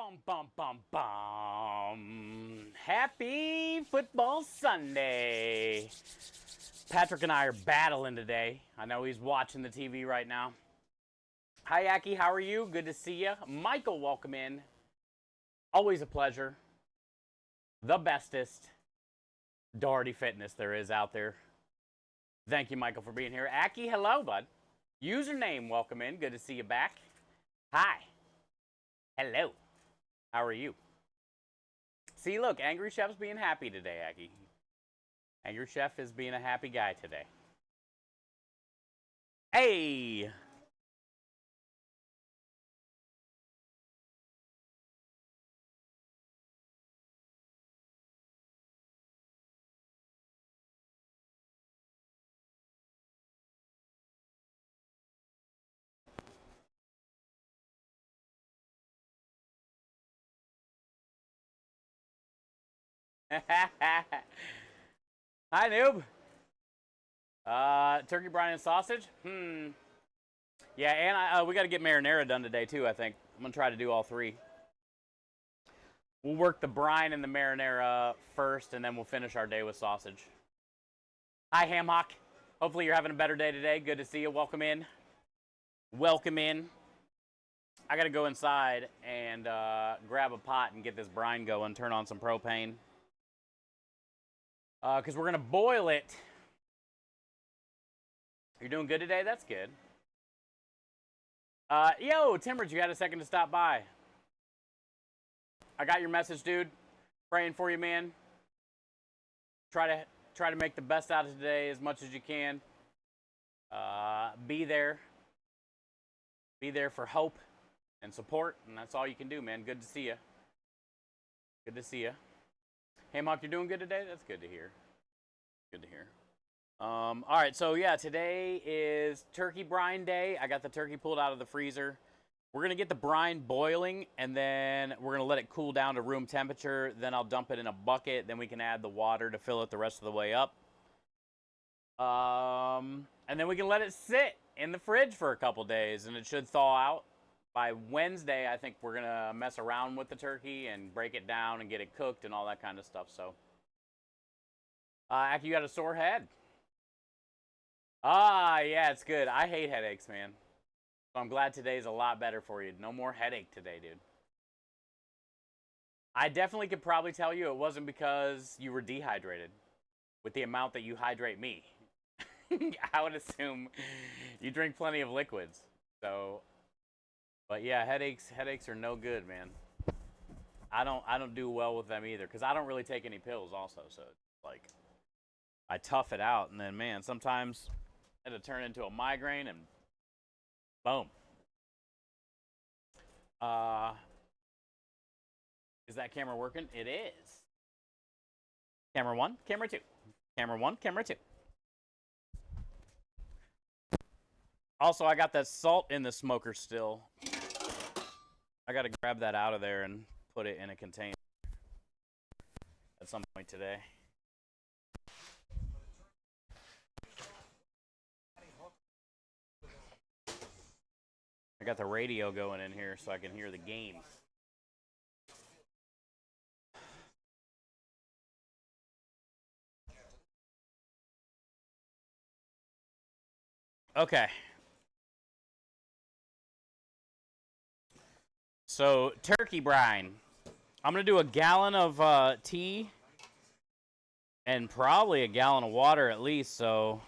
Bum, bum, bum, bum. Happy Football Sunday. Patrick and I are battling today. I know he's watching the TV right now. Hi, Aki. How are you? Good to see you. Michael, welcome in. Always a pleasure. The bestest Doherty Fitness there is out there. Thank you, Michael, for being here. Aki, hello, bud. Username, welcome in. Good to see you back. Hi. Hello. How are you? See, look, Angry Chef's being happy today, Aggie. Angry Chef is being a happy guy today. Hey! Hi, noob. Turkey, brine, and sausage? Yeah, and we got to get marinara done today, too, I think. I'm going to try to do all three. We'll work the brine and the marinara first, and then we'll finish our day with sausage. Hi, Hamhock. Hopefully you're having a better day today. Good to see you. Welcome in. Welcome in. I got to go inside and grab a pot and get this brine going, turn on some propane. Because we're going to boil it. You're doing good today? That's good. Yo, Timbers, you had a second to stop by. I got your message, dude. Praying for you, man. Try to make the best out of today as much as you can. Be there. Be there for hope and support, and that's all you can do, man. Good to see you. Good to see you. Hey, Mark, you're doing good today? That's good to hear. Good to hear. All right, so yeah, today is turkey brine day. I got the turkey pulled out of the freezer. We're going to get the brine boiling, and then we're going to let it cool down to room temperature. Then I'll dump it in a bucket. Then we can add the water to fill it the rest of the way up. And then we can let it sit in the fridge for a couple days, and it should thaw out. By Wednesday, I think we're going to mess around with the turkey and break it down and get it cooked and all that kind of stuff. So, Aki, you got a sore head? Ah, yeah, it's good. I hate headaches, man. So I'm glad today's a lot better for you. No more headache today, dude. I definitely could probably tell you it wasn't because you were dehydrated with the amount that you hydrate me. I would assume you drink plenty of liquids. So, but yeah, headaches are no good, man. I don't do well with them either because I don't really take any pills also. So it's like I tough it out, and then man, sometimes it'll turn into a migraine and boom. Is that camera working? It is. Camera 1, camera 2. Camera 1, camera 2. Also, I got that salt in the smoker still. I got to grab that out of there and put it in a container at some point today. I got the radio going in here so I can hear the game. Okay. So, turkey brine. I'm going to do a gallon of tea and probably a gallon of water at least, so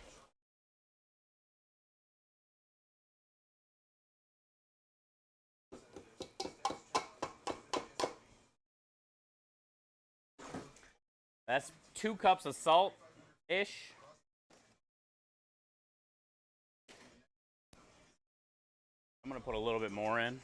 that's 2 cups of salt-ish. I'm going to put a little bit more in.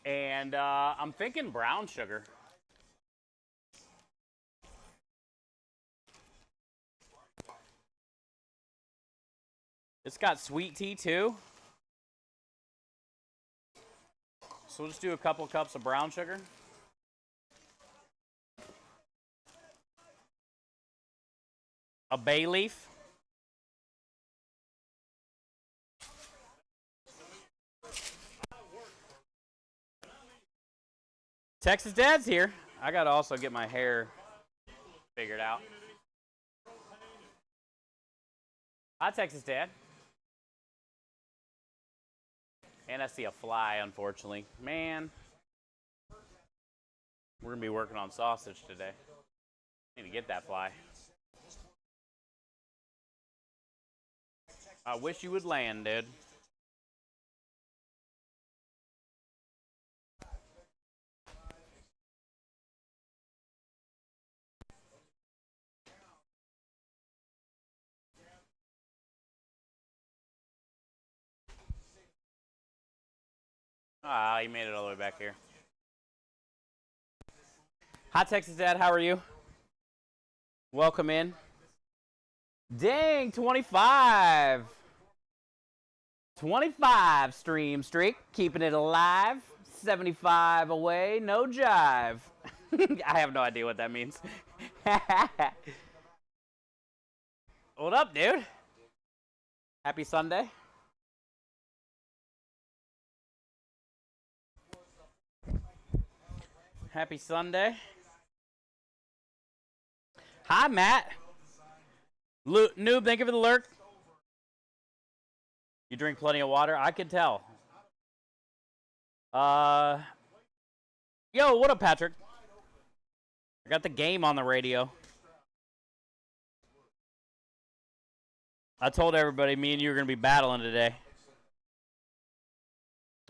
And I'm thinking brown sugar. It's got sweet tea too. So we'll just do a couple cups of brown sugar. A bay leaf. Texas Dad's here. I gotta also get my hair figured out. Hi, Texas Dad. And I see a fly, unfortunately. Man, we're gonna be working on sausage today. Need to get that fly. I wish you would land, dude. Ah, he made it all the way back here. Hi, Texas Dad. How are you? Welcome in. Dang, 25. 25 stream streak. Keeping it alive. 75 away. No jive. I have no idea what that means. What up, dude? Happy Sunday. Happy Sunday. Hi, Matt. Noob, thank you for the lurk. You drink plenty of water? I can tell. Yo, what up, Patrick? I got the game on the radio. I told everybody me and you were going to be battling today.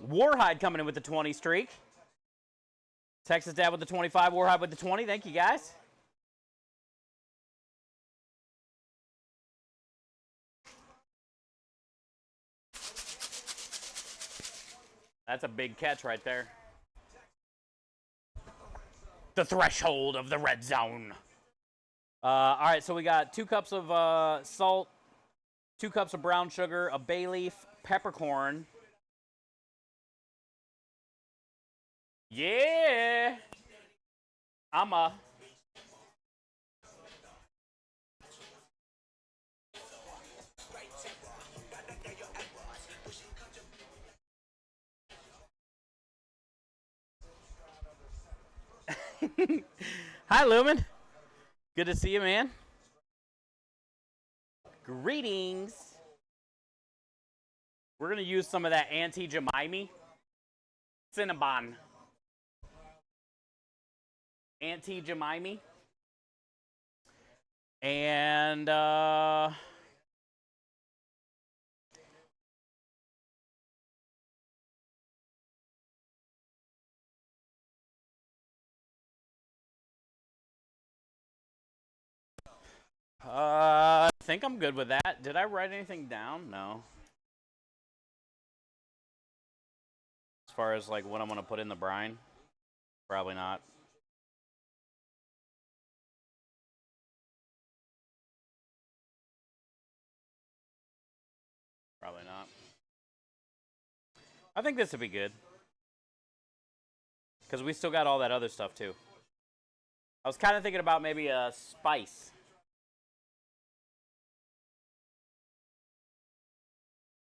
Warhide coming in with the 20 streak. Texas Dad with the 25, Warhide with the 20. Thank you, guys. That's a big catch right there. The threshold of the red zone. All right, so we got 2 cups of salt, 2 cups of brown sugar, a bay leaf, peppercorn. Yeah. I'm a. Hi, Lumen. Good to see you, man. Greetings. We're going to use some of that anti-Jemime. Cinnabon. Anti-Jemime. And, I think I'm good with that. Did I write anything down? No. As far as like what I'm going to put in the brine? Probably not. Probably not. I think this would be good. Because we still got all that other stuff too. I was kind of thinking about maybe a spice.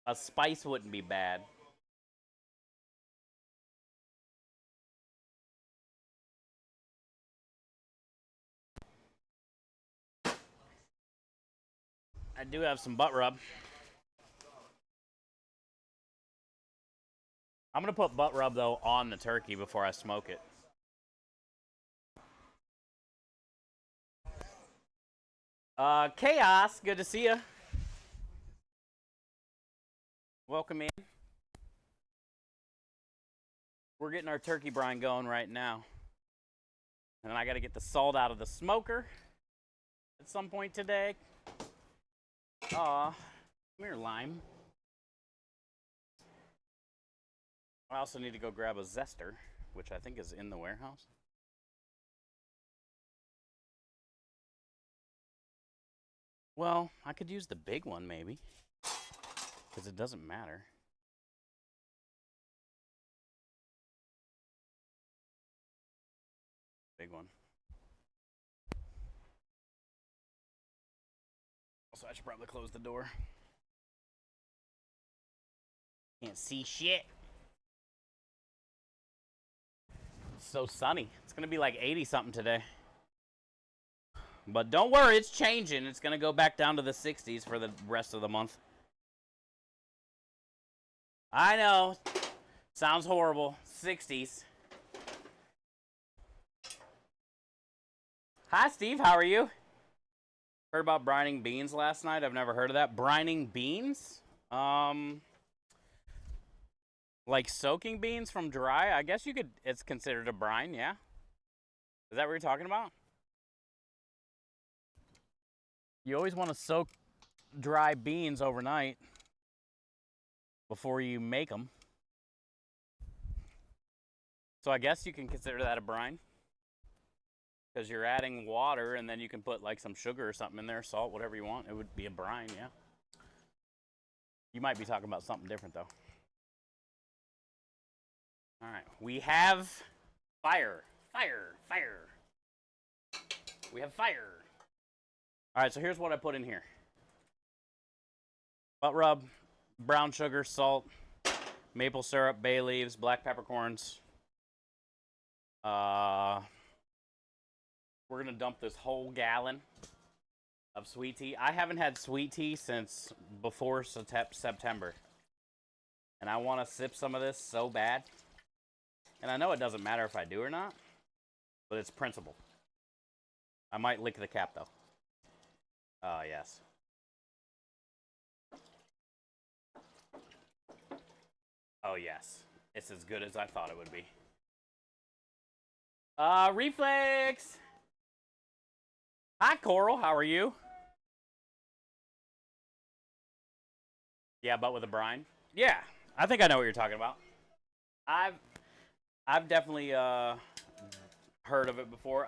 A spice wouldn't be bad. I do have some butt rub. I'm going to put butt rub, though, on the turkey before I smoke it. Chaos, good to see you. Welcome in. We're getting our turkey brine going right now. And then I got to get the salt out of the smoker at some point today. Aw, come here, Lime. I also need to go grab a zester, which I think is in the warehouse. Well, I could use the big one, maybe. Because it doesn't matter. Big one. Also, I should probably close the door. Can't see shit. It's so sunny. It's going to be like 80 something today. But don't worry, it's changing. It's going to go back down to the 60s for the rest of the month. I know. Sounds horrible. 60s. Hi, Steve. How are you? Heard about brining beans last night. I've never heard of that. Brining beans? Like soaking beans from dry? I guess you could, it's considered a brine, yeah? Is that what you're talking about? You always want to soak dry beans overnight before you make them. So I guess you can consider that a brine. Because you're adding water and then you can put like some sugar or something in there, salt, whatever you want. It would be a brine, yeah. You might be talking about something different though. All right, we have fire. We have fire. All right, so here's what I put in here. Butt rub, brown sugar, salt, maple syrup, bay leaves, black peppercorns. We're gonna dump this whole gallon of sweet tea. I haven't had sweet tea since before September. And I want to sip some of this so bad. And I know it doesn't matter if I do or not, but it's principle. I might lick the cap though. Oh, yes. Oh, yes. It's as good as I thought it would be. Reflex! Hi, Coral. How are you? Yeah, but with a brine? Yeah, I think I know what you're talking about. I've definitely heard of it before.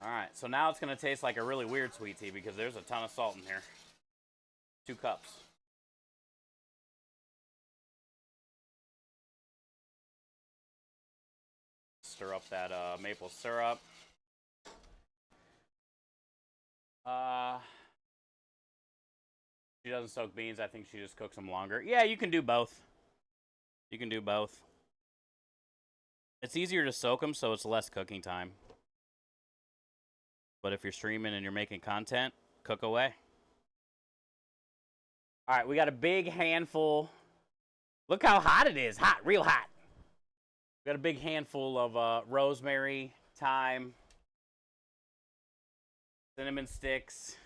Alright, so now it's going to taste like a really weird sweet tea because there's a ton of salt in here. 2 cups. Stir up that maple syrup. She doesn't soak beans. I think she just cooks them longer. Yeah, you can do both. You can do both. It's easier to soak them, so it's less cooking time. But if you're streaming and you're making content, cook away. All right, we got a big handful. Look how hot it is. Hot, real hot. We got a big handful of rosemary, thyme, cinnamon sticks.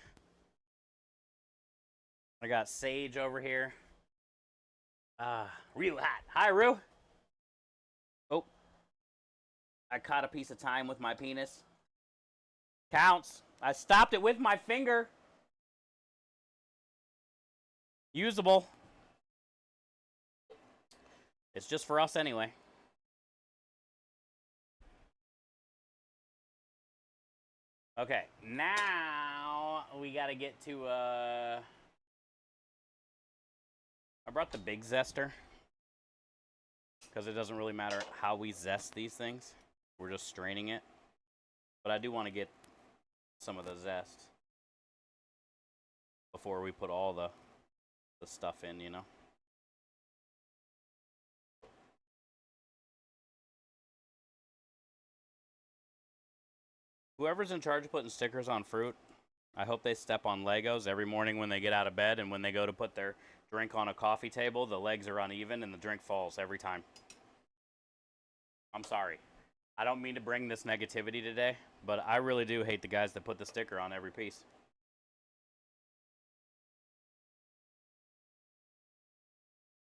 I got sage over here. Real hot. Hi, Rue. Oh. I caught a piece of thyme with my penis. Counts. I stopped it with my finger. Usable. It's just for us anyway. Okay, now we gotta get to I brought the big zester because it doesn't really matter how we zest these things. We're just straining it. But I do want to get some of the zest before we put all the stuff in, you know. Whoever's in charge of putting stickers on fruit, I hope they step on Legos every morning when they get out of bed, and when they go to put their drink on a coffee table, the legs are uneven and the drink falls every time. I'm sorry. I don't mean to bring this negativity today, but I really do hate the guys that put the sticker on every piece.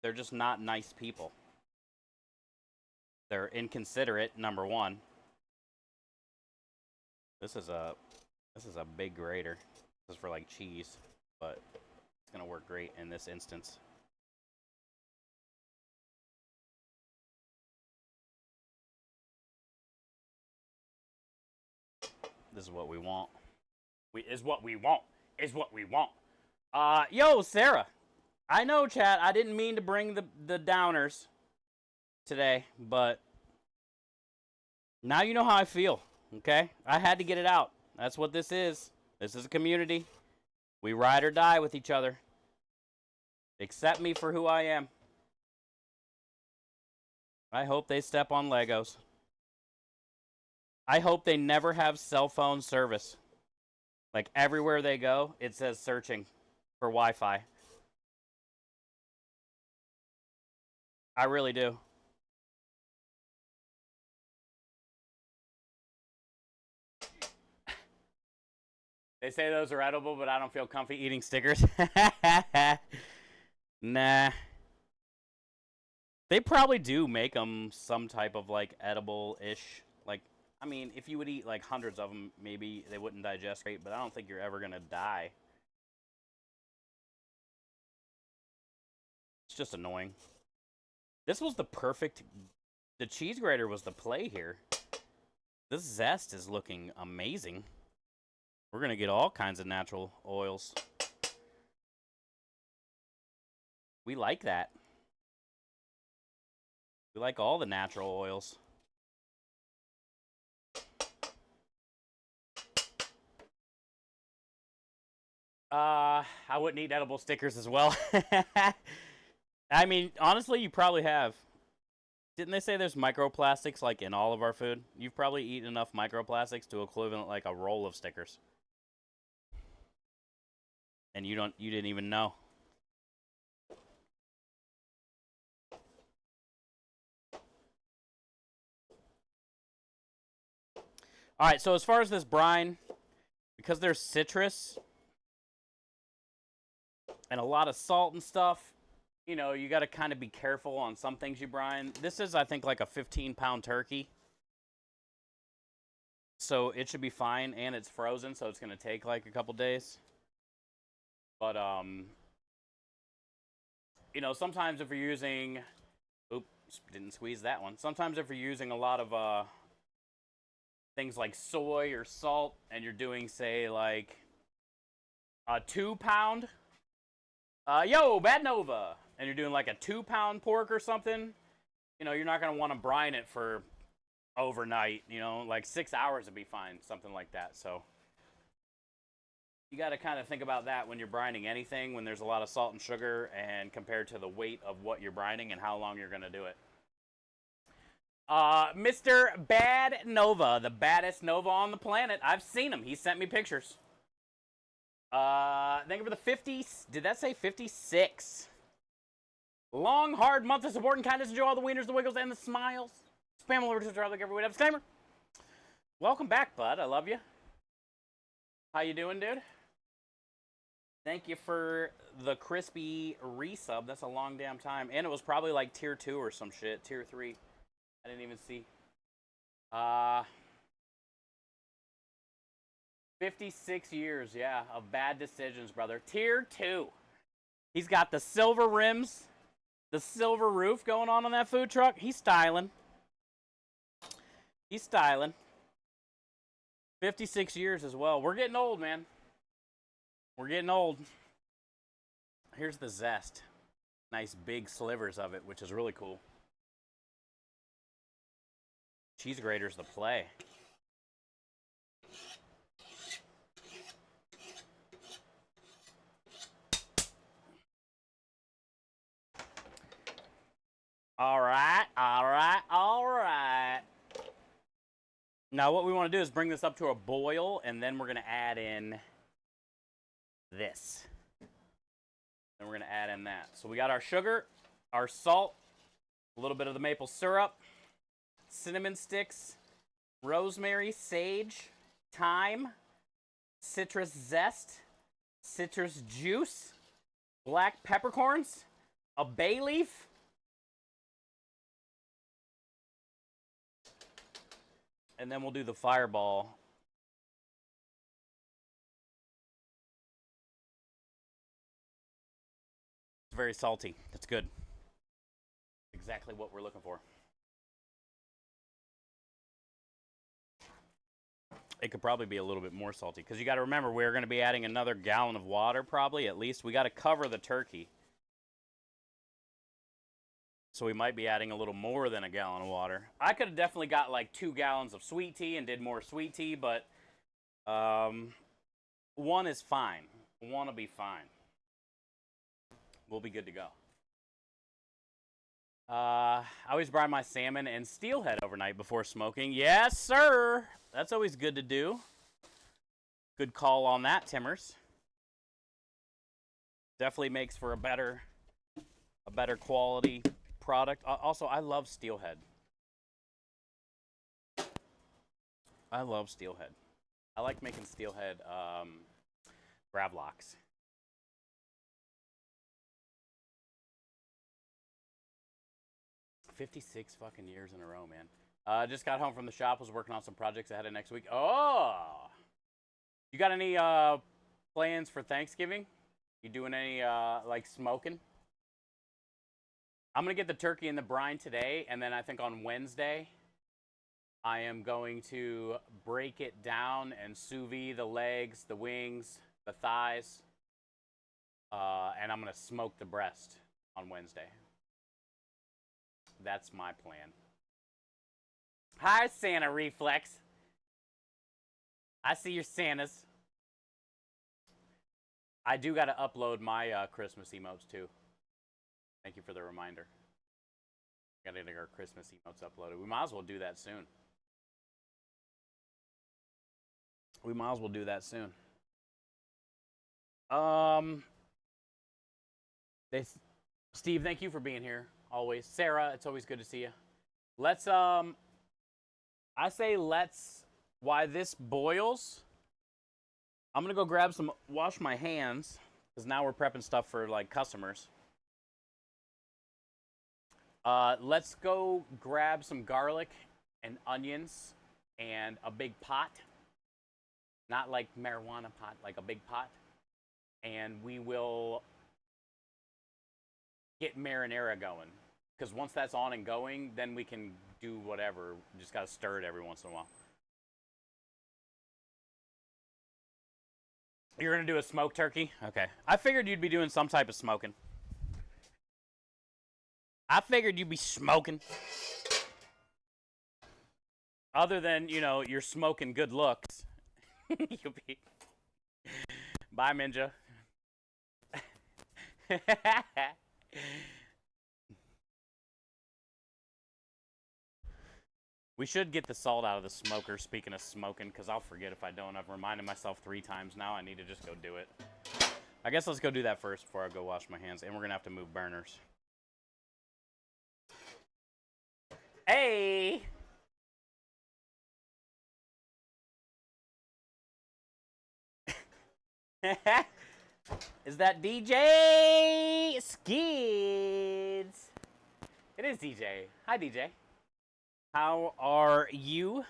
They're just not nice people. They're inconsiderate, number one. This is a big grater. This is for like cheese, but it's gonna work great in this instance. This is what we want. Is what we want. Yo, Sarah. I know, chat. I didn't mean to bring the downers today, but now you know how I feel, okay? I had to get it out. That's what this is. This is a community. We ride or die with each other. Accept me for who I am. I hope they step on Legos. I hope they never have cell phone service. Like, everywhere they go, it says searching for Wi-Fi. I really do. They say those are edible, but I don't feel comfy eating stickers. Nah. They probably do make them some type of, like, edible-ish. Like, I mean, if you would eat, like, hundreds of them, maybe they wouldn't digest great, but I don't think you're ever going to die. It's just annoying. This was the perfect... The cheese grater was the play here. This zest is looking amazing. We're going to get all kinds of natural oils. We like that. We like all the natural oils. I wouldn't eat edible stickers as well. I mean, honestly, you probably have. Didn't they say there's microplastics, like, in all of our food? You've probably eaten enough microplastics to equivalent, like, a roll of stickers. And you didn't even know. All right, so as far as this brine, because there's citrus and a lot of salt and stuff, you know, you got to kind of be careful on some things you brine. This is, I think, like a 15-pound turkey. So it should be fine, and it's frozen, so it's going to take like a couple days. But, you know, sometimes if you're using... Oops, didn't squeeze that one. Sometimes if you're using a lot of things like soy or salt, and you're doing, say, like a 2-pound... yo, Bad Nova! And you're doing like a 2-pound pork or something, you know, you're not going to want to brine it for overnight, you know, like 6 hours would be fine, something like that. So you got to kind of think about that when you're brining anything, when there's a lot of salt and sugar, and compared to the weight of what you're brining and how long you're going to do it. Mr. Bad Nova, the baddest Nova on the planet. I've seen him. He sent me pictures. Thank you for the 50. Did that say 56? Long, hard month of support and kindness. Enjoy all the wieners, the wiggles, and the smiles. Spam alerts to like every week. Disclaimer. Welcome back, bud. I love you. How you doing, dude? Thank you for the crispy resub. That's a long damn time. And it was probably like tier 2 or some shit. Tier 3. I didn't even see. 56 years, yeah, of bad decisions, brother. Tier 2. He's got the silver rims, the silver roof going on that food truck. He's styling. He's styling. 56 years as well. We're getting old, man. We're getting old. Here's the zest. Nice big slivers of it, which is really cool. Cheese grater's the play. All right, all right, all right. Now what we want to do is bring this up to a boil, and then we're going to add in this. And we're going to add in that. So we got our sugar, our salt, a little bit of the maple syrup, cinnamon sticks, rosemary, sage, thyme, citrus zest, citrus juice, black peppercorns, a bay leaf, and then we'll do the fireball. It's very salty. That's good. Exactly what we're looking for. It could probably be a little bit more salty, because you got to remember we're going to be adding another gallon of water, probably, at least. We got to cover the turkey. So we might be adding a little more than a gallon of water. I could have definitely got like 2 gallons of sweet tea and did more sweet tea, but one is fine. One will be fine. We'll be good to go. I always brine my salmon and steelhead overnight before smoking. Yes, sir. That's always good to do. Good call on that, Timmers. Definitely makes for a better quality product. Also, I love steelhead. I love steelhead. I like making steelhead gravlocks. "56 fucking years in a row, man." Just got home from the shop. Was working on some projects ahead of next week. Oh, you got any plans for Thanksgiving? You doing any like smoking? I'm gonna get the turkey in the brine today, and then I think on Wednesday I am going to break it down and sous vide the legs, the wings, the thighs, and I'm gonna smoke the breast on Wednesday. That's my plan. Hi, Santa Reflex. I see your Santas. I do got to upload my Christmas emotes too. Thank you for the reminder. Got to get our Christmas emotes uploaded. We might as well do that soon. Steve, thank you for being here always. Sarah, it's always good to see you. Let's while this boils, I'm gonna go grab some, wash my hands, because now we're prepping stuff for like customers. Let's go grab some garlic and onions and a big pot. Not like marijuana pot, like a big pot. And we will get marinara going. Because once that's on and going, then we can do whatever. Just got to stir it every once in a while. You're going to do a smoked turkey? Okay. I figured you'd be doing some type of smoking. I figured you'd be smoking. Other than, you know, you're smoking good looks. You'll be... Bye, Minja. We should get the salt out of the smoker, speaking of smoking, because I'll forget if I don't. I've reminded myself 3 times now. I need to just go do it. I guess let's go do that first before I go wash my hands. And we're going to have to move burners. Hey! Is that DJ Skids? It is DJ. Hi, DJ. How are you?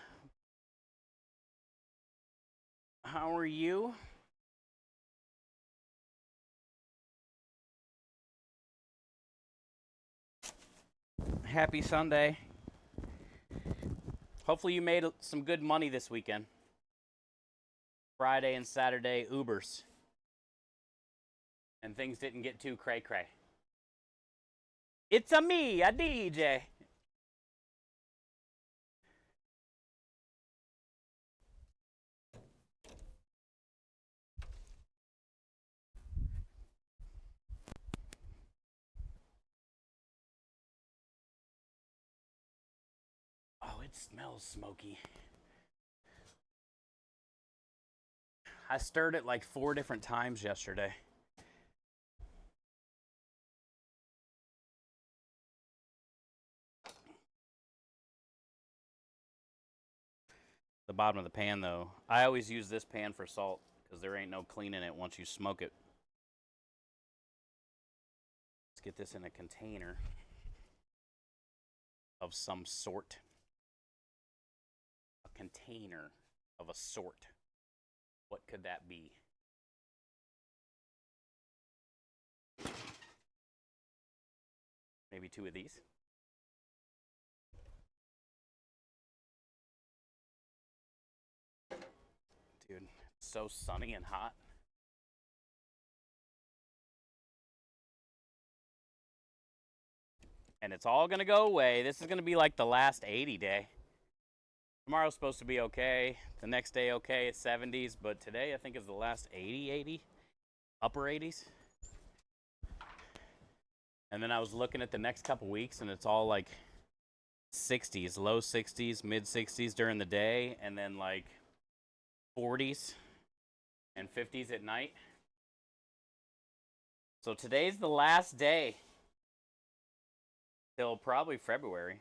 How are you? Happy Sunday. Hopefully you made some good money this weekend. Friday and Saturday Ubers. And things didn't get too cray-cray. It's a me, a DJ. Oh, it smells smoky. I stirred it like 4 different times yesterday. The bottom of the pan, though. I always use this pan for salt because there ain't no cleaning it once you smoke it. Let's get this in a container of some sort. A container of a sort. What could that be? Maybe 2 of these. Dude, it's so sunny and hot. And it's all going to go away. This is going to be like the last 80 day. Tomorrow's supposed to be okay. The next day, okay, it's 70s. But today, I think, is the last 80, upper 80s. And then I was looking at the next couple weeks, and it's all like 60s, low 60s, mid 60s during the day, and then like 40s and 50s at night. So today's the last day till probably February.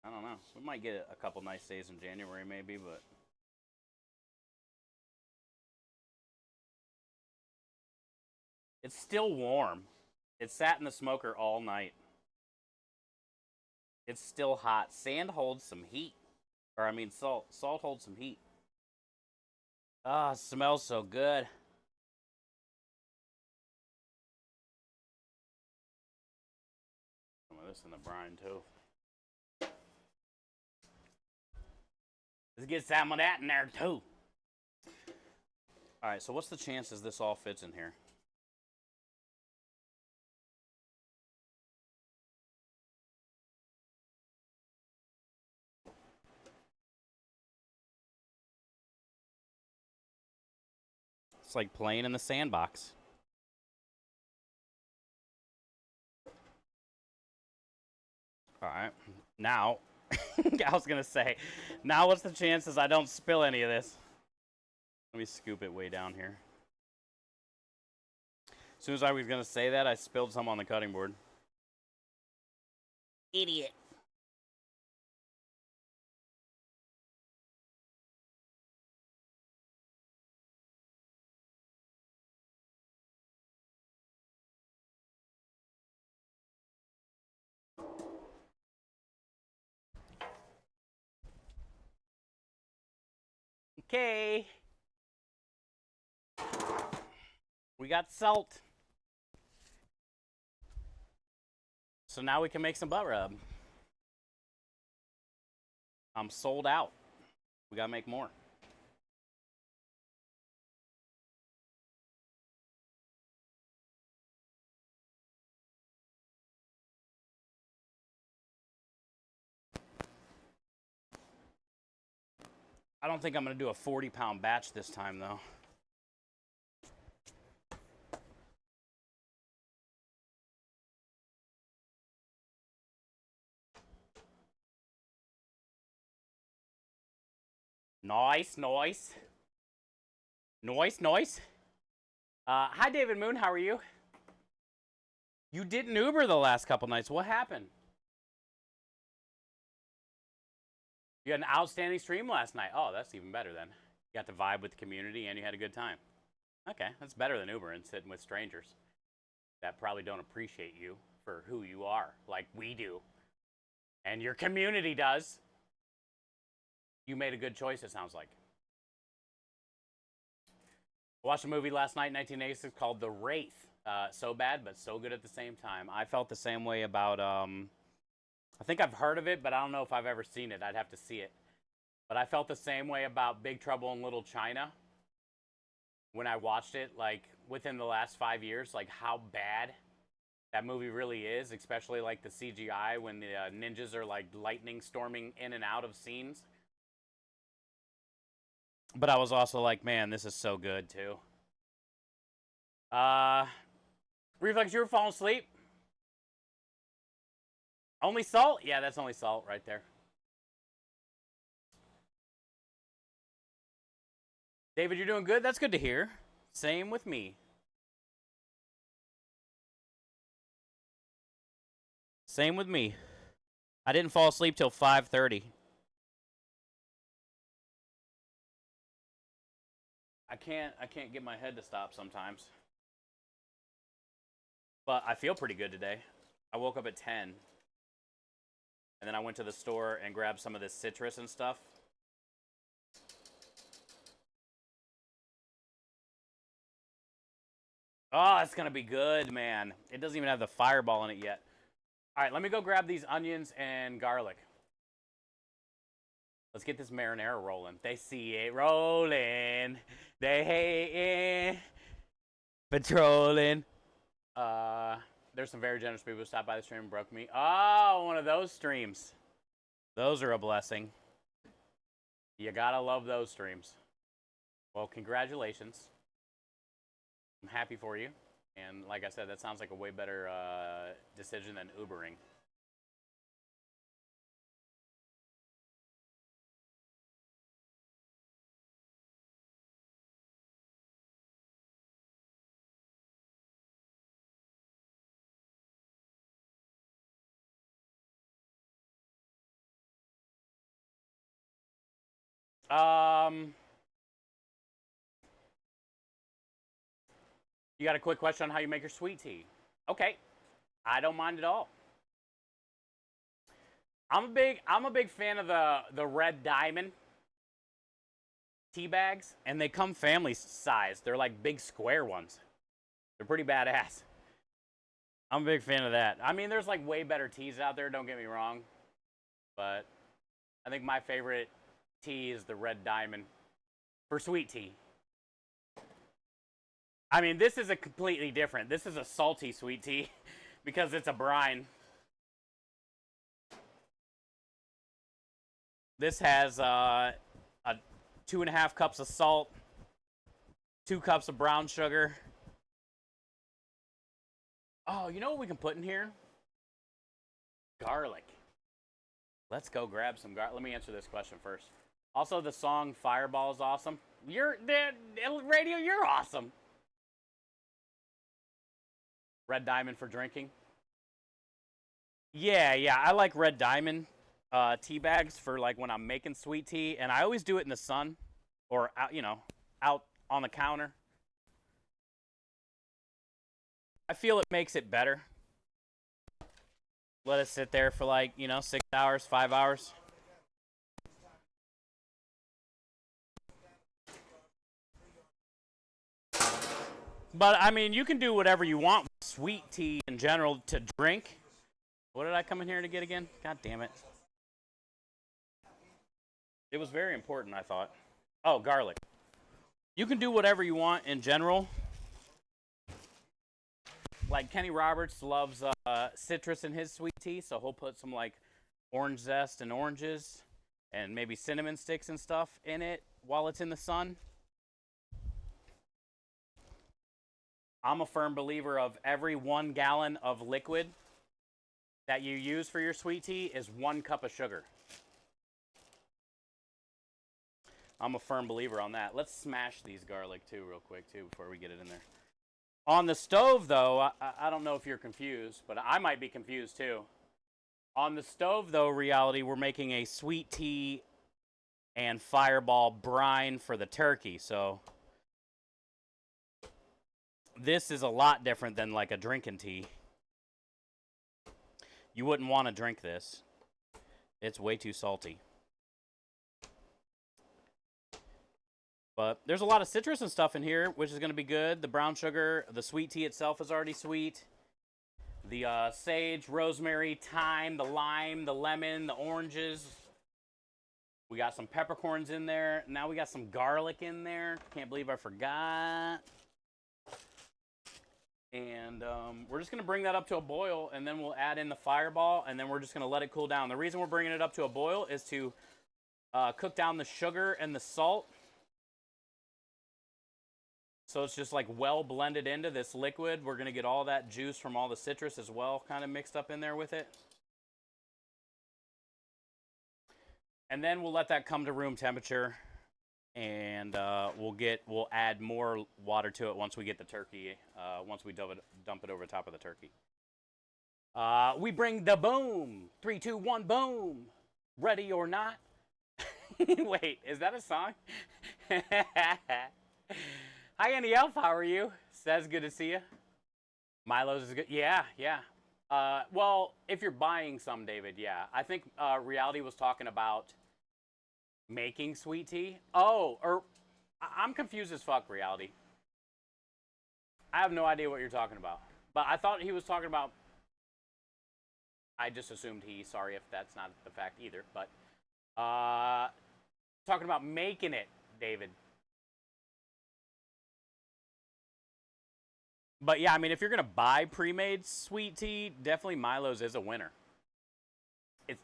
I don't know. We might get a couple nice days in January maybe, but it's still warm. It sat in the smoker all night. It's still hot. Sand holds some heat. Or I mean salt. Salt holds some heat. Ah, it smells so good. Some of this in the brine too. Let's get some of that in there too. Alright, so what's the chances this all fits in here? It's like playing in the sandbox. Alright, now, I was going to say, now what's the chances I don't spill any of this? Let me scoop it way down here. As soon as I was going to say that, I spilled some on the cutting board. Idiot. Okay. We got salt. So now we can make some butt rub. I'm sold out. We gotta make more. I don't think I'm gonna do a 40-pound batch this time though. Nice, nice. Nice, nice. Hi, David Moon. How are you? You didn't Uber the last couple nights. What happened? You had an outstanding stream last night. Oh, that's even better then. You got to vibe with the community and you had a good time. Okay, that's better than Uber and sitting with strangers that probably don't appreciate you for who you are, like we do. And your community does. You made a good choice, it sounds like. I watched a movie last night, 1986, called The Wraith. So bad, but so good at the same time. I felt the same way about, I think I've heard of it, but I don't know if I've ever seen it. I'd have to see it. But I felt the same way about Big Trouble in Little China when I watched it, like, within the last 5 years, like, how bad that movie really is, especially, like, the CGI when the ninjas are, like, lightning storming in and out of scenes. But I was also like, man, this is so good, too. Reflex, you were falling asleep? Only salt? Yeah, that's only salt right there. David, you're doing good? That's good to hear. Same with me. Same with me. I didn't fall asleep till 5:30. I can't get my head to stop sometimes. But I feel pretty good today. I woke up at 10. And then I went to the store and grabbed some of this citrus and stuff. Oh, it's going to be good, man. It doesn't even have the fireball in it yet. All right, let me go grab these onions and garlic. Let's get this marinara rolling. They see it rolling. They hate it. Patrolling. There's some very generous people who stopped by the stream and broke me. Oh, one of those streams. Those are a blessing. You gotta love those streams. Well, congratulations. I'm happy for you. And like I said, that sounds like a way better decision than Ubering. You got a quick question on how you make your sweet tea? Okay, I don't mind at all. I'm a big fan of the Red Diamond tea bags, and they come family size. They're like big square ones. They're pretty badass. I'm a big fan of that. I mean, there's like way better teas out there, don't get me wrong. But I think my favorite tea is the Red Diamond for sweet tea. I mean, this is a completely different. This is a salty sweet tea because it's a brine. This has 2.5 cups of salt, 2 cups of brown sugar. Oh, you know what we can put in here? Garlic. Let's go grab some garlic. Let me answer this question first. Also, the song Fireball is awesome. Radio, you're awesome. Red Diamond for drinking. Yeah, I like Red Diamond tea bags for like when I'm making sweet tea, and I always do it in the sun or out, out on the counter. I feel it makes it better. Let it sit there for like, 6 hours, 5 hours. But I mean, you can do whatever you want with sweet tea in general to drink. What did I come in here to get again? God damn it. It was very important, I thought. Oh, garlic. You can do whatever you want in general. Like Kenny Roberts loves citrus in his sweet tea, so he'll put some like orange zest and oranges and maybe cinnamon sticks and stuff in it while it's in the sun. I'm a firm believer of every 1 gallon of liquid that you use for your sweet tea is 1 cup of sugar. I'm a firm believer on that. Let's smash these garlic too real quick too before we get it in there. On the stove though, I don't know if you're confused, but I might be confused too. On the stove though, reality, we're making a sweet tea and Fireball brine for the turkey. So this is a lot different than like a drinking tea. You wouldn't want to drink this. It's way too salty. But there's a lot of citrus and stuff in here, which is going to be good. The brown sugar, the sweet tea itself is already sweet. The sage, rosemary, thyme, the lime, the lemon, the oranges. We got some peppercorns in there. Now we got some garlic in there. Can't believe I forgot. And we're just going to bring that up to a boil, and then we'll add in the Fireball, and then we're just going to let it cool down. The reason we're bringing it up to a boil is to cook down the sugar and the salt. So it's just like well blended into this liquid. We're going to get all that juice from all the citrus as well kind of mixed up in there with it. And then we'll let that come to room temperature. And we'll add more water to it once we get the turkey, once we dump it over top of the turkey. We bring the boom. 3, 2, 1, boom. Ready or not. Wait, is that a song? Hi, Andy Elf. How are you? Says good to see you. Milo's is good. Yeah. Well, if you're buying some, David, yeah. I think Reality was talking about making sweet tea. Oh, or I'm confused as fuck, Reality. I have no idea what you're talking about. But I thought he was talking about... I just assumed he. Sorry if that's not the fact either. But talking about making it, David. But yeah, I mean, if you're gonna buy pre-made sweet tea, definitely Milo's is a winner. It's,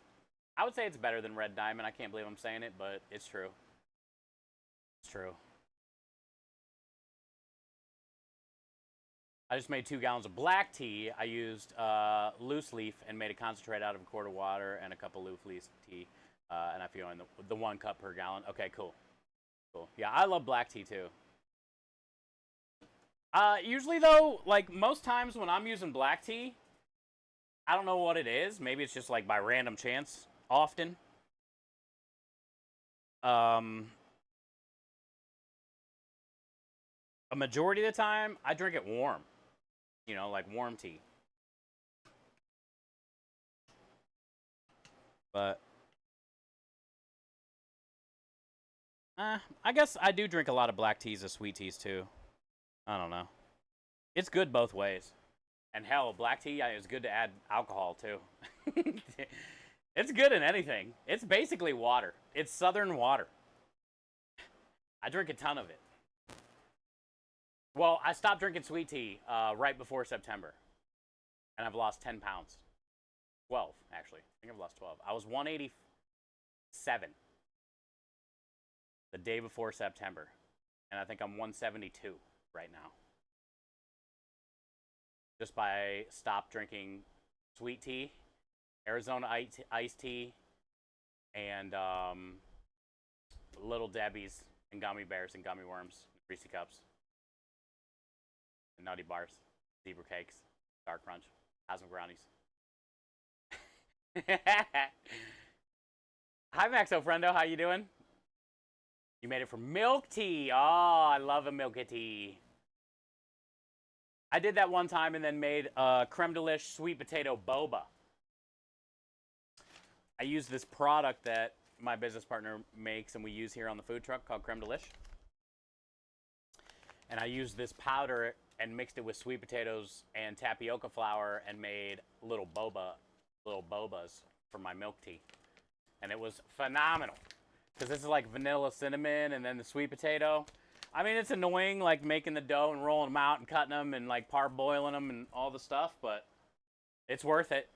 I would say it's better than Red Diamond. I can't believe I'm saying it, but it's true. It's true. I just made 2 gallons of black tea. I used loose leaf and made a concentrate out of a quart of water and a cup of loose leaf tea. And I feel in the 1 cup per gallon. Okay, cool. Cool. Yeah, I love black tea too. Usually though, like most times when I'm using black tea, I don't know what it is. Maybe it's just like by random chance often. Um, a majority of the time, I drink it warm. You know, like warm tea. But I guess I do drink a lot of black teas as sweet teas too. I don't know. It's good both ways. And hell, black tea is good to add alcohol too. It's good in anything. It's basically water. It's southern water. I drink a ton of it. Well, I stopped drinking sweet tea right before September. And I've lost 10 pounds. 12, actually. I think I've lost 12. I was 187 the day before September. And I think I'm 172 right now. Just by stop drinking sweet tea, Arizona iced tea, and Little Debbie's and gummy bears and gummy worms, Reese's cups, and nutty bars, zebra cakes, dark crunch, hazelnut brownies. Hi, Maxo Friendo. How you doing? You made it for milk tea. Oh, I love a milk tea. I did that one time and then made creme delish sweet potato boba. I used this product that my business partner makes and we use here on the food truck called creme delish. And I used this powder and mixed it with sweet potatoes and tapioca flour and made little bobas for my milk tea. And it was phenomenal. Because this is like vanilla cinnamon and then the sweet potato. I mean, it's annoying, like, making the dough and rolling them out and cutting them and, like, parboiling them and all the stuff, but it's worth it.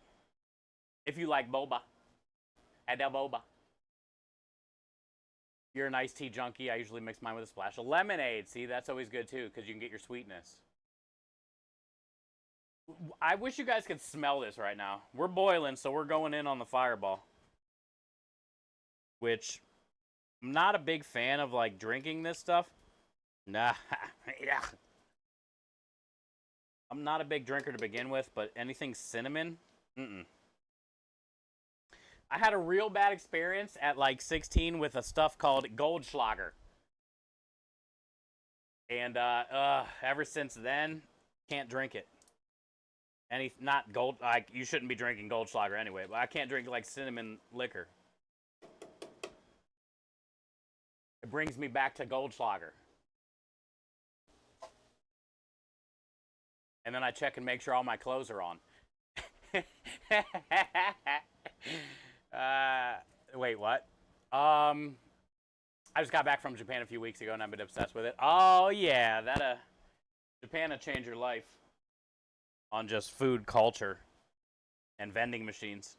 If you like boba. Add that boba. If you're an iced tea junkie, I usually mix mine with a splash of lemonade. See, that's always good, too, because you can get your sweetness. I wish you guys could smell this right now. We're boiling, so we're going in on the fireball. Which, I'm not a big fan of, like, drinking this stuff. Nah, yeah. I'm not a big drinker to begin with, but anything cinnamon, I had a real bad experience at like 16 with a stuff called Goldschlager. And ever since then, can't drink it. Not gold, like, you shouldn't be drinking Goldschlager anyway, but I can't drink like cinnamon liquor. It brings me back to Goldschlager. And then I check and make sure all my clothes are on. Wait, what? I just got back from Japan a few weeks ago and I've been obsessed with it. Oh yeah, that Japan will change your life on just food culture and vending machines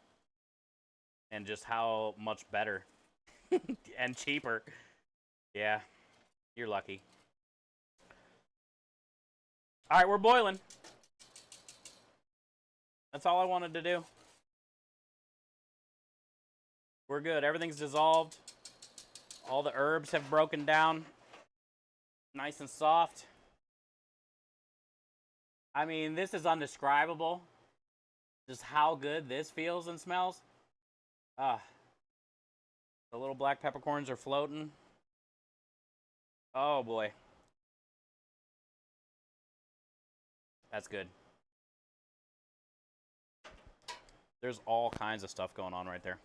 and just how much better and cheaper. Yeah, you're lucky. All right, we're boiling. That's all I wanted to do. We're good. Everything's dissolved. All the herbs have broken down. Nice and soft. I mean, this is undescribable. Just how good this feels and smells. Ah. The little black peppercorns are floating. Oh boy. That's good. There's all kinds of stuff going on right there.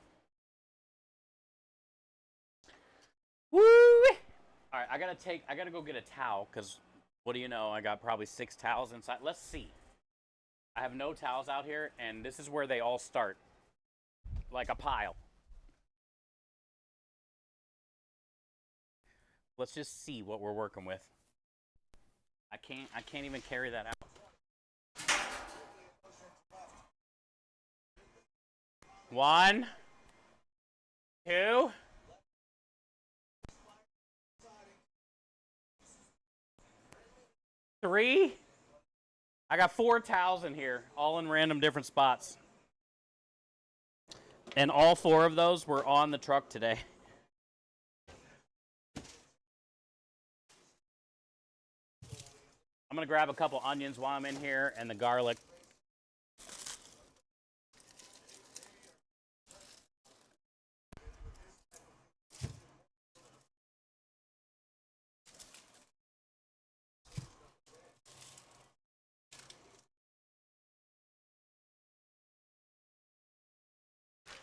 Woo! All right, I gotta go get a towel because what do you know? I got probably 6 towels inside. Let's see. I have no towels out here, and this is where they all start, like a pile. Let's just see what we're working with. I can't even carry that out. 1, 2. 3. I got 4 towels in here, all in random different spots. And all 4 of those were on the truck today. I'm going to grab a couple onions while I'm in here and the garlic.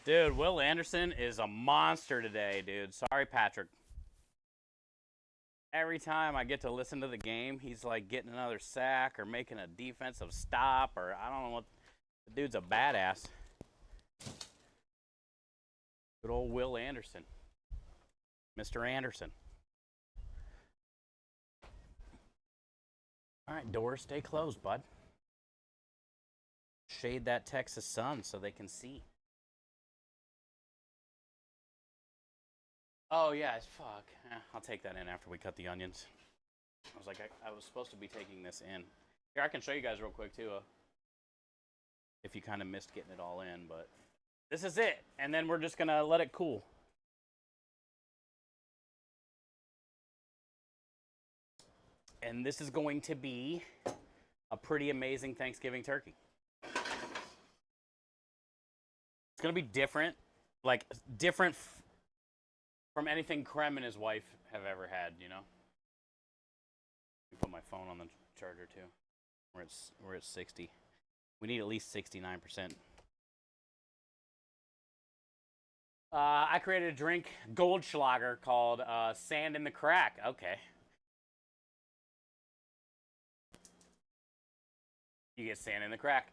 Dude, Will Anderson is a monster today, dude. Sorry, Patrick. Every time I get to listen to the game, he's like getting another sack or making a defensive stop, or I don't know what. The dude's a badass. Good old Will Anderson. Mr. Anderson. All right, doors stay closed, bud. Shade that Texas sun so they can see. Oh, yeah, fuck. I'll take that in after we cut the onions. I was like, I was supposed to be taking this in. Here, I can show you guys real quick, too, if you kind of missed getting it all in, but this is it. And then we're just going to let it cool. And this is going to be a pretty amazing Thanksgiving turkey. It's going to be different, like different from anything Krem and his wife have ever had, you know? Let me put my phone on the charger, too. We're at 60. We need at least 69%. I created a drink, Goldschlager, called Sand in the Crack. Okay. You get sand in the crack.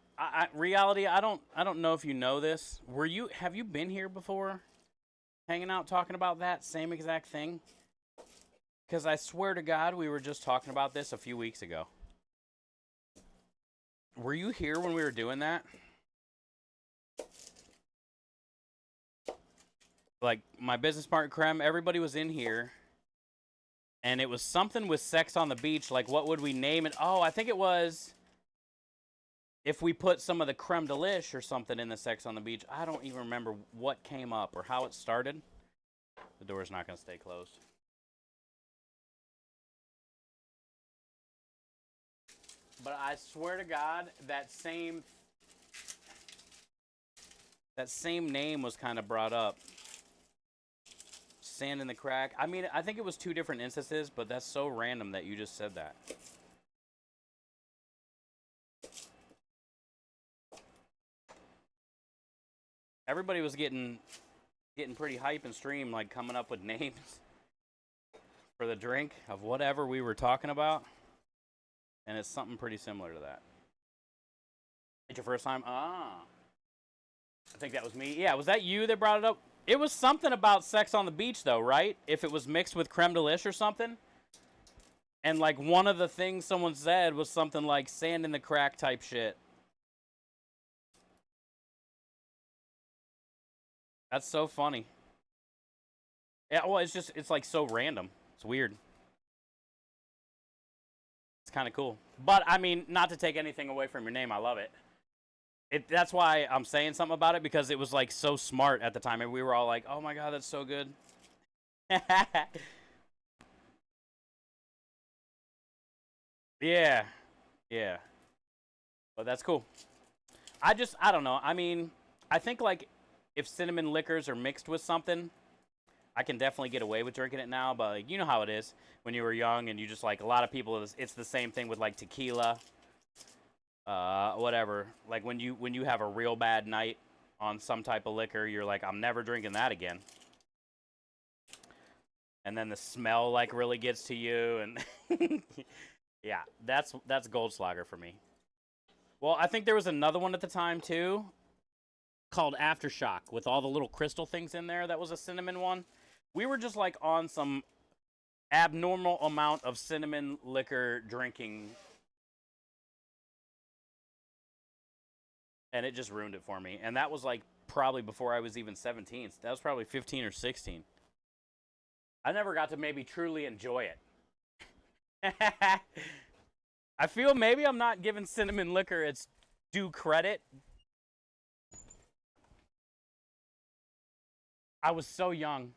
Reality, I don't know if you know this. Have you been here before? Hanging out talking about that same exact thing? Because I swear to God, we were just talking about this a few weeks ago. Were you here when we were doing that? Like, my business partner, Krem, everybody was in here. And it was something with sex on the beach. Like, what would we name it? Oh, I think it was if we put some of the creme delish or something in the sex on the beach. I don't even remember what came up or how it started. The door's not going to stay closed. But I swear to God, that same name was kind of brought up. Sand in the crack. I mean, I think it was 2 different instances, but that's so random that you just said that. Everybody was getting pretty hype and stream, like coming up with names for the drink of whatever we were talking about. And it's something pretty similar to that. It's your first time? I think that was me. Yeah, was that you that brought it up? It was something about sex on the beach, though, right? If it was mixed with creme delish or something. And, like, one of the things someone said was something like sand in the crack type shit. That's so funny. Yeah, well, it's like so random. It's weird. It's kind of cool. But, I mean, not to take anything away from your name, I love it. That's why I'm saying something about it, because it was, like, so smart at the time. And we were all like, oh, my God, that's so good. Yeah. Yeah. But that's cool. I don't know. I mean, I think, like, if cinnamon liquors are mixed with something, I can definitely get away with drinking it now. But, like, you know how it is when you were young and you just, like, a lot of people, it's the same thing with, like, tequila, whatever. Like, when you have a real bad night on some type of liquor, you're like, I'm never drinking that again. And then the smell, like, really gets to you. And, yeah, that's Goldschlager for me. Well, I think there was another one at the time, too, called Aftershock with all the little crystal things in there. That was a cinnamon one. We were just like on some abnormal amount of cinnamon liquor drinking, and it just ruined it for me. And that was like probably before I was even 17. That was probably 15 or 16. I never got to maybe truly enjoy it. I feel maybe I'm not giving cinnamon liquor its due credit. I was so young.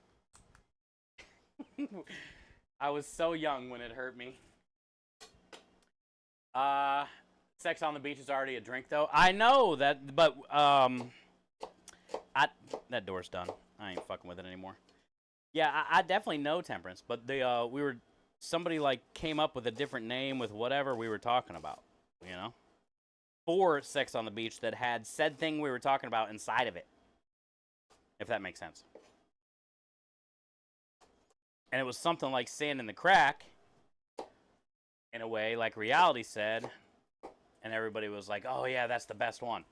I was so young when it hurt me. Sex on the beach is already a drink, though. I know that, but that door's done. I ain't fucking with it anymore. Yeah, I definitely know temperance, but somebody like came up with a different name with whatever we were talking about, you know, for sex on the beach that had said thing we were talking about inside of it, if that makes sense. And it was something like sand in the crack, in a way, like reality said, and everybody was like, oh yeah, that's the best one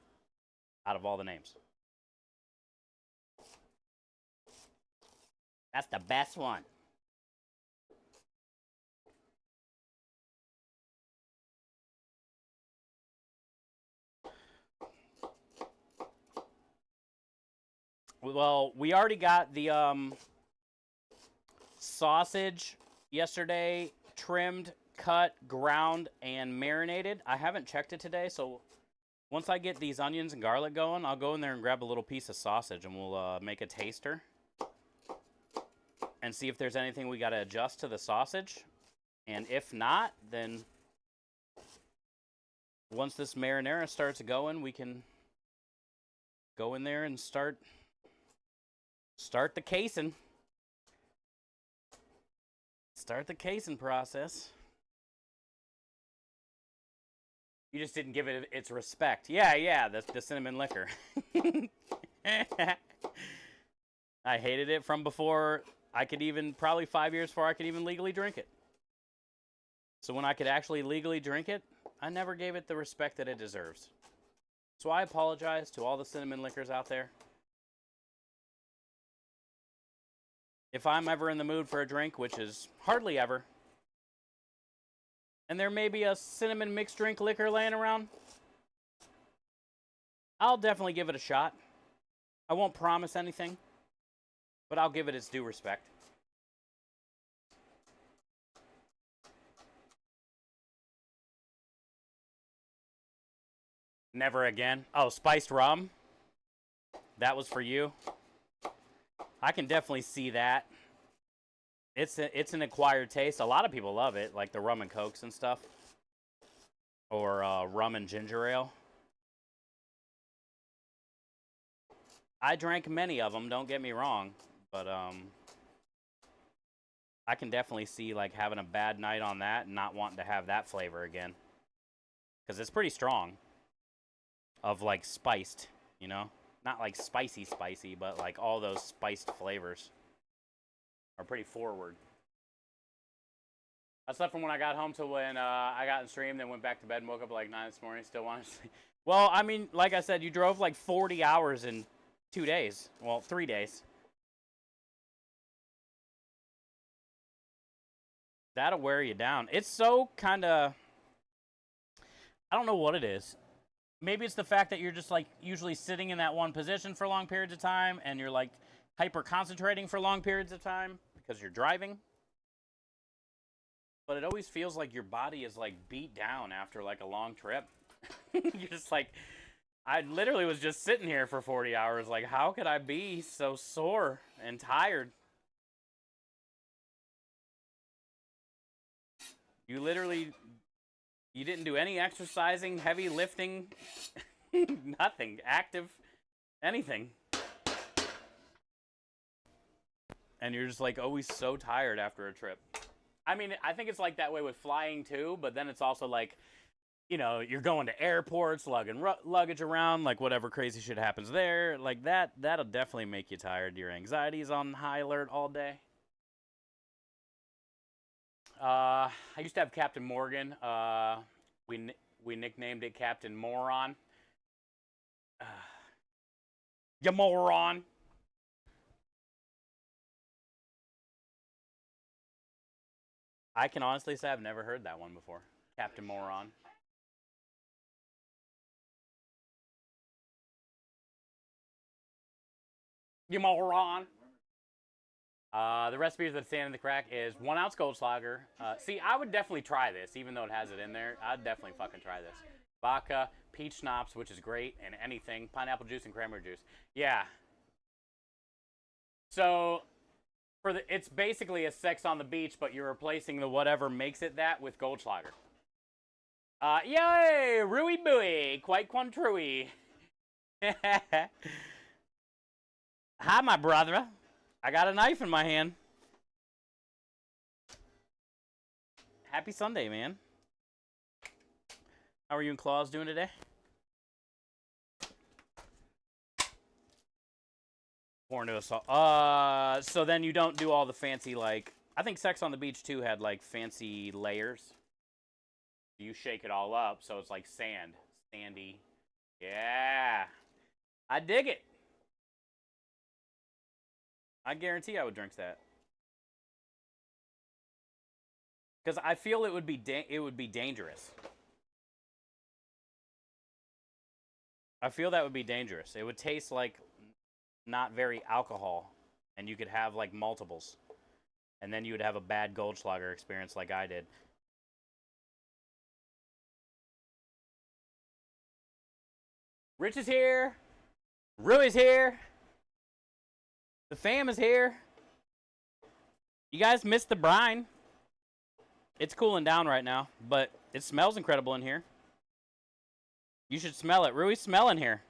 out of all the names. That's the best one. Well, we already got the sausage yesterday, trimmed, cut, ground, and marinated. I haven't checked it today, so once I get these onions and garlic going, I'll go in there and grab a little piece of sausage, and we'll make a taster and see if there's anything we got to adjust to the sausage. And if not, then once this marinara starts going, we can go in there and start the casing. Start the casing process. You just didn't give it its respect. Yeah, the cinnamon liquor. I hated it from before I could even, probably 5 years before I could even legally drink it. So when I could actually legally drink it, I never gave it the respect that it deserves. So I apologize to all the cinnamon liquors out there. If I'm ever in the mood for a drink, which is hardly ever, and there may be a cinnamon mixed drink liquor laying around, I'll definitely give it a shot. I won't promise anything, but I'll give it its due respect. Never again. Oh, spiced rum? That was for you? I can definitely see that. It's an acquired taste. A lot of people love it, like the rum and cokes and stuff. Or rum and ginger ale. I drank many of them, don't get me wrong. But I can definitely see like having a bad night on that and not wanting to have that flavor again. Because it's pretty strong. Of like spiced, you know? Not like spicy, but like all those spiced flavors are pretty forward. I slept from when I got home till when I got in stream, then went back to bed and woke up at like 9 this morning. Still wanted to sleep. Well, I mean, like I said, you drove like 40 hours in 2 days. Well, 3 days. That'll wear you down. It's so kind of... I don't know what it is. Maybe it's the fact that you're just like usually sitting in that one position for long periods of time and you're like hyper concentrating for long periods of time because you're driving. But it always feels like your body is like beat down after like a long trip. You're just like, I literally was just sitting here for 40 hours. Like, how could I be so sore and tired? You didn't do any exercising, heavy lifting, nothing, active, anything. And you're just like always so tired after a trip. I mean, I think it's like that way with flying too, but then it's also like, you know, you're going to airports, lugging luggage around, like whatever crazy shit happens there. Like that'll definitely make you tired. Your anxiety's on high alert all day. I used to have Captain Morgan. We nicknamed it Captain Moron. You moron. I can honestly say I've never heard that one before. Captain Moron. You moron. The recipe for the Sand in the Crack is 1 ounce Goldschlager. See, I would definitely try this, even though it has it in there. I'd definitely fucking try this. Vodka, peach schnapps, which is great, and anything. Pineapple juice and cranberry juice. Yeah. So, it's basically a Sex on the Beach, but you're replacing the whatever makes it that with Goldschlager. Yay! Rui Bui! Quite quantrui. Hi, my brother. I got a knife in my hand. Happy Sunday, man. How are you and Claus doing today? Pour into a salt. So then you don't do all the fancy, like, I think Sex on the Beach, too, had, like, fancy layers. You shake it all up, so it's like sand. Sandy. Yeah. I dig it. I guarantee I would drink that. Because I feel it would be dangerous. I feel that would be dangerous. It would taste like not very alcohol, and you could have like multiples, and then you would have a bad Goldschlager experience like I did. Rich is here. Rui's here. The fam is here. You guys missed the brine. It's cooling down right now, but it smells incredible in here. You should smell it. Rui's smelling here.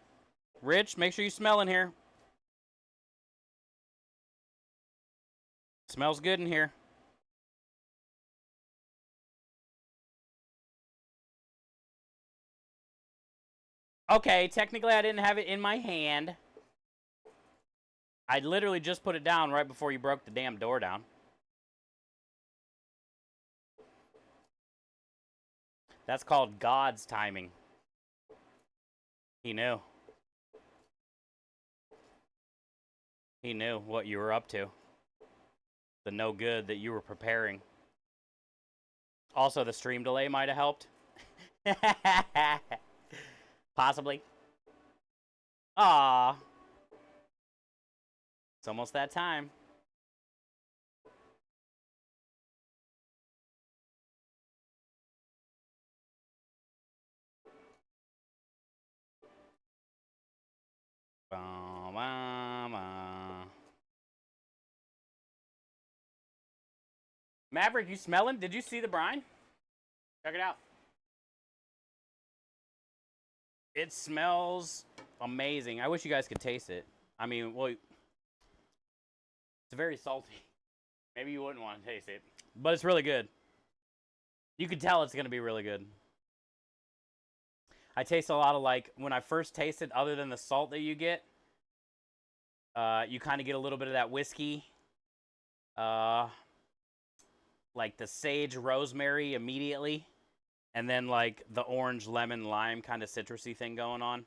Rich, make sure you smell in here. Smells good in here. Okay, technically I didn't have it in my hand. I literally just put it down right before you broke the damn door down. That's called God's timing. He knew. He knew what you were up to. The no good that you were preparing. Also, the stream delay might have helped. Possibly. Ah, it's almost that time. Maverick, you smelling? Did you see the brine? Check it out. It smells amazing. I wish you guys could taste it. I mean, well, it's very salty. Maybe you wouldn't want to taste it, but it's really good. You can tell it's going to be really good. I taste a lot of, like, when I first taste it, other than the salt that you get, you kind of get a little bit of that whiskey. Like the sage rosemary immediately. And then, like, the orange, lemon, lime kind of citrusy thing going on.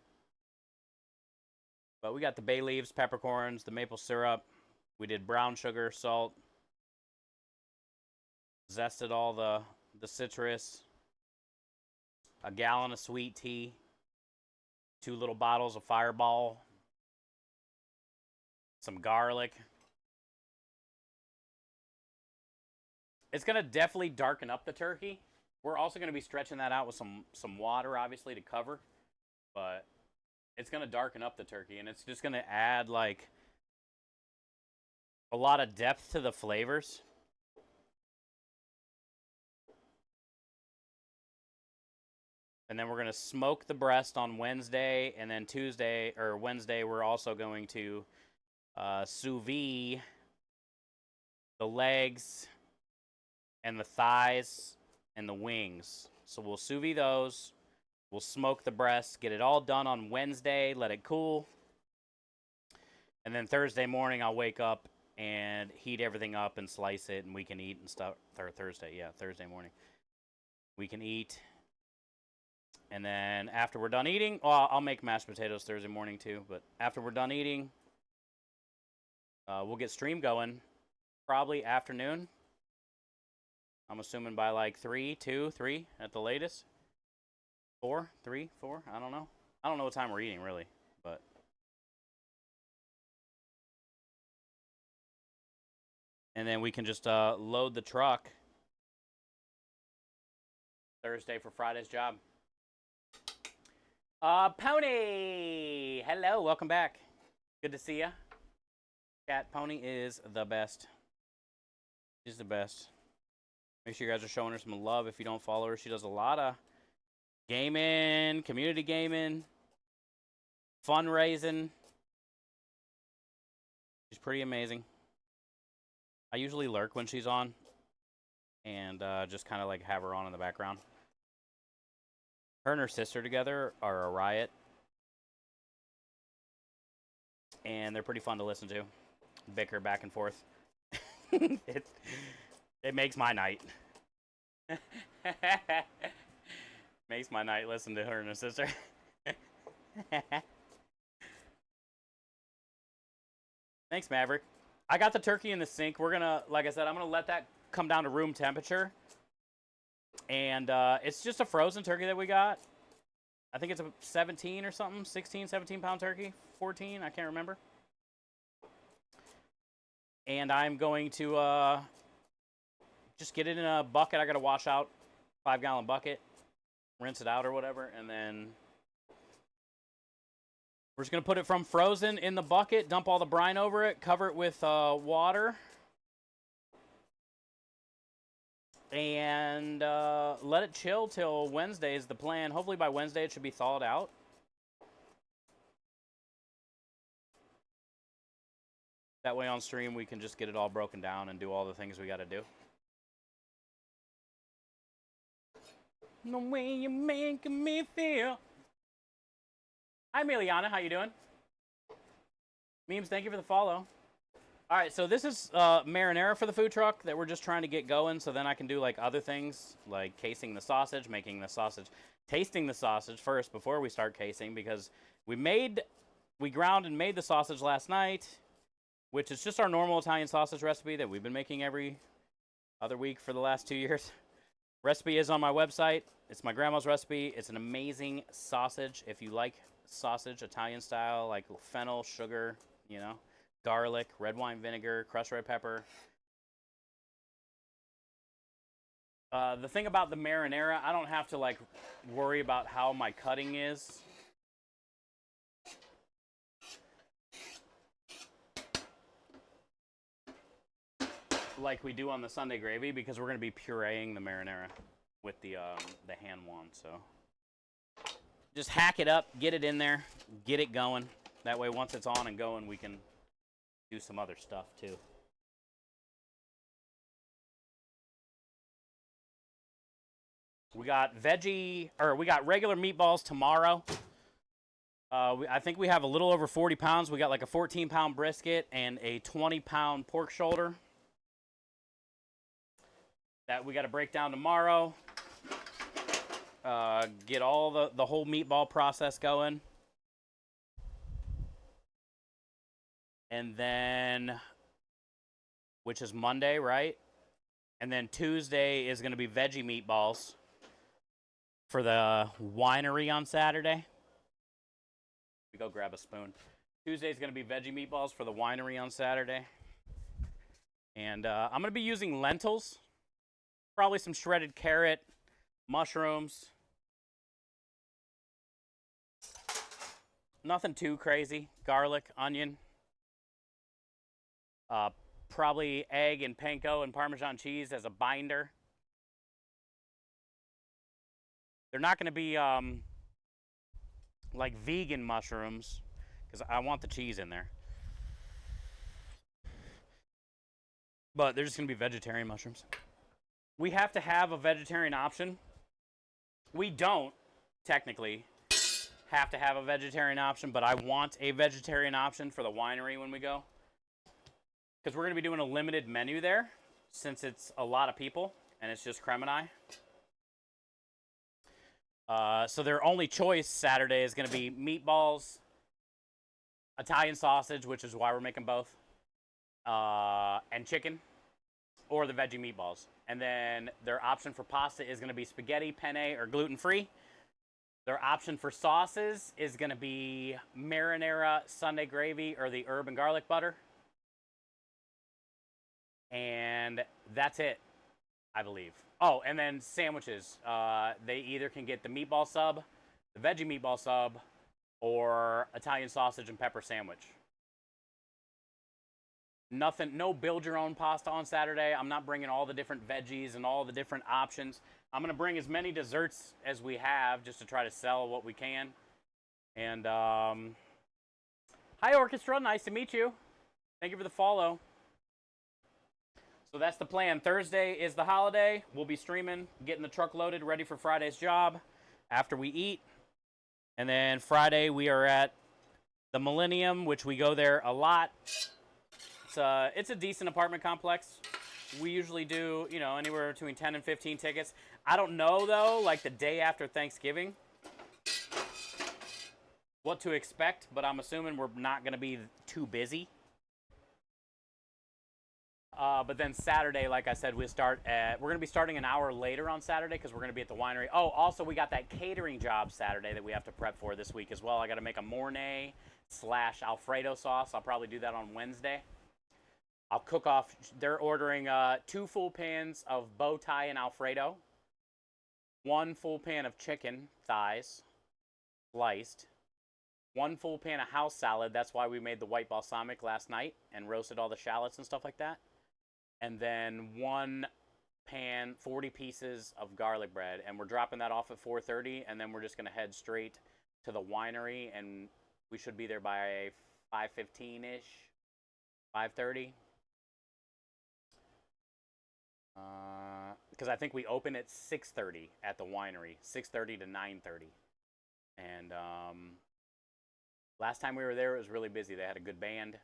But we got the bay leaves, peppercorns, the maple syrup. We did brown sugar, salt. Zested all the citrus. A gallon of sweet tea. 2 little bottles of Fireball. Some garlic. It's going to definitely darken up the turkey. We're also going to be stretching that out with some water, obviously, to cover. But it's going to darken up the turkey, and it's just going to add, like, a lot of depth to the flavors. And then we're going to smoke the breast on Wednesday, and then Wednesday, we're also going to sous vide the legs and the thighs and the wings. So we'll sous vide those. We'll smoke the breast, get it all done on Wednesday, let it cool. And then Thursday morning, I'll wake up and heat everything up and slice it, and we can eat and stuff. Or Thursday morning. We can eat. And then after we're done eating, I'll make mashed potatoes Thursday morning too. But after we're done eating, we'll get stream going probably afternoon. I'm assuming by like 3 at the latest. 4, 3, 4, I don't know. I don't know what time we're eating really, but And then we can just load the truck Thursday for Friday's job. Pony! Hello, welcome back. Good to see ya. Cat Pony is the best. She's the best. Make sure you guys are showing her some love if you don't follow her. She does a lot of gaming, community gaming, fundraising. She's pretty amazing. I usually lurk when she's on and just kind of like have her on in the background. Her and her sister together are a riot. And they're pretty fun to listen to. Bicker back and forth. it makes my night. Makes my night listen to her and her sister. Thanks, Maverick. I got the turkey in the sink. We're gonna, like I said, I'm gonna let that come down to room temperature. And it's just a frozen turkey that we got. I think it's a 17 or something, 16, 17 pound turkey, 14, I can't remember. And I'm going to just get it in a bucket. I got to wash out, 5-gallon bucket, rinse it out or whatever, and then we're just going to put it from frozen in the bucket, dump all the brine over it, cover it with water, and let it chill till Wednesday is the plan. Hopefully by Wednesday it should be thawed out. That way on stream we can just get it all broken down and do all the things we got to do. The way you're making me feel. Hi, Miliana. How you doing? Memes, thank you for the follow. All right, so this is marinara for the food truck that we're just trying to get going so then I can do like other things like casing the sausage, making the sausage, tasting the sausage first before we start casing because we ground and made the sausage last night, which is just our normal Italian sausage recipe that we've been making every other week for the last 2 years. Recipe is on my website. It's my grandma's recipe. It's an amazing sausage. If you like sausage, Italian style, like fennel, sugar, you know, garlic, red wine vinegar, crushed red pepper. The thing about the marinara, I don't have to like worry about how my cutting is. Like we do on the Sunday gravy because we're going to be pureeing the marinara with the hand wand. So just hack it up, get it in there, get it going. That way once it's on and going, we can do some other stuff too. We got regular meatballs tomorrow. I think we have a little over 40 pounds. We got like a 14-pound brisket and a 20-pound pork shoulder that we got to break down tomorrow. Get all the whole meatball process going. And then, which is Monday, right? And then Tuesday is going to be veggie meatballs for the winery on Saturday. We go grab a spoon. Tuesday is going to be veggie meatballs for the winery on Saturday. And I'm going to be using lentils. Probably some shredded carrot, mushrooms. Nothing too crazy. Garlic, onion. Probably egg and panko and Parmesan cheese as a binder. They're not going to be like vegan mushrooms because I want the cheese in there. But they're just going to be vegetarian mushrooms. We have to have a vegetarian option. We don't, technically, have to have a vegetarian option, but I want a vegetarian option for the winery when we go. Because we're going to be doing a limited menu there, since it's a lot of people, and it's just Creme and I. So their only choice Saturday is going to be meatballs, Italian sausage, which is why we're making both, and chicken, or the veggie meatballs. And then their option for pasta is going to be spaghetti, penne, or gluten-free. Their option for sauces is going to be marinara, Sunday gravy, or the herb and garlic butter. and that's it, I believe. Oh, and then sandwiches. They either can get the meatball sub, the veggie meatball sub, or Italian sausage and pepper sandwich. Nothing, no build your own pasta on Saturday. I'm not bringing all the different veggies and all the different options. I'm going to bring as many desserts as we have just to try to sell what we can. And hi, Orchestra. Nice to meet you. Thank you for the follow. So that's the plan. Thursday is the holiday. We'll be streaming, getting the truck loaded, ready for Friday's job after we eat. And then Friday we are at the Millennium, which we go there a lot. It's a decent apartment complex. We usually do, you know, anywhere between 10 and 15 tickets. I don't know, though, like the day after Thanksgiving, what to expect, but I'm assuming we're not going to be too busy. But then Saturday, like I said, we're going to be starting an hour later on Saturday because we're going to be at the winery. Oh, also, we got that catering job Saturday that we have to prep for this week as well. I got to make a Mornay / Alfredo sauce. I'll probably do that on Wednesday. I'll cook off. They're ordering 2 full pans of bow tie and Alfredo, 1 full pan of chicken thighs, sliced, 1 full pan of house salad. That's why we made the white balsamic last night and roasted all the shallots and stuff like that. And then 1 pan, 40 pieces of garlic bread. And we're dropping that off at 4:30, and then we're just going to head straight to the winery, and we should be there by 5:15-ish, 5:30. Because I think we open at 6:30 at the winery, 6:30 to 9:30. And last time we were there, it was really busy. They had a good band.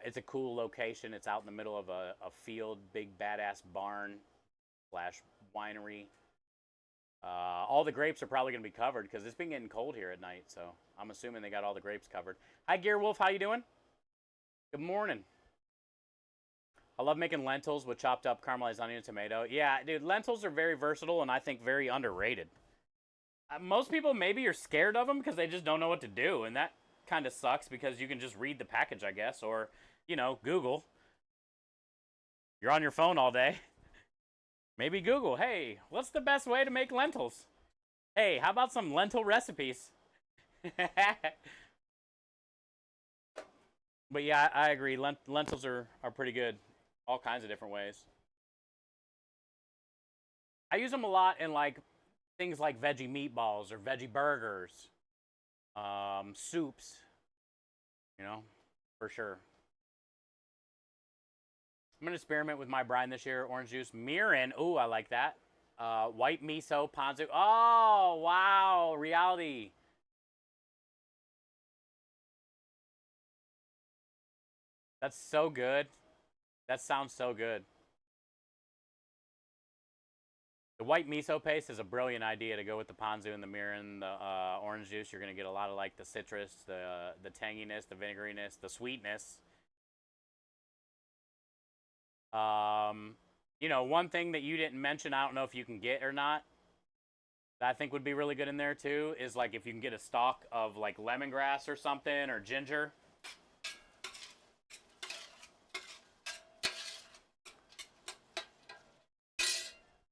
It's a cool location. It's out in the middle of a field, big badass barn / winery. All the grapes are probably going to be covered because it's been getting cold here at night. So I'm assuming they got all the grapes covered. Hi, Gear Wolf. How you doing? Good morning. I love making lentils with chopped up caramelized onion and tomato. Yeah, dude, lentils are very versatile and I think very underrated. Most people maybe are scared of them because they just don't know what to do, and that kind of sucks because you can just read the package, I guess, or, you know, Google. You're on your phone all day. Maybe Google, hey, what's the best way to make lentils? Hey, how about some lentil recipes? But yeah, I agree. Lentils are pretty good. All kinds of different ways. I use them a lot in like things like veggie meatballs or veggie burgers, soups, you know, for sure. I'm going to experiment with my brine this year. Orange juice. Mirin. Ooh, I like that. White miso, ponzu. Oh, wow. Reality. That's so good. That sounds so good. The white miso paste is a brilliant idea to go with the ponzu and the mirin, the orange juice. You're going to get a lot of like the citrus, the tanginess, the vinegariness, the sweetness. You know, one thing that you didn't mention, I don't know if you can get or not, that I think would be really good in there too, is like if you can get a stalk of like lemongrass or something, or ginger.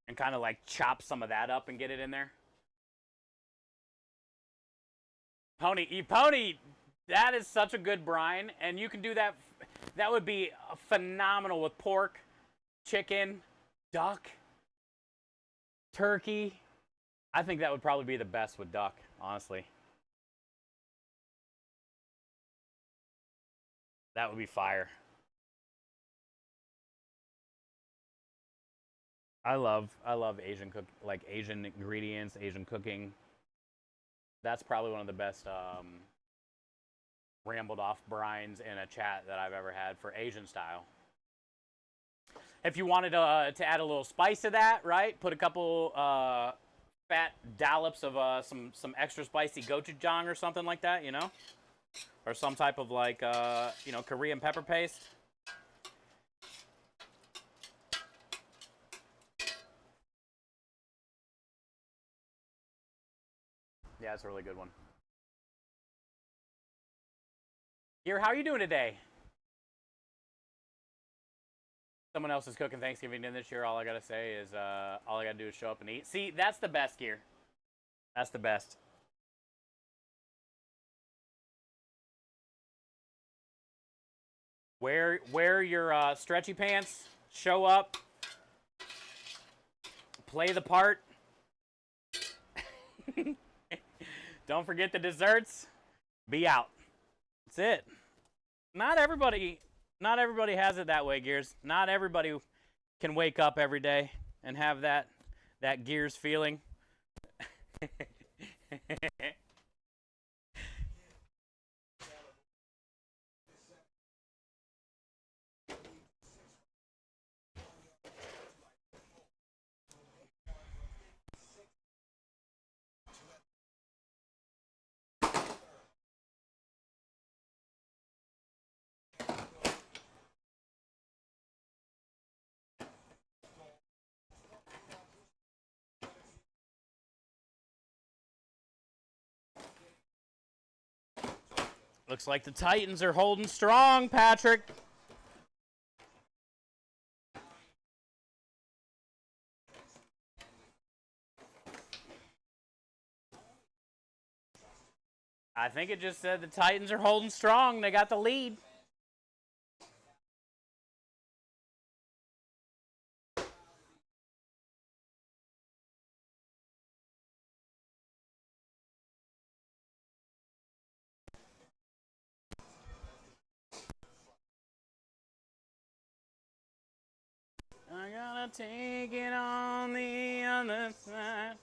And kind of like chop some of that up and get it in there. Pony, that is such a good brine, and you can do that. That would be phenomenal with pork, chicken, duck, turkey. I think that would probably be the best with duck, honestly. That would be fire. I love Asian ingredients, Asian cooking. That's probably one of the best rambled off brines in a chat that I've ever had for Asian style. If you wanted to add a little spice to that, right? Put a couple fat dollops of some extra spicy gochujang or something like that, you know, or some type of like you know, Korean pepper paste. Yeah, it's a really good one. Here, how are you doing today? someone else is cooking Thanksgiving dinner this year, all I gotta say is all I gotta do is show up and eat. See, that's the best gear. That's the best. Wear your stretchy pants, show up, play the part. Don't forget the desserts. Be out. That's it. Not everybody has it that way, Gears. Not everybody can wake up every day and have that Gears feeling. Looks like the Titans are holding strong, Patrick. I think it just said the Titans are holding strong. They got the lead. I gotta take it on the other side.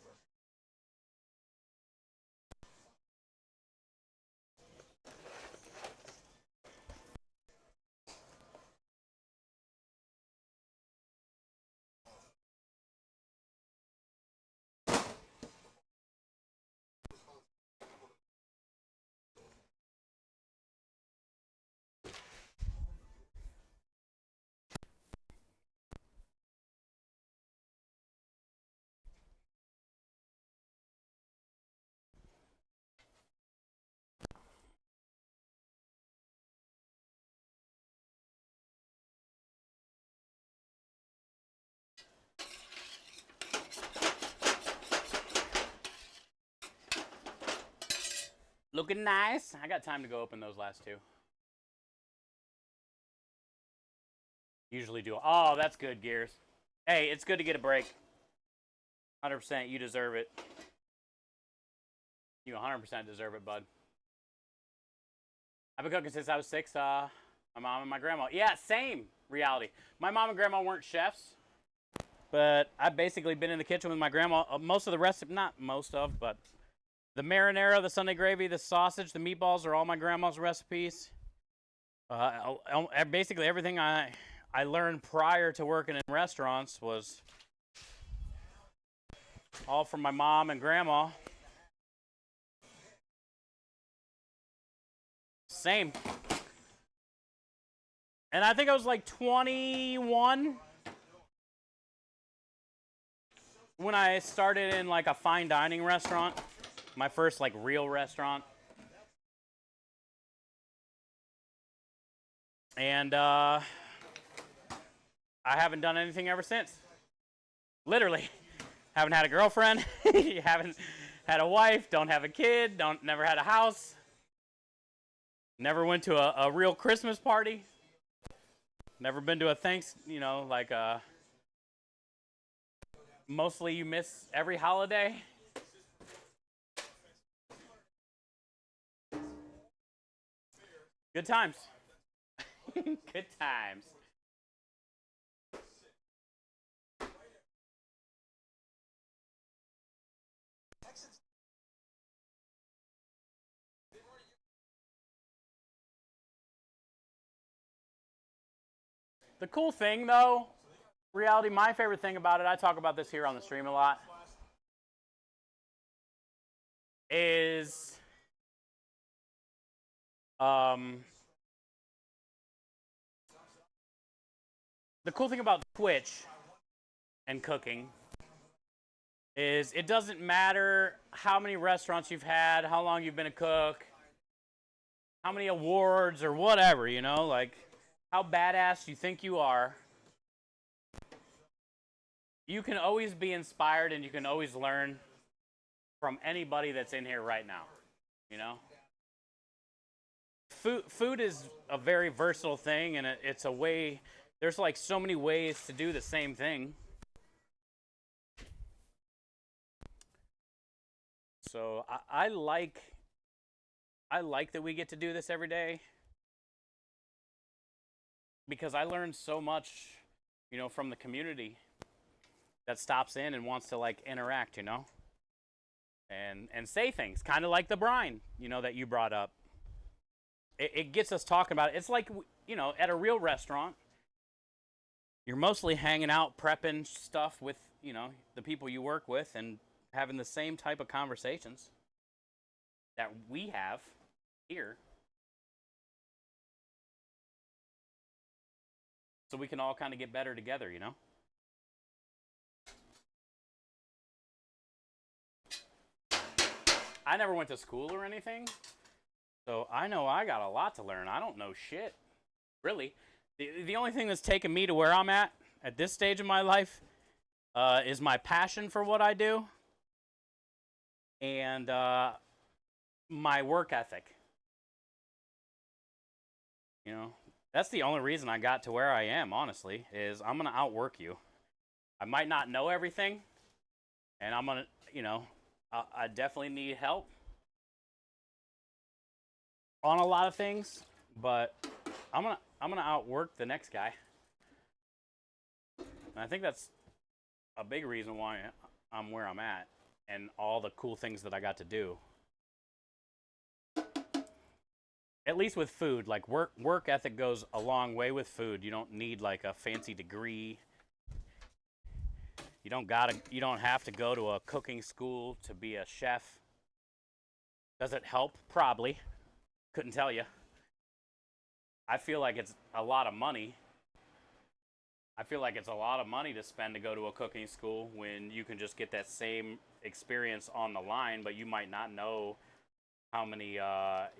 Looking nice. I got time to go open those last two. Usually do. Oh, that's good, Gears. Hey, it's good to get a break. 100%. You deserve it. You 100% deserve it, bud. I've been cooking since I was 6. My mom and my grandma. Yeah, same reality. My mom and grandma weren't chefs, but I've basically been in the kitchen with my grandma. Most of the recipe, not most of, but the marinara, the Sunday gravy, the sausage, the meatballs are all my grandma's recipes. Basically everything I learned prior to working in restaurants was all from my mom and grandma. Same. And I think I was like 21 when I started in like a fine dining restaurant. My first like real restaurant. And I haven't done anything ever since. Literally. Haven't had a girlfriend. Haven't had a wife. Don't have a kid. Never had a house. Never went to a real Christmas party. Never been to a mostly you miss every holiday. Good times. Good times. The cool thing, though, reality, my favorite thing about it, I talk about this here on the stream a lot, is the cool thing about Twitch and cooking is it doesn't matter how many restaurants you've had, how long you've been a cook, how many awards or whatever, like how badass you think you are. You can always be inspired and you can always learn from anybody that's in here right now, you know? Food is a very versatile thing, and it's a way, there's like so many ways to do the same thing. So I like that we get to do this every day because I learned so much, you know, from the community that stops in and wants to like interact, you know, and say things, kind of like the brine, you know, that you brought up. It gets us talking about it. It's like, you know, at a real restaurant, you're mostly hanging out, prepping stuff with, you know, the people you work with and having the same type of conversations that we have here. So we can all kind of get better together, you know? I never went to school or anything, so I know I got a lot to learn. I don't know shit, really. The only thing that's taken me to where I'm at this stage of my life is my passion for what I do and my work ethic. You know, that's the only reason I got to where I am, honestly, is I'm going to outwork you. I might not know everything, and I'm going to, you know, I definitely need help on a lot of things, but I'm gonna outwork the next guy. And I think that's a big reason why I'm where I'm at and all the cool things that I got to do. At least with food, like work ethic goes a long way with food. You don't need like a fancy degree. You don't have to go to a cooking school to be a chef. Does it help? Probably. Couldn't tell you. I feel like it's a lot of money. I feel like it's a lot of money to spend to go to a cooking school when you can just get that same experience on the line, but you might not know how many,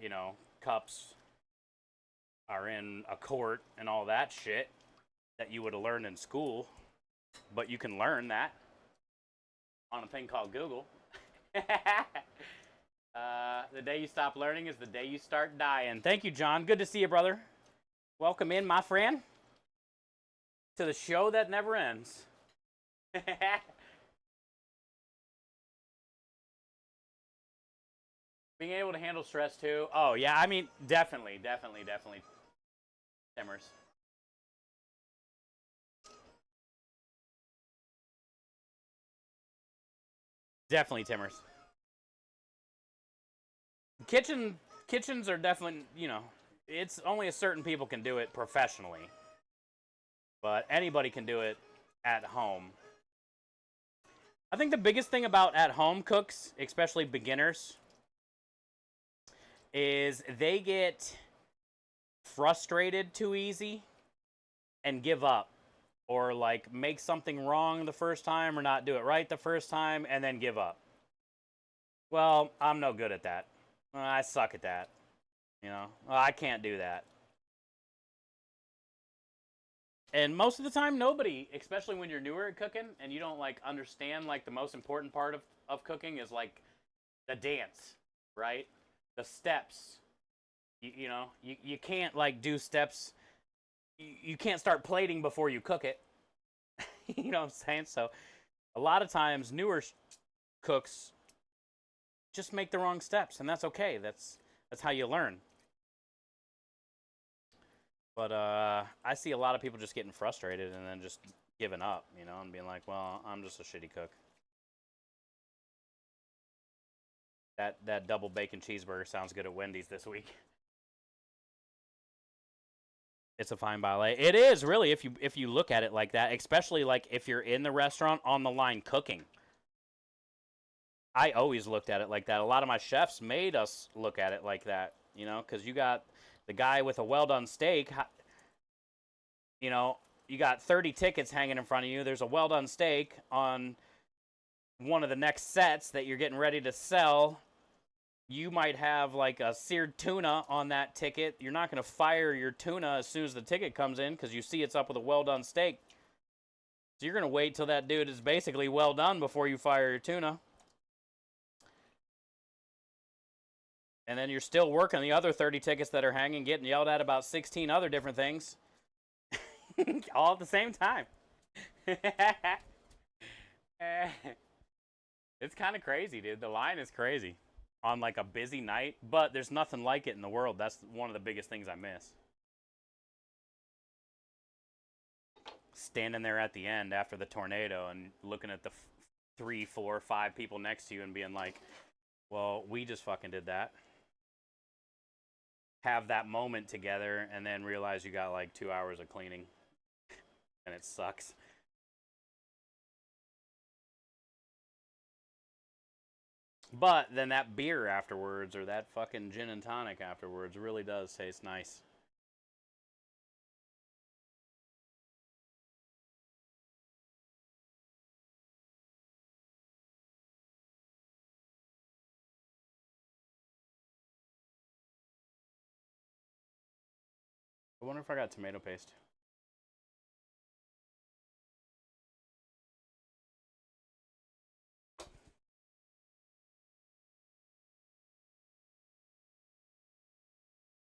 you know, cups are in a quart and all that shit that you would have learned in school. But you can learn that on a thing called Google. The day you stop learning is the day you start dying. Thank you, John. Good to see you, brother. Welcome in, my friend, to the show that never ends. Being able to handle stress, too. Oh, yeah, I mean, definitely. Timbers. Definitely Timbers. Kitchens are definitely, you know, it's only a certain people can do it professionally, but anybody can do it at home. I think the biggest thing about at home cooks, especially beginners, is they get frustrated too easy and give up, or like make something wrong the first time or not do it right the first time and then give up. Well, I'm no good at that. I suck at that. You know, well, I can't do that. And most of the time, nobody, especially when you're newer at cooking and you don't like understand like the most important part of cooking is like the dance, right? The steps. You know, you can't like do steps. You can't start plating before you cook it. You know what I'm saying? So a lot of times newer cooks just make the wrong steps, and that's okay. That's how you learn. But I see a lot of people just getting frustrated and then just giving up, you know, and being like, well, I'm just a shitty cook. That double bacon cheeseburger sounds good at Wendy's this week. It's a fine ballet. It is really if you look at it like that, especially like if you're in the restaurant on the line cooking. I always looked at it like that. A lot of my chefs made us look at it like that, you know, because you got the guy with a well-done steak, you know, you got 30 tickets hanging in front of you. There's a well-done steak on one of the next sets that you're getting ready to sell. You might have like a seared tuna on that ticket. You're not going to fire your tuna as soon as the ticket comes in because you see it's up with a well-done steak. So you're going to wait till that dude is basically well done before you fire your tuna. And then you're still working the other 30 tickets that are hanging, getting yelled at about 16 other different things. All at the same time. It's kind of crazy, dude. The line is crazy on like a busy night, but there's nothing like it in the world. That's one of the biggest things I miss. Standing there at the end after the tornado and looking at the 3, 4, 5 people next to you and being like, well, we just fucking did that. Have that moment together and then realize you got like 2 hours of cleaning and it sucks. But then that beer afterwards or that fucking gin and tonic afterwards really does taste nice. I wonder if I got tomato paste.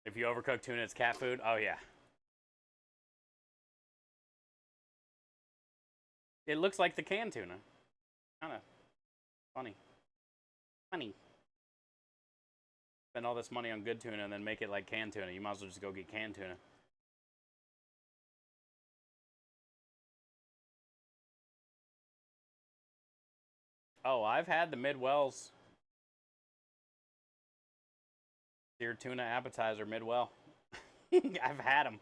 If you overcook tuna, it's cat food. Oh, yeah. It looks like the canned tuna. Kind of funny. Funny. Spend all this money on good tuna and then make it like canned tuna. You might as well just go get canned tuna. Oh, I've had the Midwell's seared tuna appetizer Midwell. I've had them.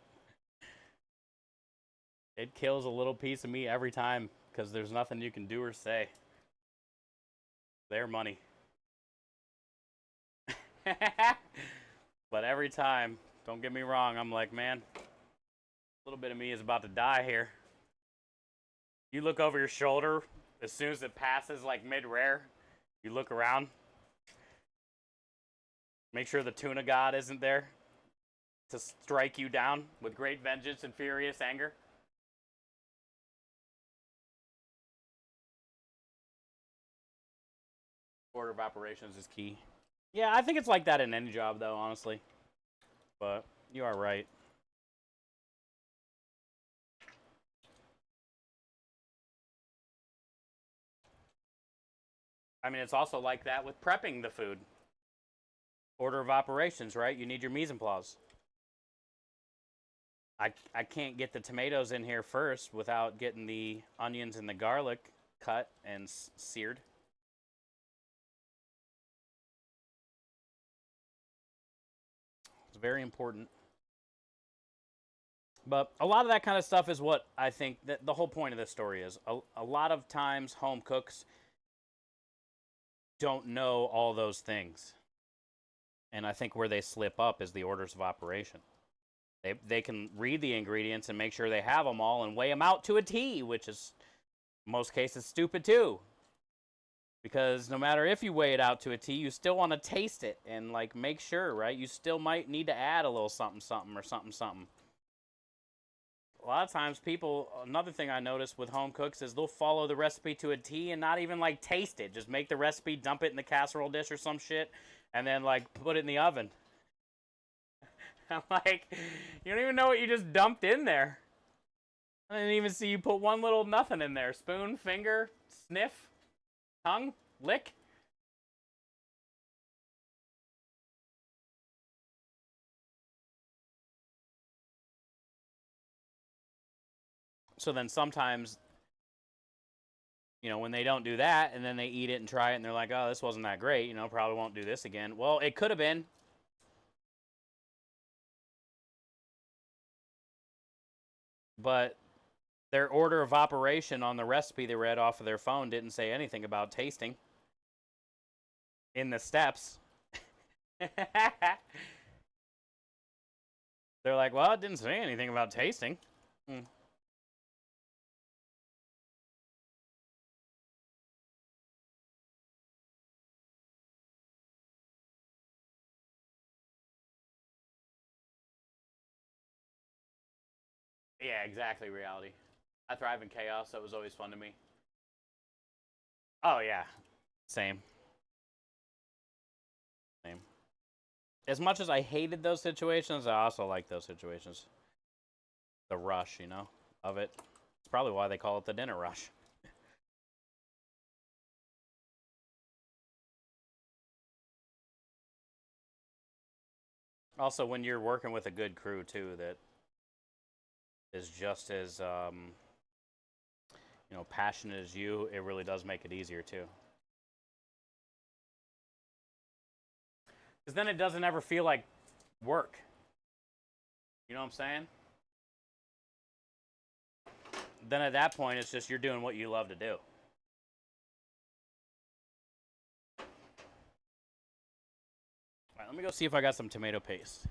It kills a little piece of meat every time because there's nothing you can do or say. Their money. But every time, don't get me wrong, I'm like, man, a little bit of me is about to die here. You look over your shoulder as soon as it passes like mid-rare. You look around. Make sure the tuna god isn't there to strike you down with great vengeance and furious anger. Order of operations is key. Yeah, I think it's like that in any job, though, honestly. But you are right. I mean, it's also like that with prepping the food. Order of operations, right? You need your mise en place. I can't get the tomatoes in here first without getting the onions and the garlic cut and seared. It's very important. But a lot of that kind of stuff is what I think that the whole point of this story is. A lot of times home cooks don't know all those things. And I think where they slip up is the orders of operation. They can read the ingredients and make sure they have them all and weigh them out to a T, which is in most cases stupid too. Because no matter if you weigh it out to a T, you still want to taste it and like make sure, right? You still might need to add a little something something or something something. A lot of times people, another thing I notice with home cooks is they'll follow the recipe to a T and not even like taste it. Just make the recipe, dump it in the casserole dish or some shit, and then like put it in the oven. I'm like, you don't even know what you just dumped in there. I didn't even see you put one little nothing in there. Spoon, finger, sniff, tongue, lick. So then sometimes, when they don't do that and then they eat it and try it and they're like, oh, this wasn't that great, probably won't do this again. Well, it could have been. But their order of operation on the recipe they read off of their phone didn't say anything about tasting in the steps. They're like, well, it didn't say anything about tasting. Yeah, exactly, reality. I thrive in chaos, so it was always fun to me. Oh, yeah. Same. Same. As much as I hated those situations, I also like those situations. The rush, you know, of it. It's probably why they call it the dinner rush. Also, when you're working with a good crew, too, that is just as, you know, passionate as you, it really does make it easier, too. Because then it doesn't ever feel like work. You know what I'm saying? Then at that point, it's just you're doing what you love to do. All right, let me go see if I got some tomato paste.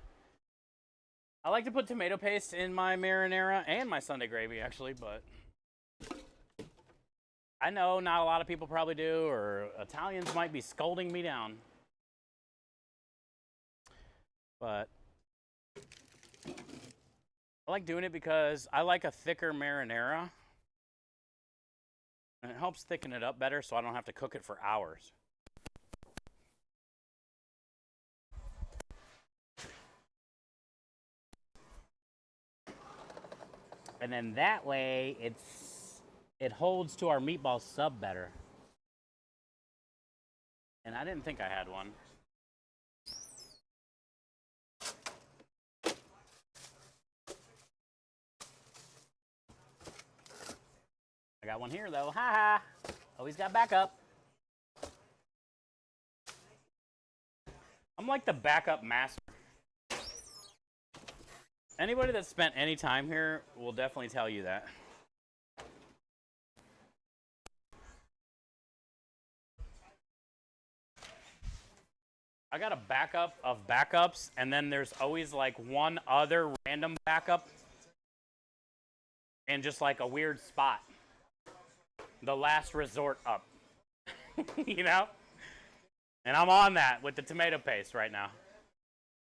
I like to put tomato paste in my marinara and my Sunday gravy, actually, but I know not a lot of people probably do, or Italians might be scolding me down. But I like doing it because I like a thicker marinara. And it helps thicken it up better so I don't have to cook it for hours. And then that way it holds to our meatball sub better. And I didn't think I had one. I got one here though. Ha ha. Always got backup. I'm like the backup master. Anybody that's spent any time here will definitely tell you that. I got a backup of backups, and then there's always like one other random backup in just like a weird spot. The last resort up. You know? And I'm on that with the tomato paste right now.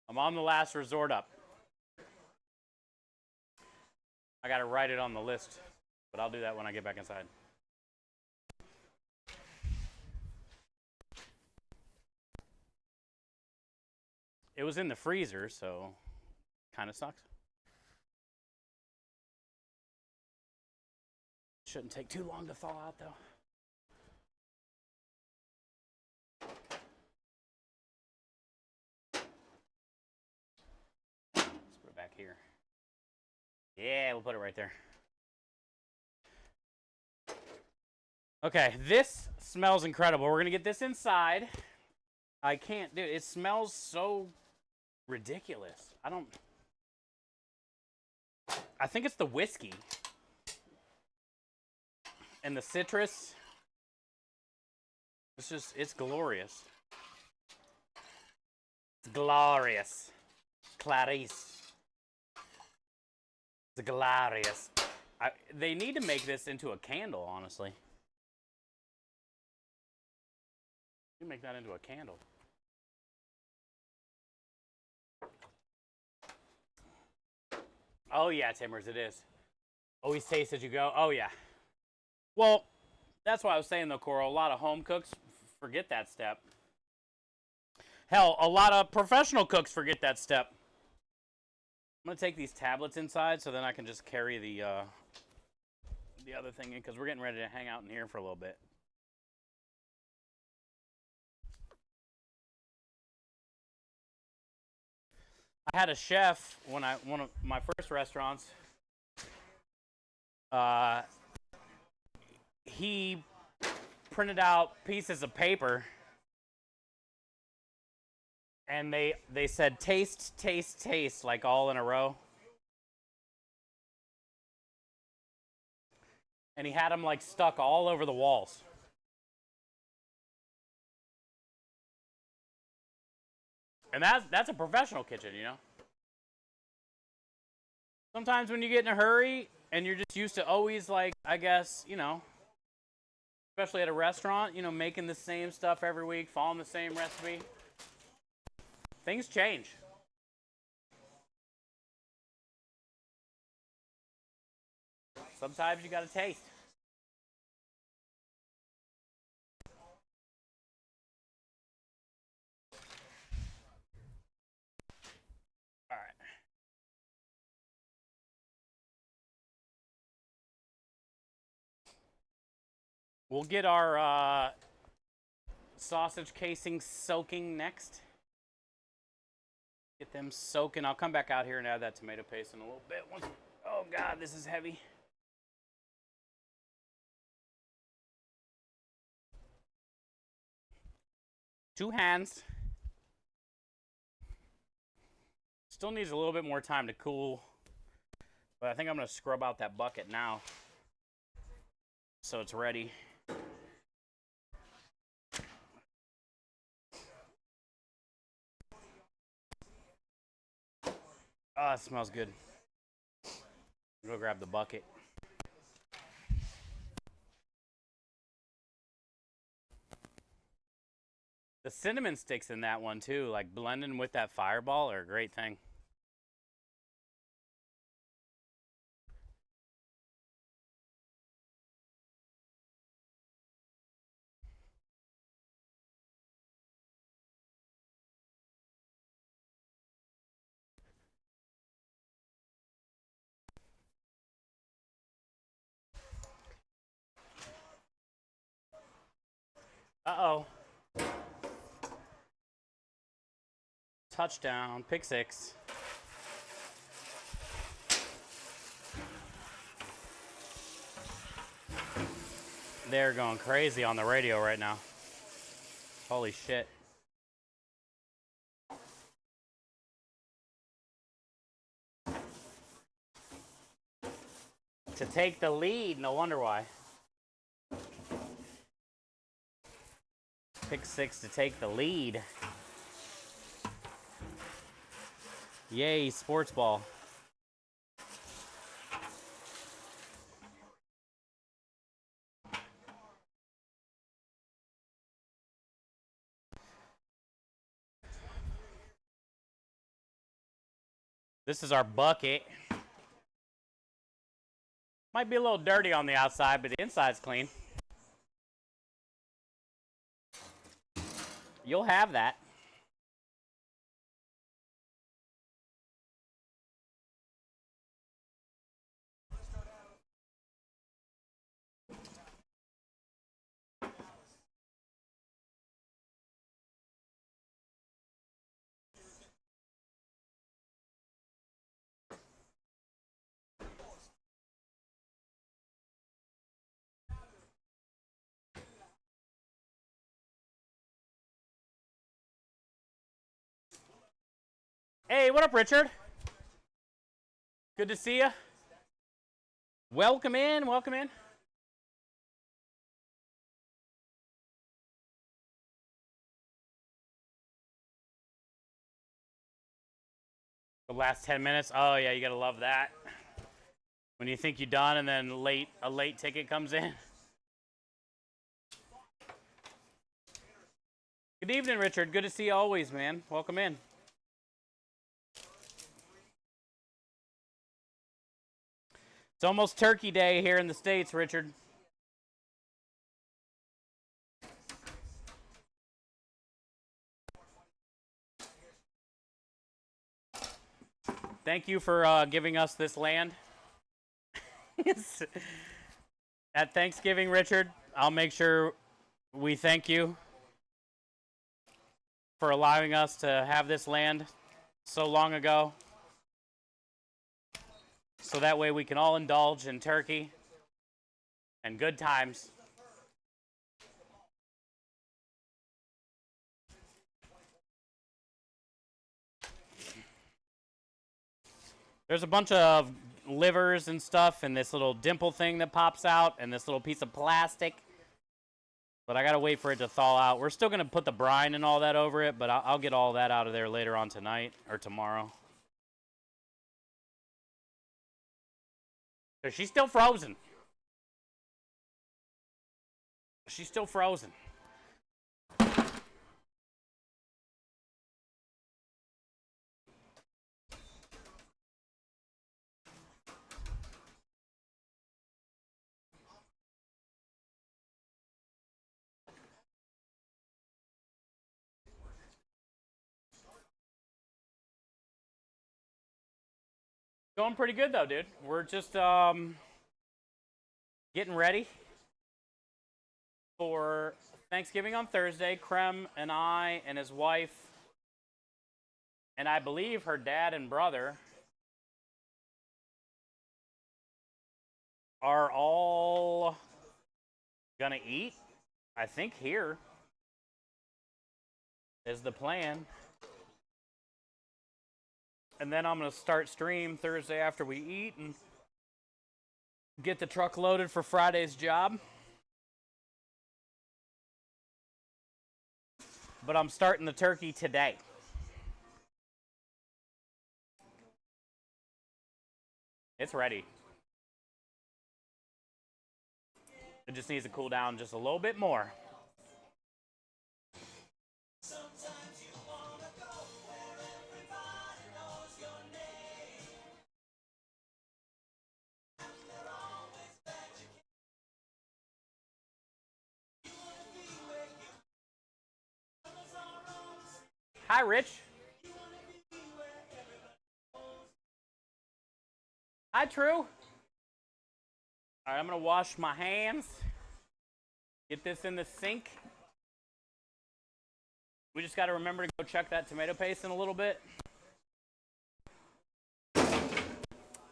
I'm on the last resort up. I gotta write it on the list, but I'll do that when I get back inside. It was in the freezer, so kind of sucks. Shouldn't take too long to thaw out, though. Let's put it back here. Yeah, we'll put it right there. Okay, this smells incredible. We're gonna get this inside. I can't, dude, it smells so ridiculous. I think it's the whiskey and the citrus. It's glorious. It's glorious. Clarice. It's glorious. They need to make this into a candle, honestly. You make that into a candle. Oh yeah, Timbers, it is. Always taste as you go. Oh yeah. Well, that's why I was saying though, Coral. A lot of home cooks forget that step. Hell, a lot of professional cooks forget that step. I'm gonna take these tablets inside so then I can just carry the other thing in because we're getting ready to hang out in here for a little bit. I had a chef one of my first restaurants. He printed out pieces of paper, and they said taste, taste, taste, like all in a row. And he had them like stuck all over the walls. And that's a professional kitchen, you know? Sometimes when you get in a hurry and you're just used to always, like, I guess, you know, especially at a restaurant, you know, making the same stuff every week, following the same recipe, things change. Sometimes you gotta taste. All right. We'll get our sausage casings soaking next. Get them soaking. I'll come back out here and add that tomato paste in a little bit. Oh God, this is heavy. Two hands. Still needs a little bit more time to cool, but I think I'm gonna scrub out that bucket now so it's ready. Oh, it smells good. Go grab the bucket. The cinnamon sticks in that one too, like blending with that fireball, are a great thing. Uh-oh. Touchdown, pick six. They're going crazy on the radio right now. Holy shit. To take the lead, no wonder why. Pick six to take the lead. Yay, sports ball. This is our bucket. Might be a little dirty on the outside, but the inside's clean. You'll have that. Hey, what up, Richard? Good to see you. Welcome in, welcome in. The last 10 minutes. Oh yeah, you gotta love that. When you think you're done and then a late ticket comes in. Good evening, Richard. Good to see you always, man. Welcome in. It's almost Turkey Day here in the States, Richard. Thank you for giving us this land. At Thanksgiving, Richard, I'll make sure we thank you for allowing us to have this land so long ago. So that way we can all indulge in turkey and good times. There's a bunch of livers and stuff and this little dimple thing that pops out and this little piece of plastic. But I gotta wait for it to thaw out. We're still gonna put the brine and all that over it, but I'll get all that out of there later on tonight or tomorrow. So she's still frozen. She's still frozen. Going pretty good though, dude. We're just getting ready for Thanksgiving on Thursday. Krem and I and his wife, and I believe her dad and brother, are all gonna eat. I think here is the plan. And then I'm gonna start stream Thursday after we eat and get the truck loaded for Friday's job. But I'm starting the turkey today. It's ready. It just needs to cool down just a little bit more. Hi, Rich. Hi, True. All right, I'm gonna wash my hands. Get this in the sink. We just got to remember to go check that tomato paste in a little bit.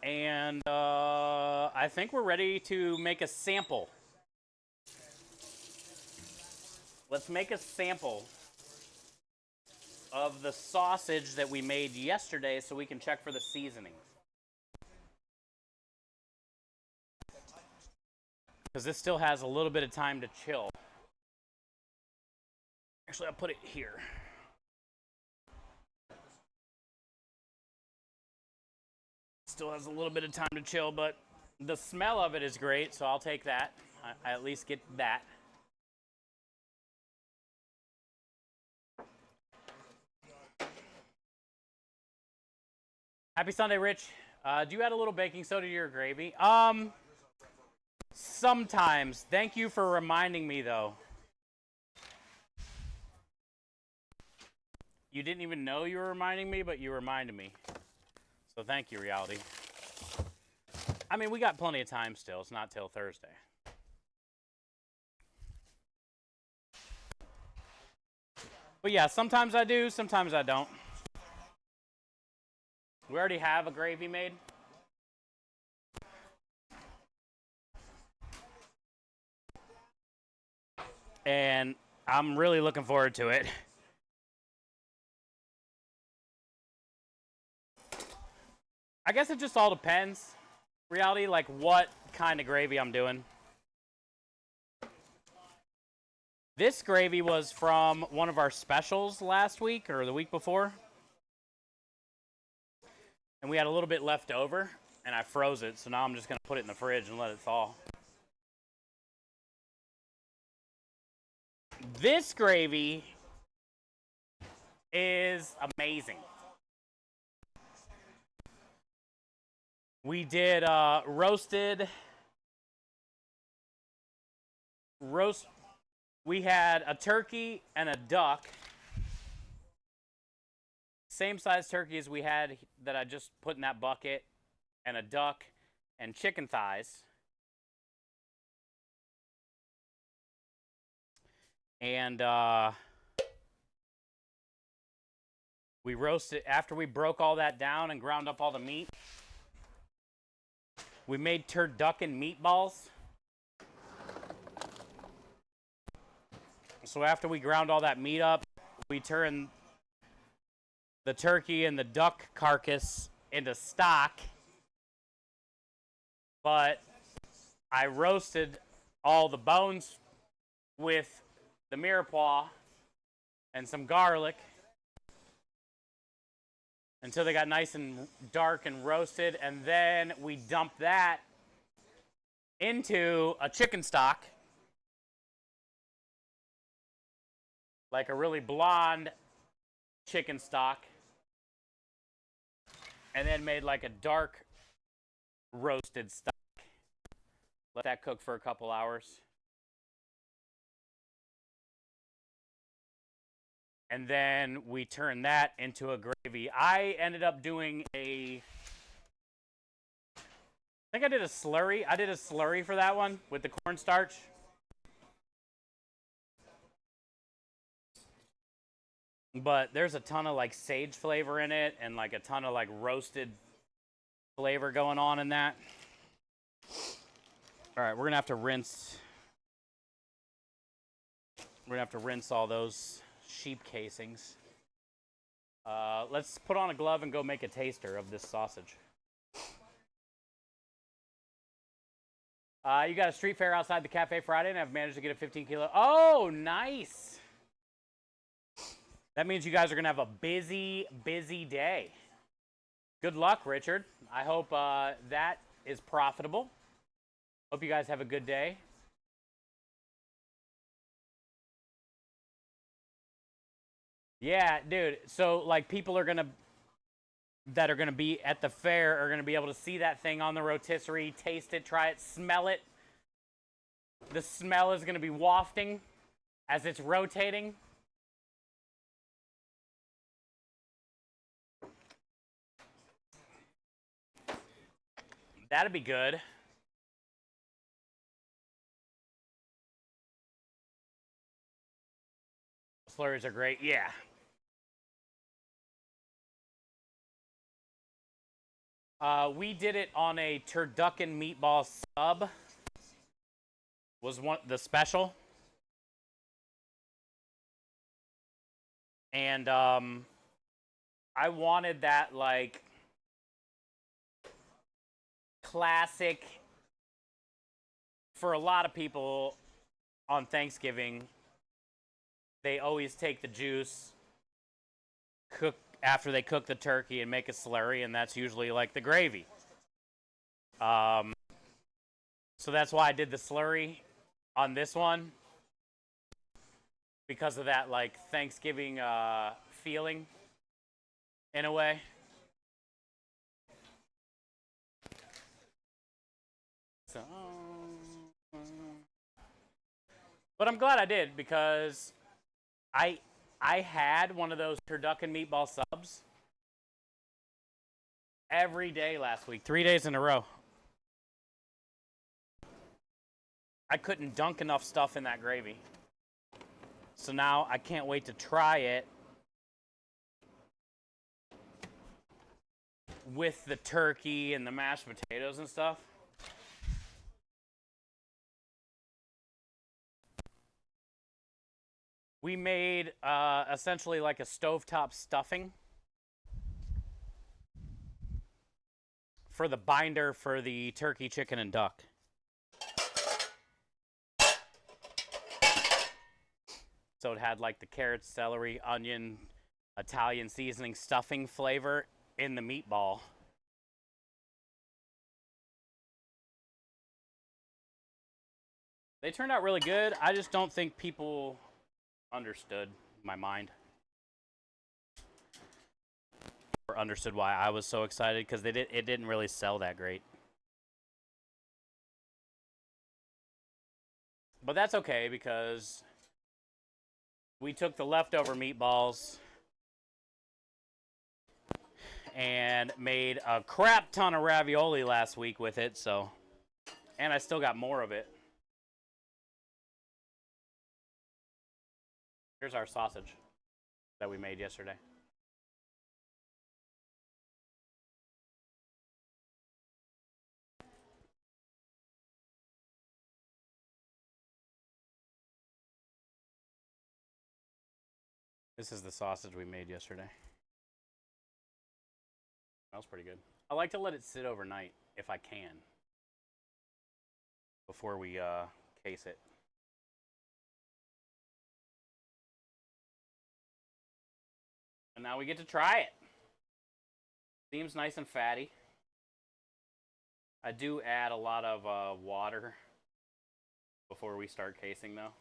And I think we're ready to make a sample. Let's make a sample of the sausage that we made yesterday so we can check for the seasonings. Because this still has a little bit of time to chill. Actually, I'll put it here. Still has a little bit of time to chill, but the smell of it is great, so I'll take that. I at least get that. Happy Sunday, Rich. Do you add a little baking soda to your gravy? Sometimes. Thank you for reminding me, though. You didn't even know you were reminding me, but you reminded me. So thank you, reality. I mean, we got plenty of time still. It's not till Thursday. But yeah, sometimes I do, sometimes I don't. We already have a gravy made. And I'm really looking forward to it. I guess it just all depends, reality, like what kind of gravy I'm doing. This gravy was from one of our specials last week or the week before. And we had a little bit left over, and I froze it, so now I'm just going to put it in the fridge and let it thaw. This gravy is amazing. We did roast. We had a turkey and a duck. Same size turkey as we had that I just put in that bucket, and a duck and chicken thighs. And we roasted after we broke all that down and ground up all the meat. We made turducken meatballs. So after we ground all that meat up, we turned the turkey and the duck carcass into stock. But I roasted all the bones with the mirepoix and some garlic until they got nice and dark and roasted, and then we dumped that into a chicken stock, like a really blonde chicken stock, and then made like a dark roasted stock. Let that cook for a couple hours. And then we turned that into a gravy. I ended up doing a I think I did a slurry. I did a slurry for that one with the cornstarch. But there's a ton of like sage flavor in it and like a ton of like roasted flavor going on in that. All right, we're gonna have to rinse. We're gonna have to rinse all those sheep casings. Let's put on a glove and go make a taster of this sausage. You got a street fair outside the cafe Friday, and I've managed to get a 15 kilo. Oh, nice. That means you guys are going to have a busy, busy day. Good luck, Richard. I hope that is profitable. Hope you guys have a good day. Yeah, dude. So, like, people are going to, that are going to be at the fair are going to be able to see that thing on the rotisserie, taste it, try it, smell it. The smell is going to be wafting as it's rotating. That'd be good. Slurries are great. Yeah. We did it on a turducken meatball sub. Was one the special. And I wanted that like classic for a lot of people on Thanksgiving. They always take the juice, cook after they cook the turkey and make a slurry, and that's usually like the gravy. So that's why I did the slurry on this one, because of that like Thanksgiving feeling in a way. So, but I'm glad I did, because I had one of those turducken meatball subs every day last week, 3 days in a row. I couldn't dunk enough stuff in that gravy. So now I can't wait to try it with the turkey and the mashed potatoes and stuff. We made essentially like a stovetop stuffing for the binder for the turkey, chicken, and duck. So it had like the carrots, celery, onion, Italian seasoning stuffing flavor in the meatball. They turned out really good. I just don't think people understood my mind. Or understood why I was so excited, because it didn't really sell that great. But that's okay, because we took the leftover meatballs and made a crap ton of ravioli last week with it, so, and I still got more of it. Here's our sausage that we made yesterday. This is the sausage we made yesterday. Smells pretty good. I like to let it sit overnight if I can before we case it. And now we get to try it. Seems nice and fatty. I do add a lot of water before we start casing, though.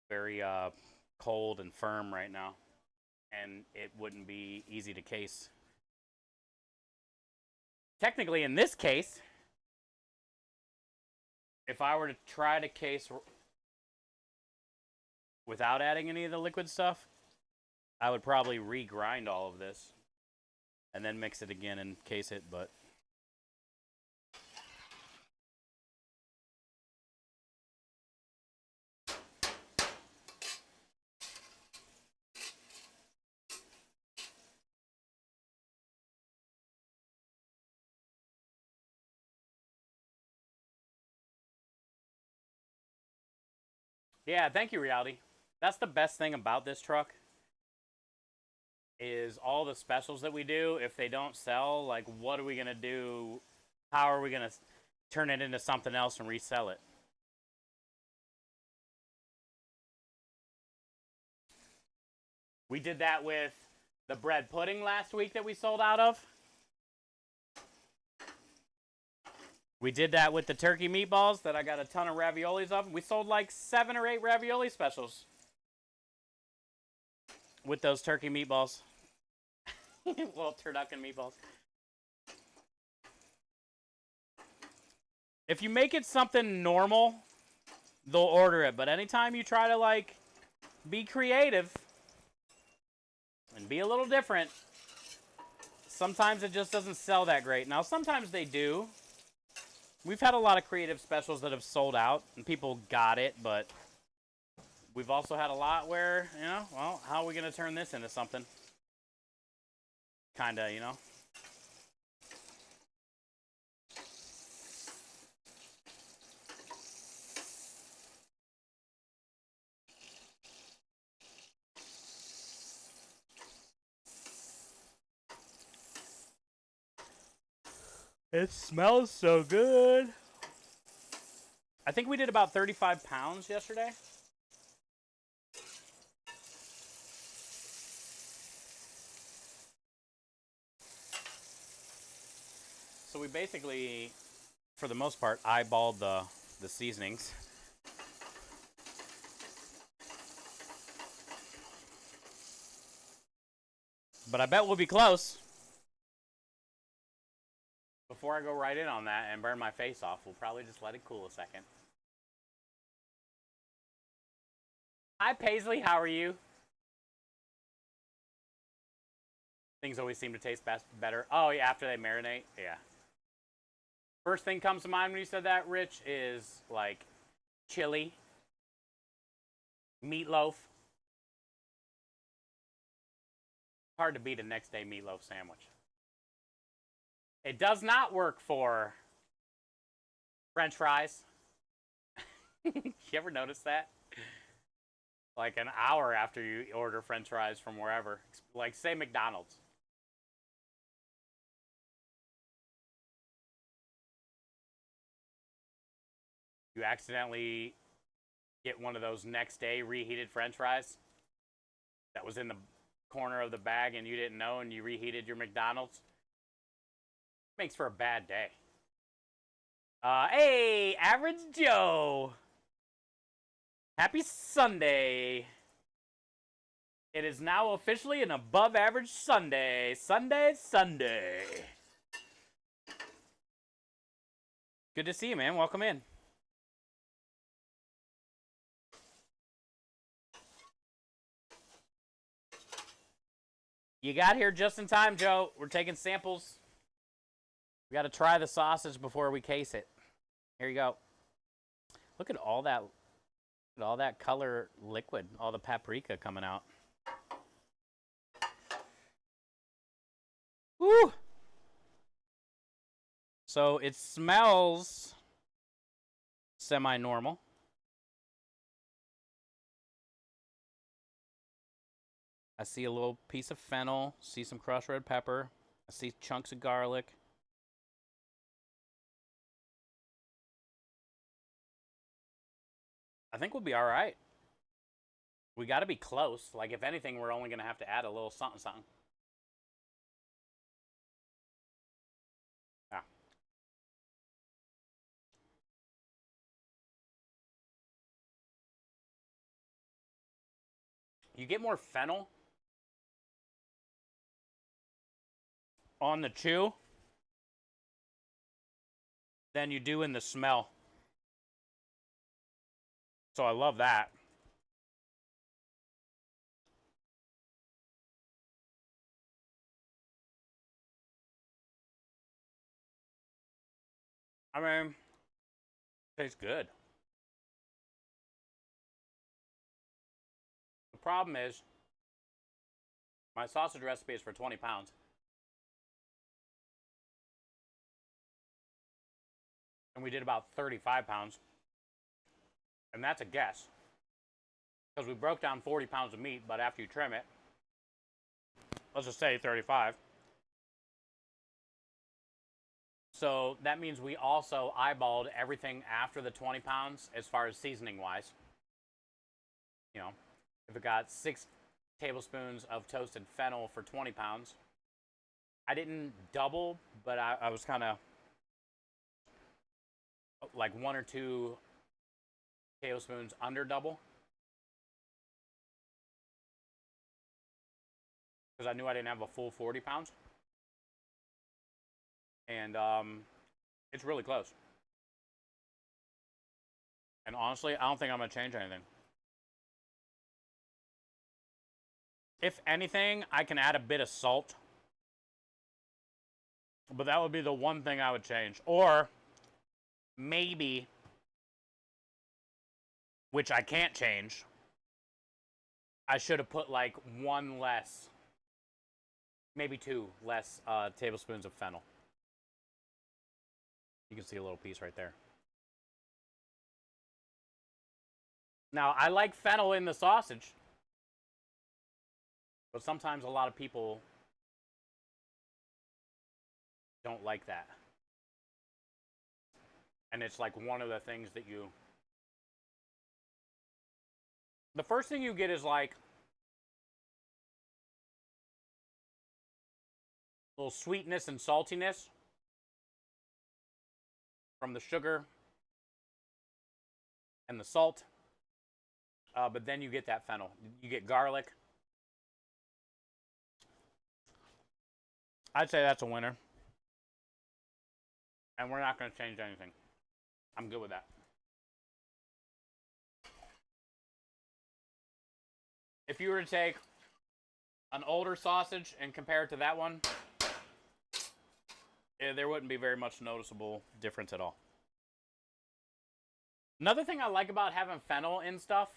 Very cold and firm right now, and it wouldn't be easy to case. Technically, in this case, if I were to try to case without adding any of the liquid stuff, I would probably regrind all of this and then mix it again and case it, but Yeah, thank you, Reality. That's the best thing about this truck is all the specials that we do. If they don't sell, like, what are we going to do? How are we going to turn it into something else and resell it? We did that with the bread pudding last week that we sold out of. We did that with the turkey meatballs that I got a ton of raviolis of. We sold like 7 or 8 ravioli specials with those turkey meatballs. Little turducken meatballs. If you make it something normal, they'll order it. But anytime you try to, like, be creative and be a little different, sometimes it just doesn't sell that great. Now, sometimes they do. We've had a lot of creative specials that have sold out and people got it, but we've also had a lot where, you know, well, how are we going to turn this into something? Kind of, you know? It smells so good. I think we did about 35 pounds yesterday. So we basically, for the most part, eyeballed the seasonings. But I bet we'll be close. Before I go right in on that and burn my face off, we'll probably just let it cool a second. Hi, Paisley. How are you? Things always seem to taste better. Oh, yeah, after they marinate? Yeah. First thing comes to mind when you said that, Rich, is like chili, meatloaf. Hard to beat a next day meatloaf sandwich. It does not work for French fries. You ever notice that? Like an hour after you order French fries from wherever, like say McDonald's. You accidentally get one of those next day reheated French fries that was in the corner of the bag and you didn't know, and you reheated your McDonald's. Makes for a bad day. Hey, Average Joe. Happy Sunday. It is now officially an above average Sunday. Sunday. Good to see you, man. Welcome in. You got here just in time, Joe. We're taking samples. We got to try the sausage before we case it. Here you go. Look at all that color liquid, all the paprika coming out. Woo! So it smells semi-normal. I see a little piece of fennel, see some crushed red pepper, I see chunks of garlic. I think we'll be all right. We got to be close. Like, if anything, we're only going to have to add a little something, something. Yeah. You get more fennel on the chew than you do in the smell. So I love that. I mean, tastes good. The problem is, my sausage recipe is for 20 pounds. And we did about 35 pounds. And that's a guess. because we broke down 40 pounds of meat, but after you trim it, let's just say 35. So that means we also eyeballed everything after the 20 pounds as far as seasoning wise. You know, if it got 6 tablespoons of toasted fennel for 20 pounds, I didn't double, but I was kind of like 1 or 2 tablespoons under double. Because I knew I didn't have a full 40 pounds. And it's really close. And honestly, I don't think I'm going to change anything. If anything, I can add a bit of salt. But that would be the one thing I would change. Or maybe, which I can't change, I should have put like 1 less, maybe 2 less tablespoons of fennel. You can see a little piece right there. Now, I like fennel in the sausage, but sometimes a lot of people don't like that. And it's like one of the things that you... The first thing you get is like a little sweetness and saltiness from the sugar and the salt. But then you get that fennel. You get garlic. I'd say that's a winner. And we're not going to change anything. I'm good with that. If you were to take an older sausage and compare it to that one, there wouldn't be very much noticeable difference at all. Another thing I like about having fennel in stuff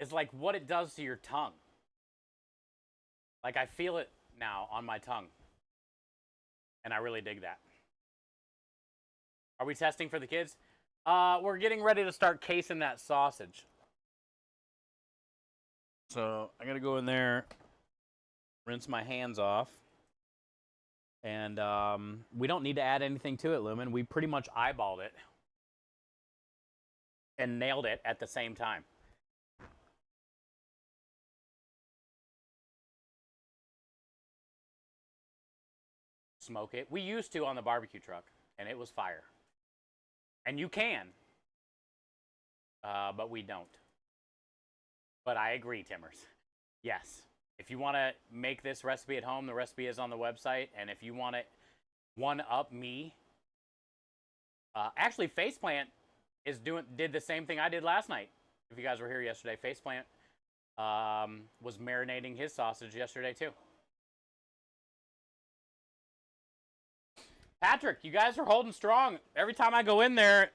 is like what it does to your tongue. Like I feel it now on my tongue. And I really dig that. Are we testing for the kids? We're getting ready to start casing that sausage. So I gotta go in there, rinse my hands off. And we don't need to add anything to it, Lumen. We pretty much eyeballed it and nailed it at the same time. Smoke it. We used to on the barbecue truck, and it was fire. And you can, but we don't. But I agree, Timmers. Yes. If you want to make this recipe at home, the recipe is on the website. And if you want to one-up me, actually, Faceplant did the same thing I did last night. If you guys were here yesterday, Faceplant was marinating his sausage yesterday too. Patrick, you guys are holding strong. Every time I go in there,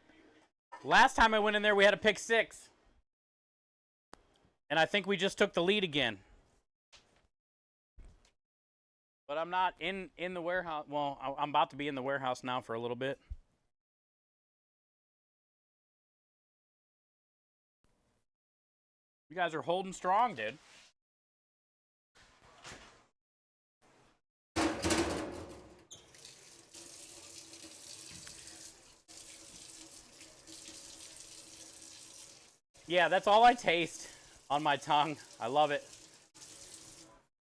last time I went in there, we had a pick 6. And I think we just took the lead again. But I'm not in the warehouse. Well, I'm about to be in the warehouse now for a little bit. You guys are holding strong, dude. Yeah, that's all I taste on my tongue. I love it.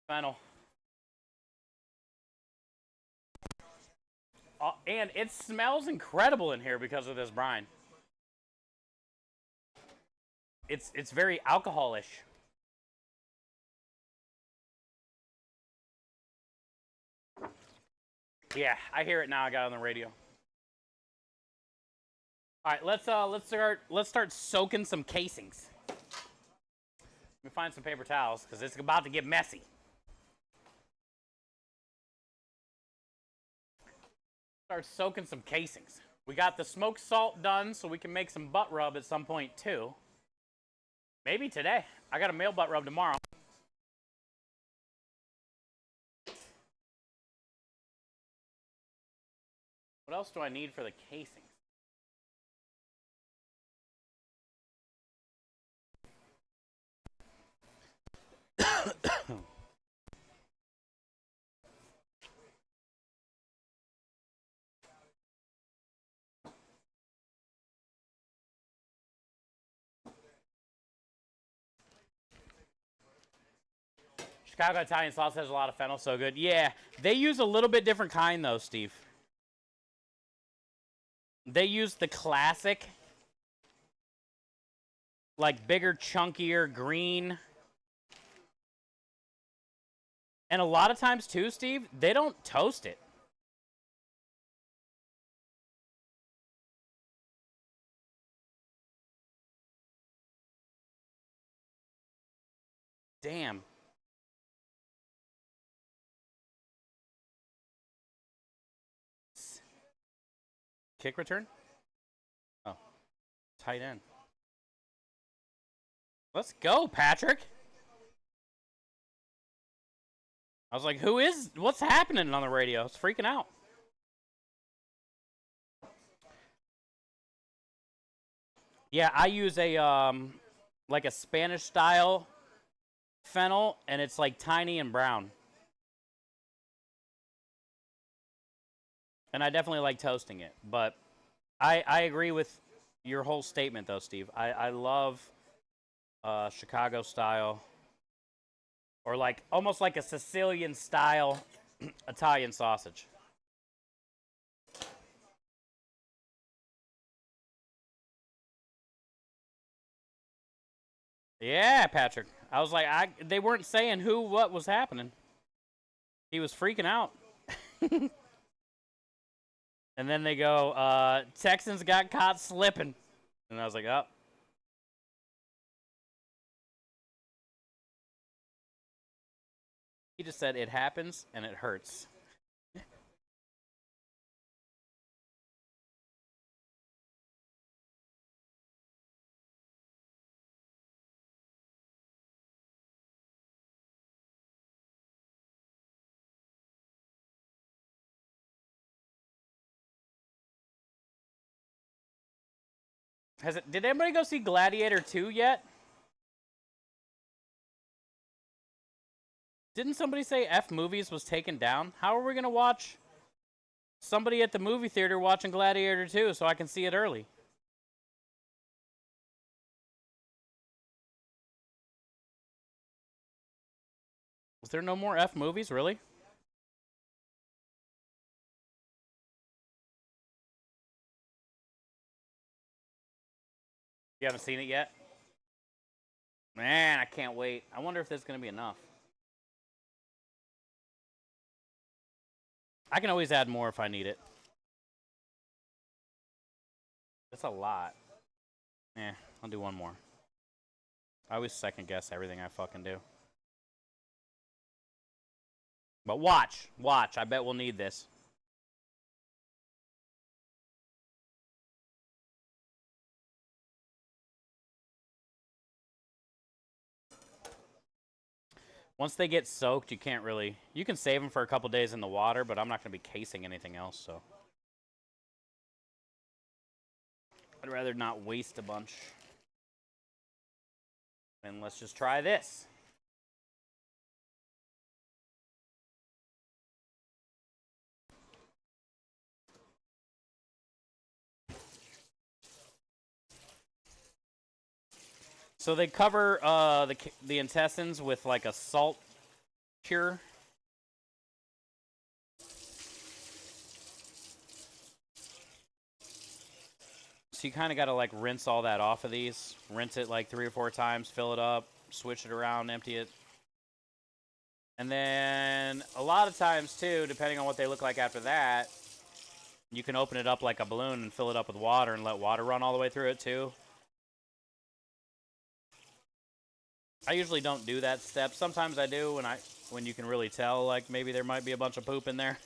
Fennel. And it smells incredible in here because of this brine. It's very alcoholish. Yeah, I hear it now. I got it on the radio. All right, let's start soaking some casings. Let me find some paper towels because it's about to get messy. Start soaking some casings. We got the smoked salt done, so we can make some butt rub at some point too. Maybe today. I got a male butt rub tomorrow. What else do I need for the casings? Chicago Italian sauce has a lot of fennel, so good. Yeah, they use a little bit different kind, though, Steve. They use the classic, like bigger, chunkier, green. And a lot of times, too, Steve, they don't toast it. Damn. Kick return? Oh. Tight end. Let's go, Patrick. I was like, what's happening on the radio? I was freaking out. Yeah, I use a, like a Spanish style fennel, and it's like tiny and brown. And I definitely like toasting it, but I agree with your whole statement, though, Steve. I love Chicago style, or like almost like a Sicilian style Italian sausage. Yeah, Patrick. I was like, they weren't saying what was happening. He was freaking out. And then they go, Texans got caught slipping. And I was like, oh. He just said it happens and it hurts. Did anybody go see Gladiator 2 yet? Didn't somebody say F Movies was taken down? How are we going to watch somebody at the movie theater watching Gladiator 2 so I can see it early? Was there no more F Movies, really? You haven't seen it yet? Man, I can't wait. I wonder if there's going to be enough. I can always add more if I need it. That's a lot. Eh, I'll do one more. I always second guess everything I fucking do. But watch. I bet we'll need this. Once they get soaked, you can't really... You can save them for a couple days in the water, but I'm not going to be casing anything else, so... I'd rather not waste a bunch. And let's just try this. So they cover the intestines with like a salt cure. So you kind of got to like rinse all that off of these. Rinse it like 3 or 4 times, fill it up, switch it around, empty it. And then a lot of times too, depending on what they look like after that, you can open it up like a balloon and fill it up with water and let water run all the way through it too. I usually don't do that step. Sometimes I do when you can really tell, like maybe there might be a bunch of poop in there.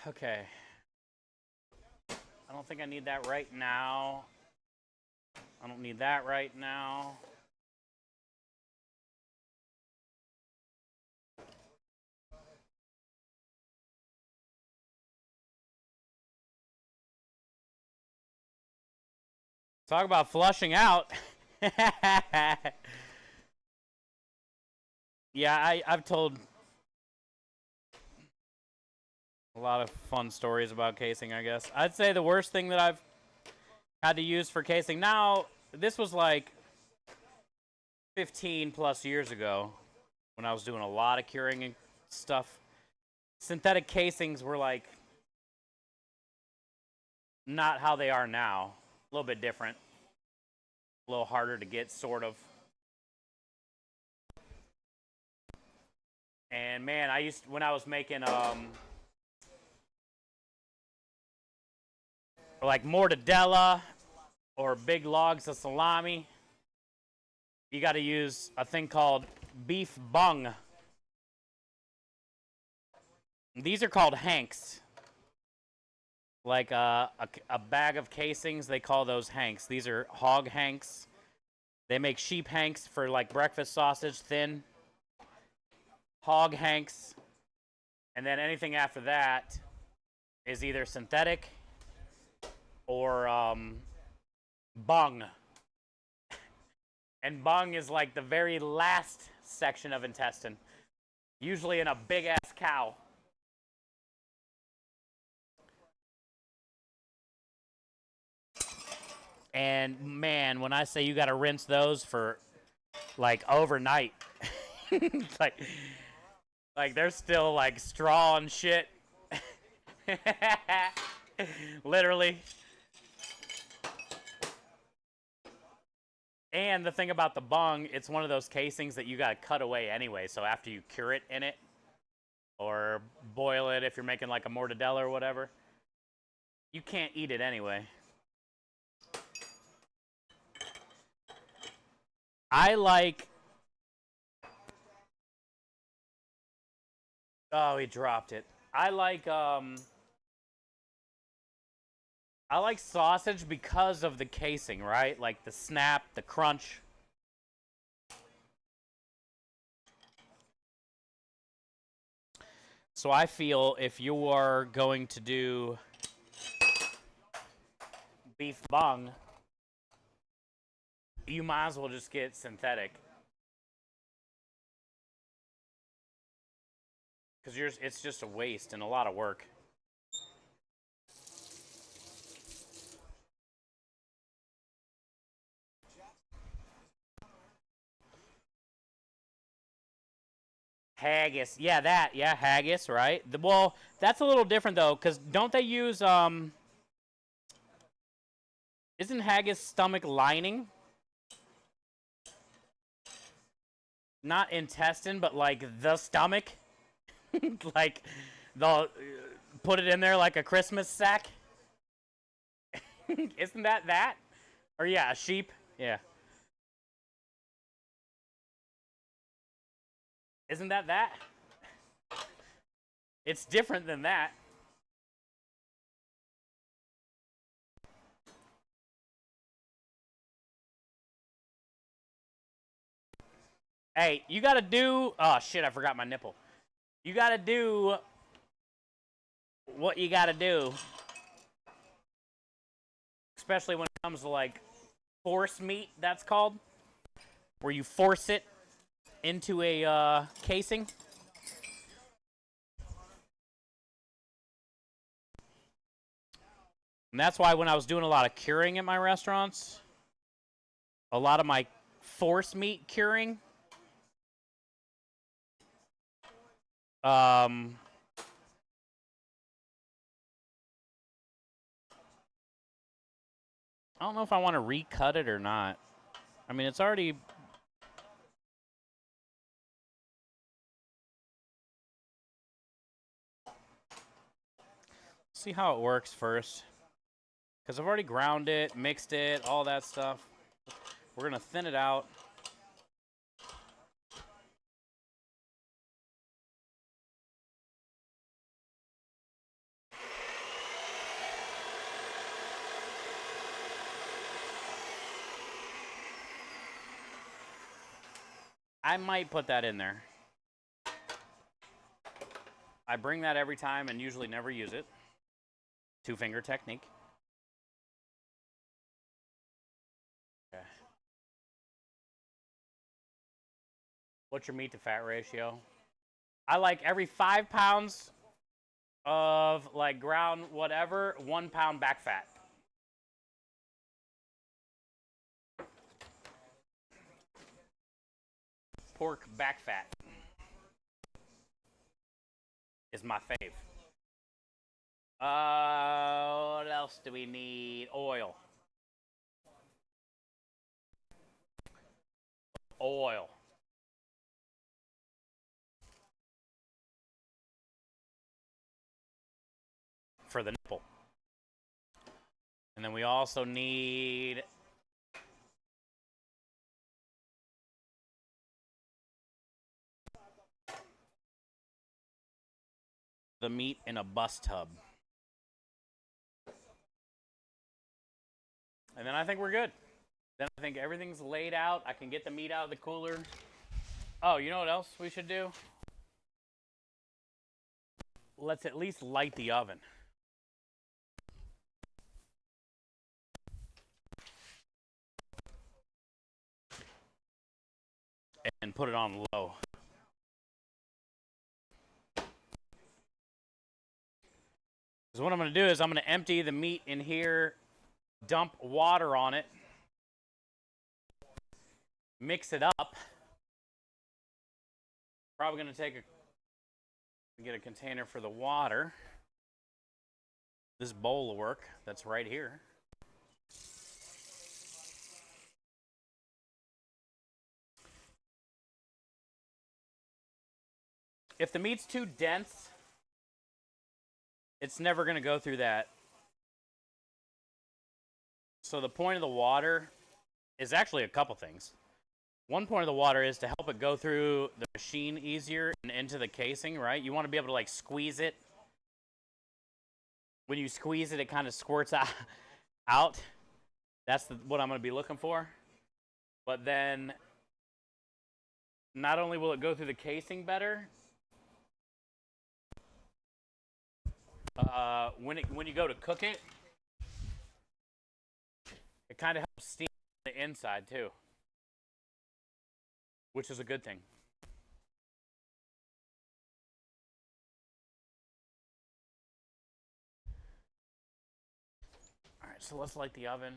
Okay. I don't think I need that right now. I don't need that right now. Talk about flushing out. Yeah, I've told a lot of fun stories about casing, I guess. I'd say the worst thing that I've had to use for casing. Now, this was like 15 plus years ago when I was doing a lot of curing and stuff. Synthetic casings were like not how they are now. A little bit different. A little harder to get, sort of. And man, when I was making like mortadella or big logs of salami, you got to use a thing called beef bung. These are called hanks. Like a bag of casings, they call those hanks. These are hog hanks. They make sheep hanks for like breakfast sausage, thin. Hog hanks. And then anything after that is either synthetic or bung. And bung is like the very last section of intestine, usually in a big ass cow. And man, when I say you got to rinse those for like overnight, like they're still like straw and shit. Literally. And the thing about the bung, it's one of those casings that you got to cut away anyway. So after you cure it in it, or boil it if you're making like a mortadella or whatever, you can't eat it anyway. I like... Oh, he dropped it. I like sausage because of the casing, right? Like the snap, the crunch. So I feel if you are going to do beef bung, you might as well just get synthetic. Because it's just a waste and a lot of work. Haggis. Yeah, that. Yeah, haggis, right? Well, that's a little different, though, because don't they use... Isn't haggis stomach lining? Not intestine, but like the stomach? Like, they'll put it in there like a Christmas sack? Isn't that? Or yeah, a sheep? Yeah. Isn't that? It's different than that. Hey, you gotta do... Oh, shit, I forgot my nipple. You gotta do what you gotta do. Especially when it comes to, like, force meat, that's called. Where you force it into a casing. And that's why when I was doing a lot of curing at my restaurants, a lot of my force meat curing, I don't know if I want to recut it or not. I mean, it's already... See how it works first. Because I've already ground it, mixed it, all that stuff. We're going to thin it out. I might put that in there. I bring that every time and usually never use it. Two-finger technique. What's your meat to fat ratio? I like every 5 pounds of like ground whatever, 1 pound back fat. Pork back fat is my fave. What else do we need? Oil. Oil. For the nipple. And then we also need the meat in a bus tub. And then I think we're good. Then I think everything's laid out. I can get the meat out of the cooler. Oh, you know what else we should do? Let's at least light the oven. And put it on low. Because what I'm going to do is I'm going to empty the meat in here, dump water on it, mix it up. Probably going to get a container for the water. This bowl will work. That's right here. If the meat's too dense, it's never going to go through that. So the point of the water is actually a couple things. One point of the water is to help it go through the machine easier and into the casing, right? You want to be able to like squeeze it. When you squeeze it, it kind of squirts out. That's what I'm going to be looking for. But then not only will it go through the casing better, when you go to cook it, it kind of helps steam the inside too, which is a good thing. All right, so let's light the oven.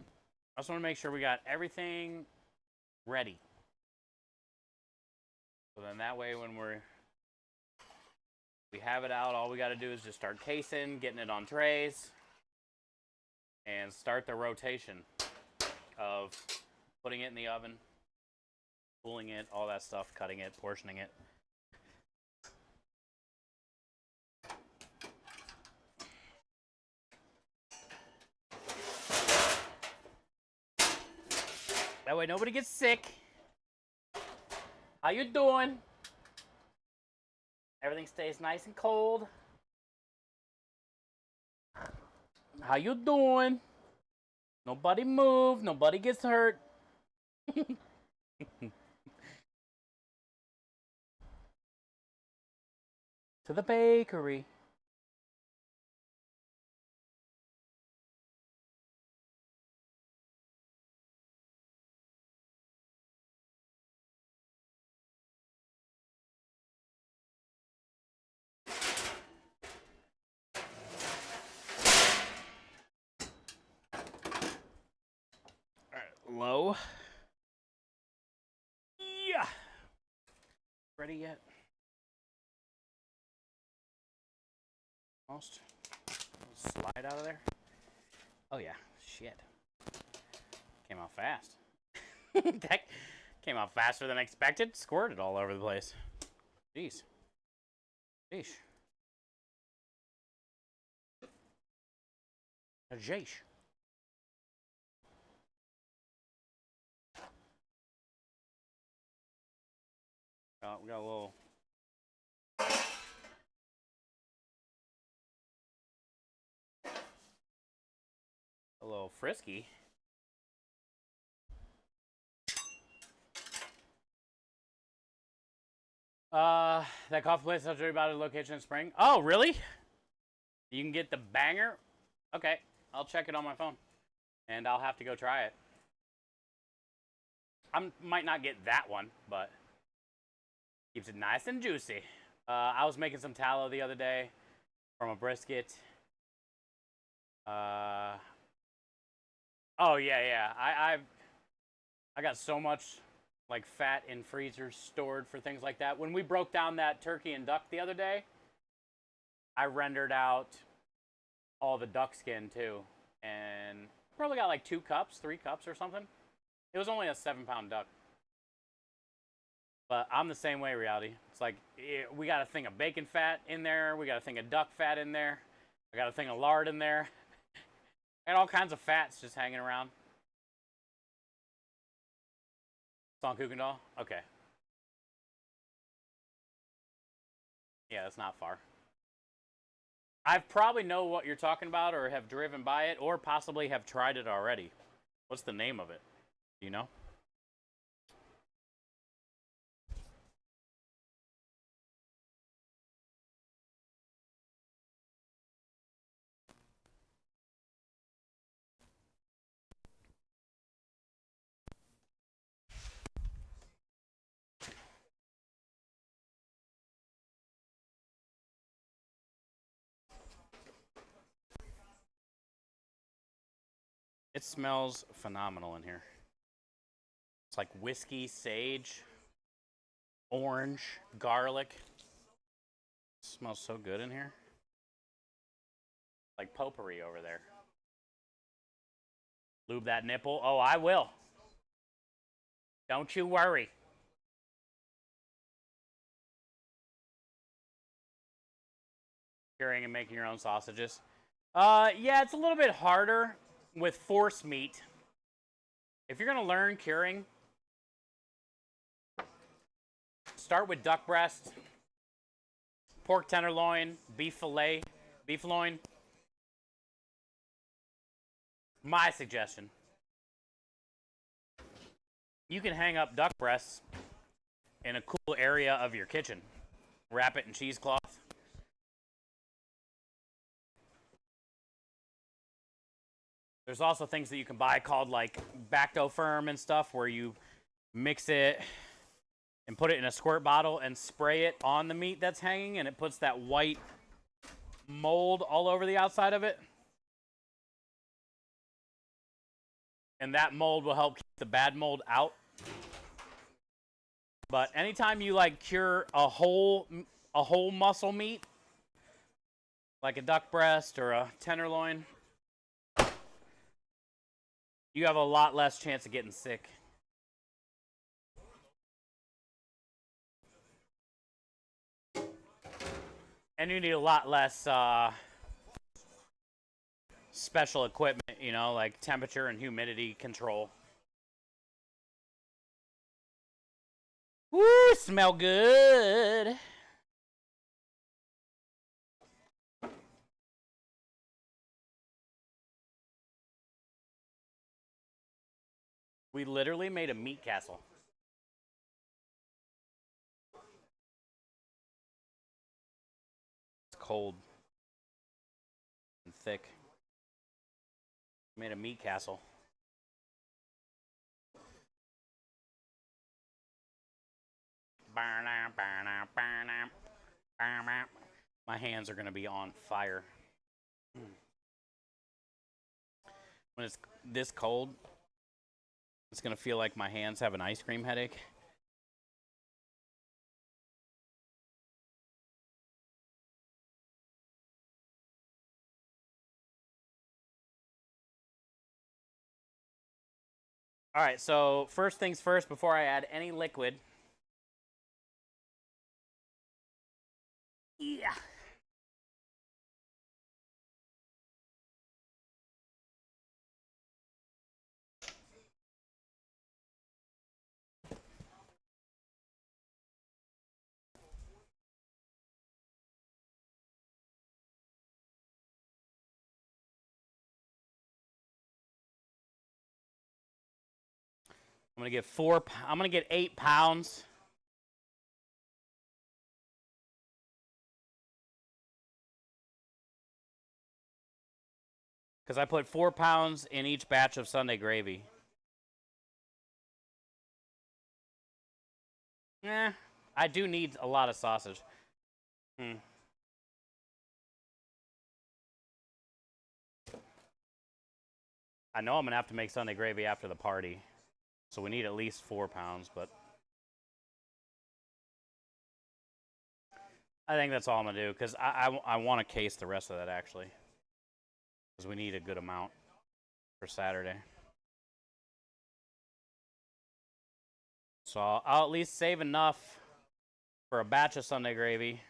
I just want to make sure we got everything ready. So then that way when we have it out, all we got to do is just start casing, getting it on trays, and start the rotation of putting it in the oven, cooling it, all that stuff, cutting it, portioning it. That way nobody gets sick. How you doing? Everything stays nice and cold. How you doing? Nobody move. Nobody gets hurt. To the bakery. Low. Yeah. Ready yet? Almost. Slide out of there. Oh yeah. Shit. Came out fast. That came out faster than expected. Squirted all over the place. Jeez. Jeez. Jeez. We got a little frisky. That coffee place I told you about, a location in Spring. Oh, really? You can get the banger? Okay, I'll check it on my phone, and I'll have to go try it. I might not get that one, but Keeps it nice and juicy. I was making some tallow the other day from a brisket. Oh yeah. I got so much like fat in freezers stored for things like that. When we broke down that turkey and duck the other day, I rendered out all the duck skin too, and probably got like 2 cups, 3 cups or something. It was only a 7-pound duck. But I'm the same way, reality. It's like, we got a thing of bacon fat in there. We got a thing of duck fat in there. I got a thing of lard in there. And all kinds of fats just hanging around. It's on Kukendall? Okay. Yeah, that's not far. I probably know what you're talking about or have driven by it or possibly have tried it already. What's the name of it? Do you know? It smells phenomenal in here. It's like whiskey, sage, orange, garlic. It smells so good in here. Like potpourri over there. Lube that nipple. Oh, I will. Don't you worry. Curing and making your own sausages. Yeah, it's a little bit harder with force meat. If you're gonna learn curing, start with duck breast, pork tenderloin, beef fillet, beef loin. My suggestion. You can hang up duck breasts in a cool area of your kitchen. Wrap it in cheesecloth. There's also things that you can buy called like Bactofirm and stuff where you mix it and put it in a squirt bottle and spray it on the meat that's hanging, and it puts that white mold all over the outside of it. And that mold will help keep the bad mold out. But anytime you like cure a whole muscle meat, like a duck breast or a tenderloin, you have a lot less chance of getting sick. And you need a lot less special equipment, you know, like temperature and humidity control. Woo, smell good. We literally made a meat castle. It's cold and thick. Made a meat castle. My hands are going to be on fire. When it's this cold, it's going to feel like my hands have an ice cream headache. All right, so first things first, before I add any liquid. Yeah. I'm gonna get 8 pounds. Because I put 4 pounds in each batch of Sunday gravy. I do need a lot of sausage. I know I'm going to have to make Sunday gravy after the party. So we need at least 4 pounds, but I think that's all I'm going to do because I want to case the rest of that, actually. Because we need a good amount for Saturday. So I'll at least save enough for a batch of Sunday gravy.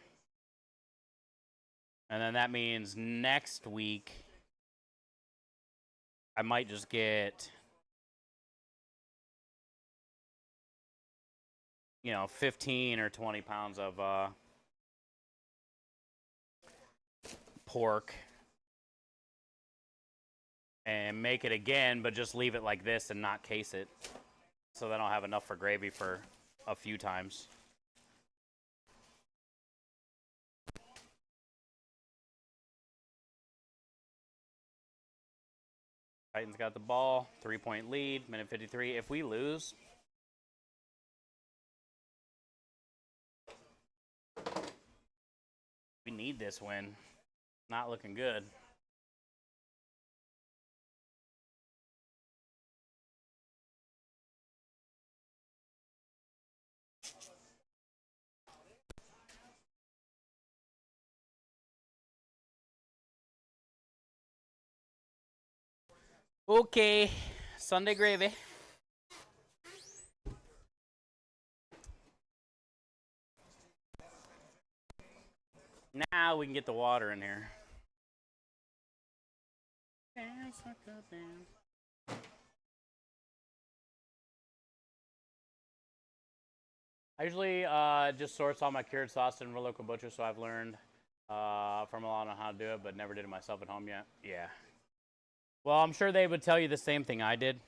And then that means next week I might just get, 15 or 20 pounds of pork and make it again, but just leave it like this and not case it. So then I'll have enough for gravy for a few times. Titans got the ball, 3-point lead, minute 53. If we lose, we need this win. Not looking good. Okay, Sunday gravy. Now we can get the water in here. I usually just source all my cured sauce in a local butcher, so I've learned from a lot on how to do it, but never did it myself at home yet. Yeah. Well, I'm sure they would tell you the same thing I did.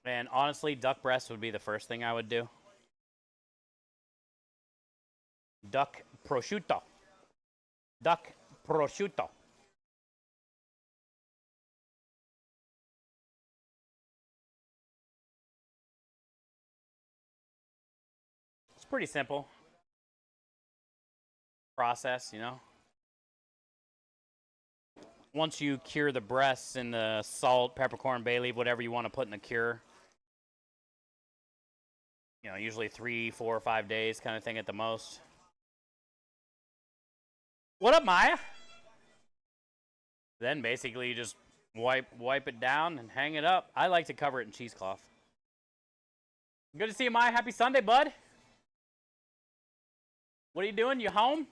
And honestly, duck breast would be the first thing I would do. Duck prosciutto. Duck prosciutto. It's pretty simple process, Once you cure the breasts in the salt, peppercorn, bay leaf, whatever you want to put in the cure, usually 3, 4, or 5 days kind of thing at the most. What up, Maya? Then basically you just wipe it down and hang it up. I like to cover it in cheesecloth. Good to see you, Maya. Happy Sunday, bud. What are you doing? You home?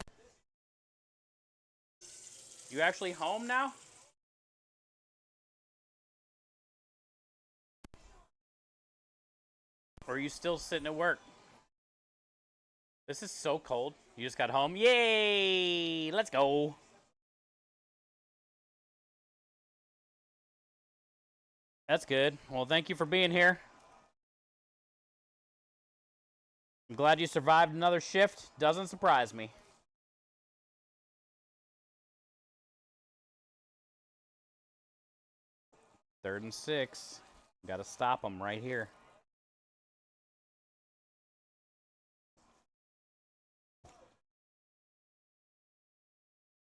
You actually home now? Or are you still sitting at work? This is so cold. You just got home. Yay! Let's go. That's good. Well, thank you for being here. I'm glad you survived another shift. Doesn't surprise me. Third and 6. Got to stop them right here.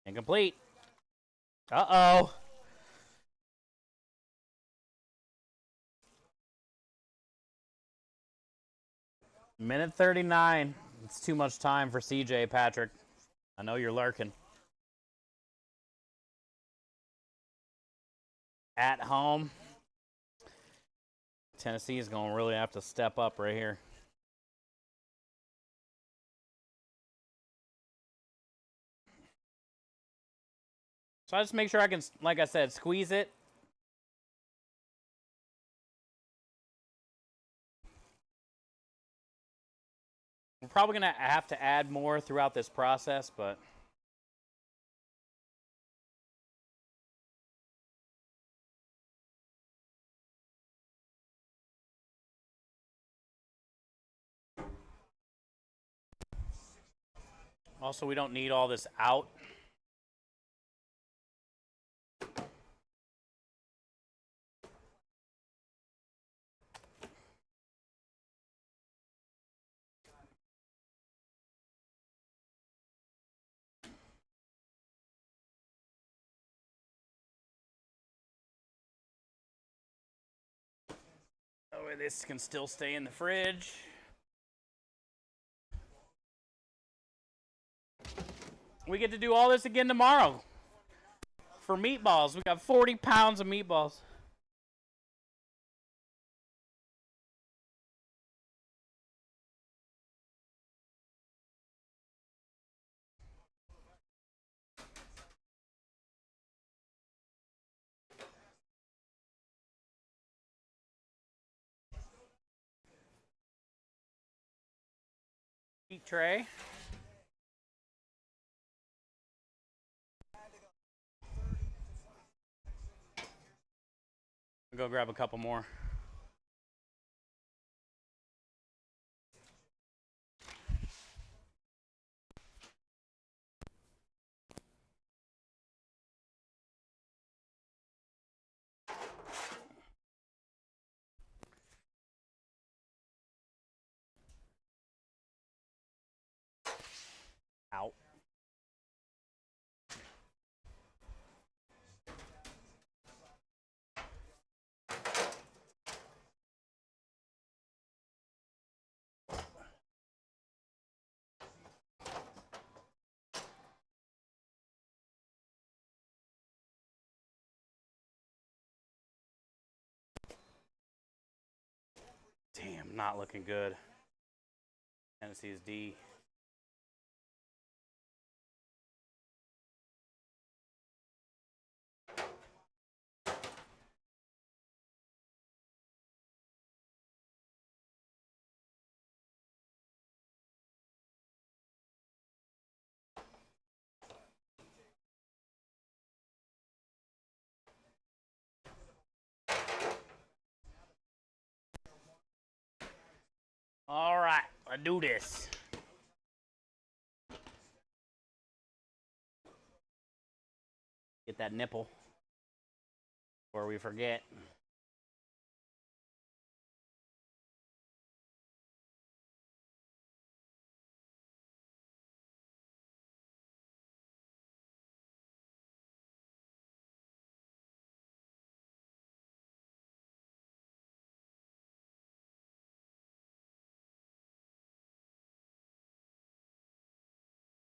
Incomplete. Uh-oh. Minute 39. It's too much time for CJ, Patrick. I know you're lurking. At home. Tennessee is going to really have to step up right here. So I just make sure I can, like I said, squeeze it. We're probably going to have to add more throughout this process, but also we don't need all this out. way this can still stay in the fridge. We get to do all this again tomorrow for meatballs. We got 40 pounds of meatballs. Heat tray. I'll go grab a couple more. Out. Damn, not looking good. Tennessee's D. All right, let's do this. Get that nipple before we forget.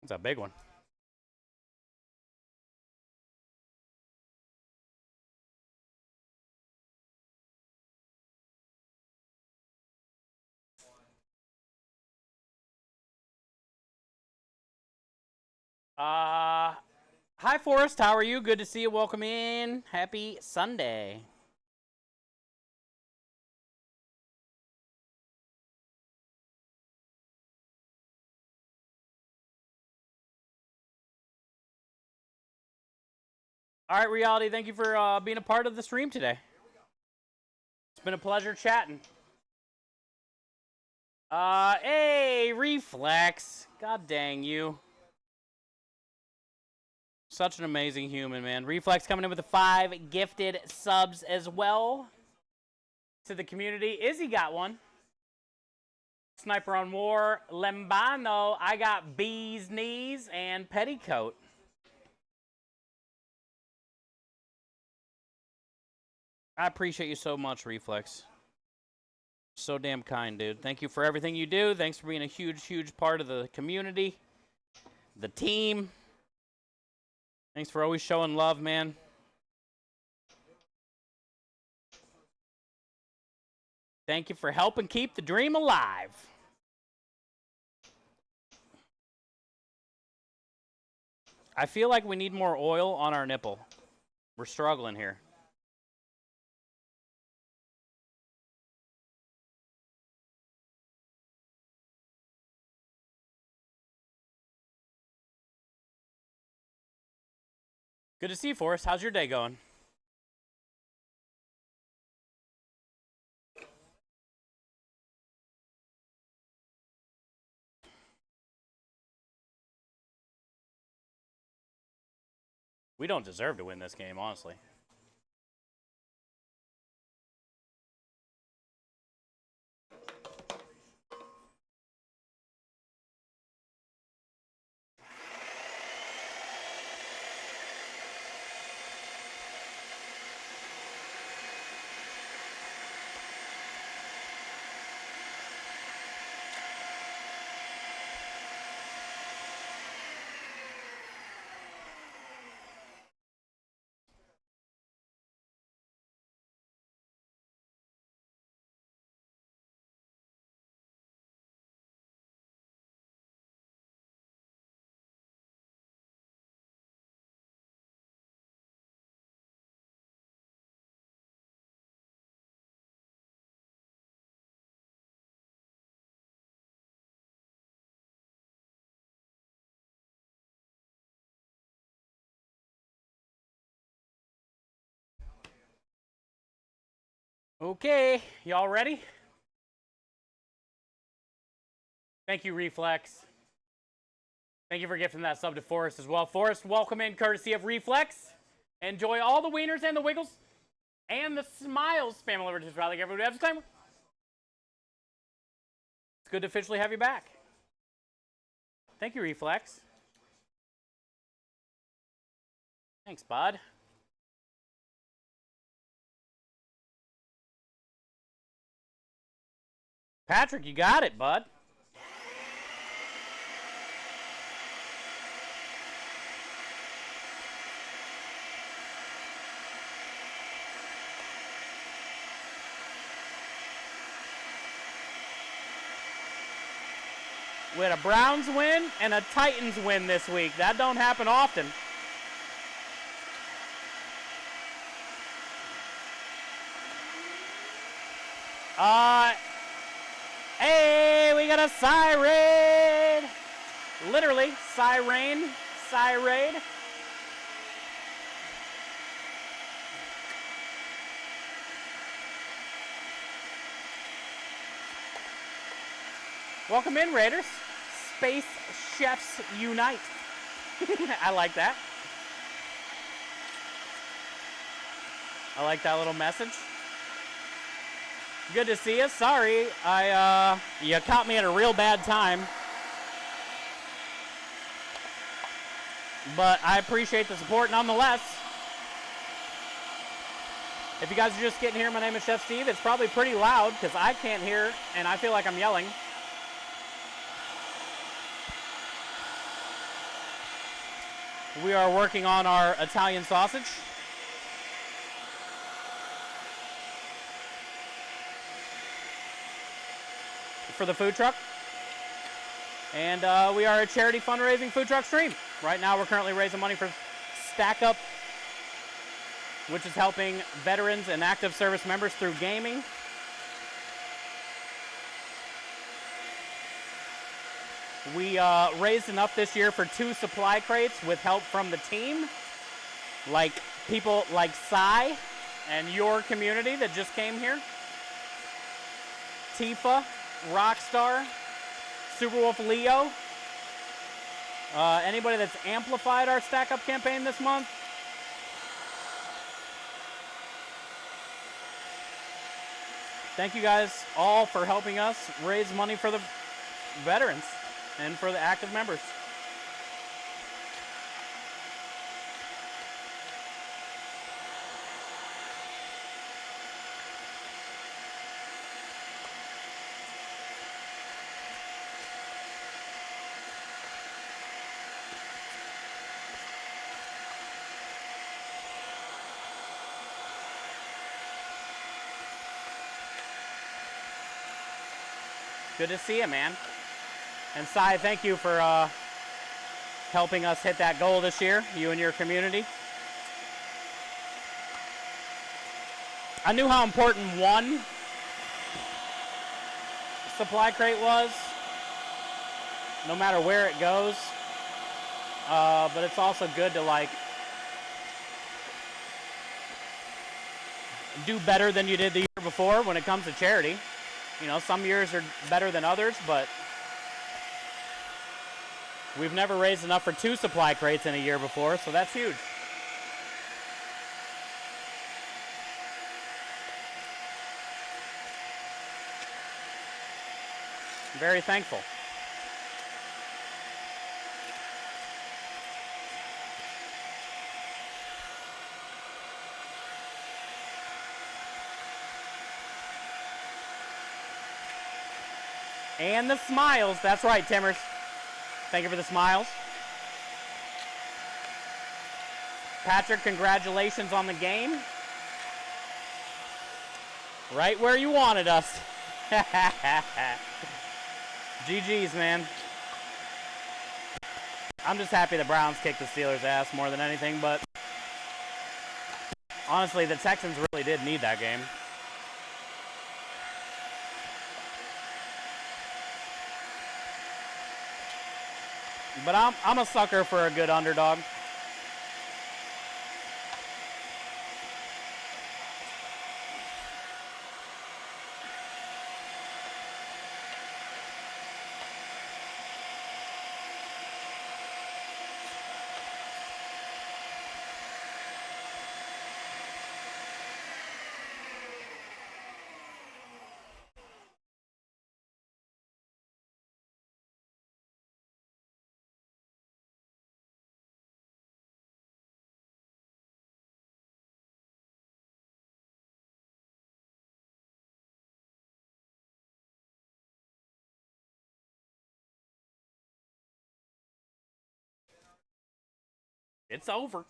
It's a big one. Hi Forrest, how are you? Good to see you. Welcome in. Happy Sunday. All right, Reality, thank you for being a part of the stream today. It's been a pleasure chatting. Hey, Reflex. God dang you. Such an amazing human, man. Reflex coming in with the 5 gifted subs as well to the community. Izzy got one. Sniper on War. Lembano. I got Bee's Knees and Petticoat. I appreciate you so much, Reflex. So damn kind, dude. Thank you for everything you do. Thanks for being a huge, huge part of the community, the team. Thanks for always showing love, man. Thank you for helping keep the dream alive. I feel like we need more oil on our nipple. We're struggling here. Good to see you, Forrest. How's your day going? We don't deserve to win this game, honestly. Okay, y'all ready? Thank you, Reflex. Thank you for gifting that sub to Forrest as well. Forrest, welcome in courtesy of Reflex. Enjoy all the wieners and the wiggles and the smiles. Spam all over to Rally. Everybody have a disclaimer. It's good to officially have you back. Thank you, Reflex. Thanks, bud. Patrick, you got it, bud. We had a Browns win and a Titans win this week. That don't happen often. Hey, we got a siren. Literally, siren. Welcome in, Raiders. Space Chefs Unite. I like that. I like that little message. Good to see you. Sorry, you caught me at a real bad time. But I appreciate the support nonetheless. If you guys are just getting here, my name is Chef Steve. It's probably pretty loud because I can't hear and I feel like I'm yelling. We are working on our Italian sausage. For the food truck. And we are a charity fundraising food truck stream. Right now we're currently raising money for Stack Up, which is helping veterans and active service members through gaming. We raised enough this year for 2 supply crates with help from the team. Like people like Cy and your community that just came here. Tifa, Rockstar, Superwolf Leo. Anybody that's amplified our Stack Up campaign this month. Thank you guys all for helping us raise money for the veterans and for the active members. Good to see you, man. And Cy, thank you for helping us hit that goal this year, you and your community. I knew how important one supply crate was, no matter where it goes. But it's also good to like do better than you did the year before when it comes to charity. You know, some years are better than others, but we've never raised enough for 2 supply crates in a year before, so that's huge. Very thankful. And the smiles. That's right, Timmers. Thank you for the smiles. Patrick, congratulations on the game. Right where you wanted us. GG's, man. I'm just happy the Browns kicked the Steelers' ass more than anything, but honestly, the Texans really did need that game. But I'm a sucker for a good underdog. It's over.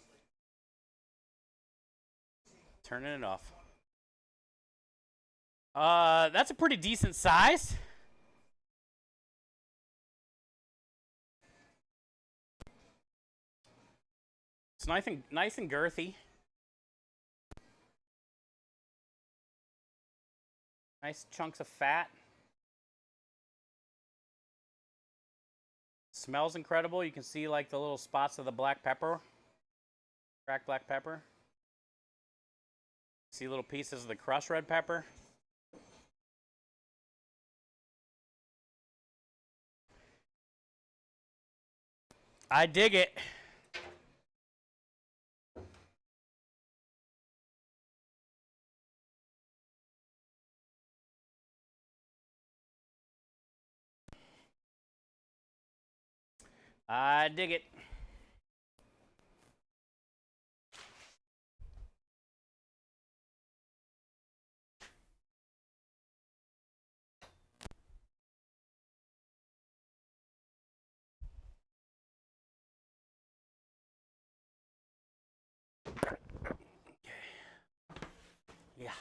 Turning it off. That's a pretty decent size. It's nice and girthy. Nice chunks of fat. Smells incredible. You can see like the little spots of the black pepper. Cracked black pepper. See little pieces of the crushed red pepper. I dig it. I dig it. Yeah.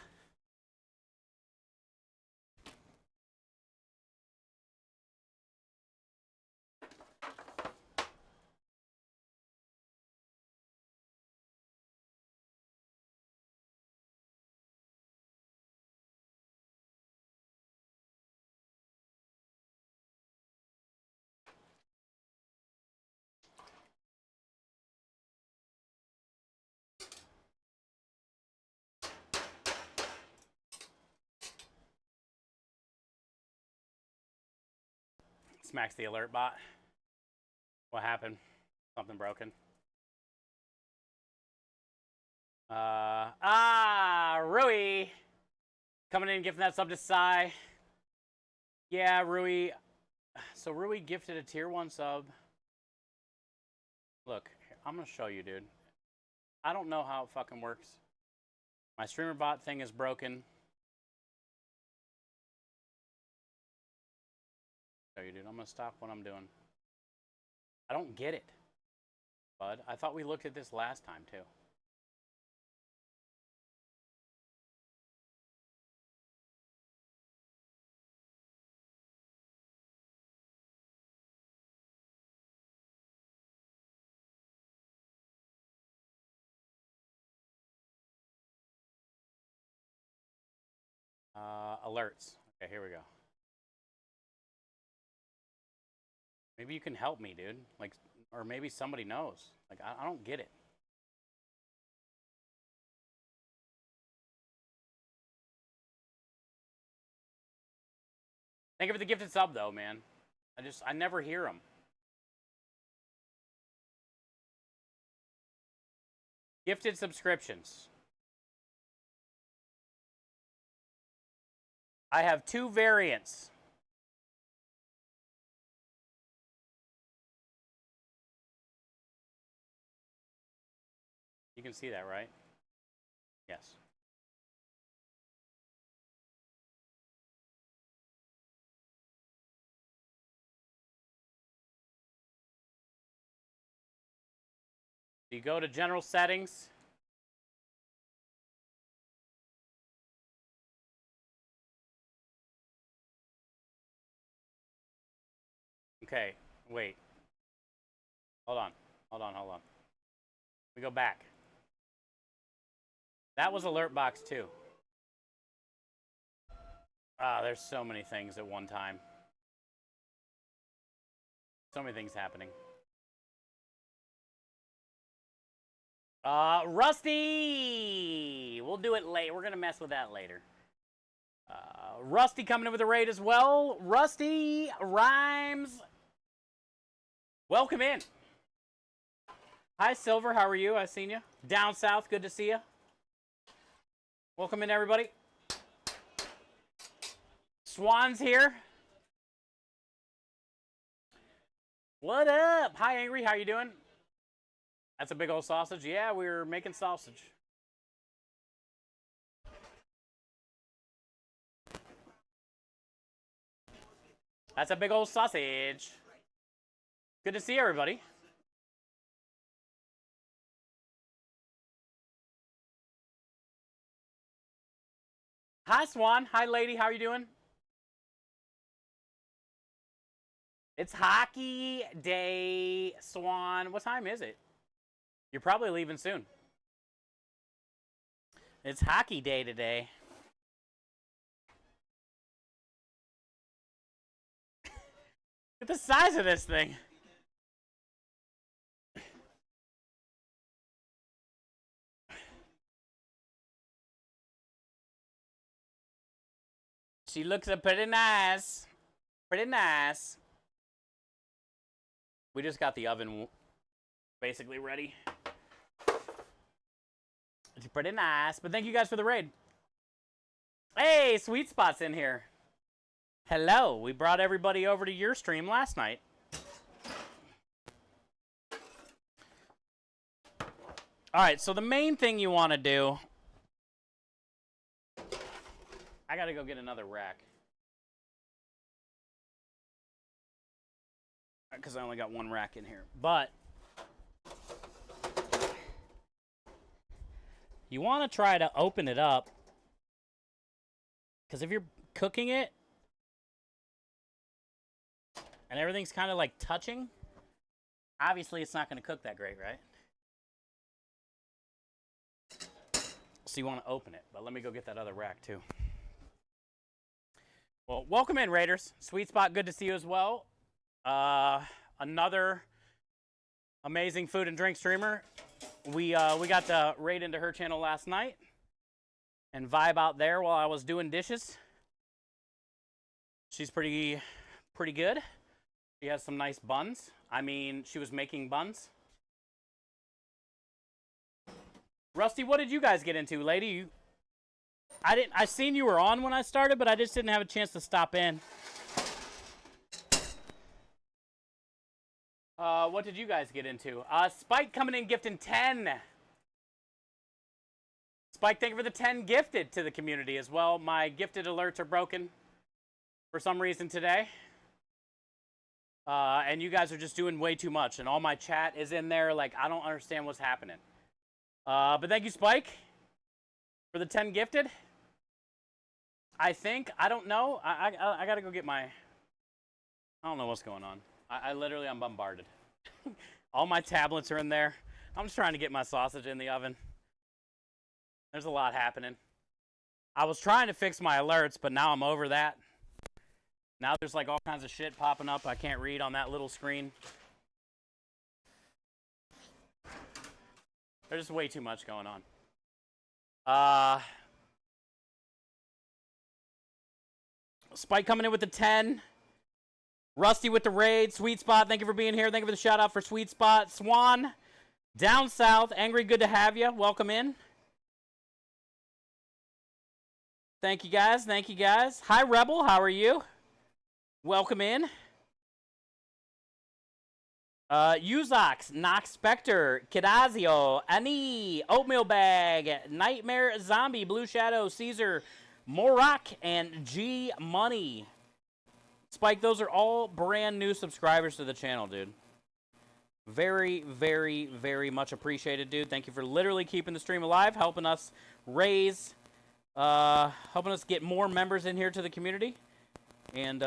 Smacks the alert bot. What happened? Something broken. Rui. Coming in, gifting that sub to Sai. Yeah, Rui. So Rui gifted a tier 1 sub. Look, I'm going to show you, dude. I don't know how it fucking works. My streamer bot thing is broken. Show you, dude. I'm going to stop what I'm doing. I don't get it, bud. I thought we looked at this last time, too. Alerts. Okay, here we go. Maybe you can help me, dude. Like, or maybe somebody knows. Like, I don't get it. Thank you for the gifted sub, though, man. I never hear them. Gifted subscriptions. I have 2 variants. You can see that, right? Yes. You go to general settings. Okay, wait. Hold on. We go back. That was alert box too. There's so many things at one time. So many things happening. Rusty! We'll do it late. We're going to mess with that later. Rusty coming in with a raid as well. Rusty Rhymes. Welcome in. Hi, Silver. How are you? I seen you. Down south. Good to see you. Welcome in, everybody. Swan's here. What up? Hi, Angry. How you doing? That's a big old sausage. Yeah, we're making sausage. That's a big old sausage. Good to see everybody. Hi, Swan. Hi, lady. How are you doing? It's hockey day, Swan. What time is it? You're probably leaving soon. It's hockey day today. Look at the size of this thing. She looks pretty nice. Pretty nice. We just got the oven basically ready. It's pretty nice. But thank you guys for the raid. Hey, Sweet Spot's in here. Hello. We brought everybody over to your stream last night. All right, so the main thing you want to do... I got to go get another rack. Because I only got one rack in here. But you want to try to open it up. Because if you're cooking it and everything's kind of like touching, obviously it's not going to cook that great, right? So you want to open it. But let me go get that other rack too. Well, welcome in, Raiders. Sweet Spot, good to see you as well. Another amazing food and drink streamer. We got to raid into her channel last night and vibe out there while I was doing dishes. She's pretty good. She has some nice buns. I mean, she was making buns. Rusty, what did you guys get into, lady? I seen you were on when I started, but I just didn't have a chance to stop in. What did you guys get into? Spike coming in gifting 10. Spike, thank you for the 10 gifted to the community as well. My gifted alerts are broken for some reason today. And you guys are just doing way too much. And all my chat is in there. Like, I don't understand what's happening. But thank you, Spike, for the 10 gifted. I don't know. I got to go get my... I don't know what's going on. I literally, I'm bombarded. All my tablets are in there. I'm just trying to get my sausage in the oven. There's a lot happening. I was trying to fix my alerts, but now I'm over that. Now there's like all kinds of shit popping up I can't read on that little screen. There's just way too much going on. Spike coming in with the 10. Rusty with the raid. Sweet Spot, thank you for being here. Thank you for the shout out for Sweet Spot. Swan, down south. Angry, good to have you. Welcome in. Thank you guys. Thank you guys. Hi, Rebel. How are you? Welcome in. Uzox, Nox Spectre, Kidazio, Ani, Oatmeal Bag, Nightmare Zombie, Blue Shadow, Caesar, Morak, and G Money. Spike, those are all brand new subscribers to the channel, dude. Very, very, very much appreciated, dude. Thank you for literally keeping the stream alive, helping us raise, helping us get more members in here to the community, and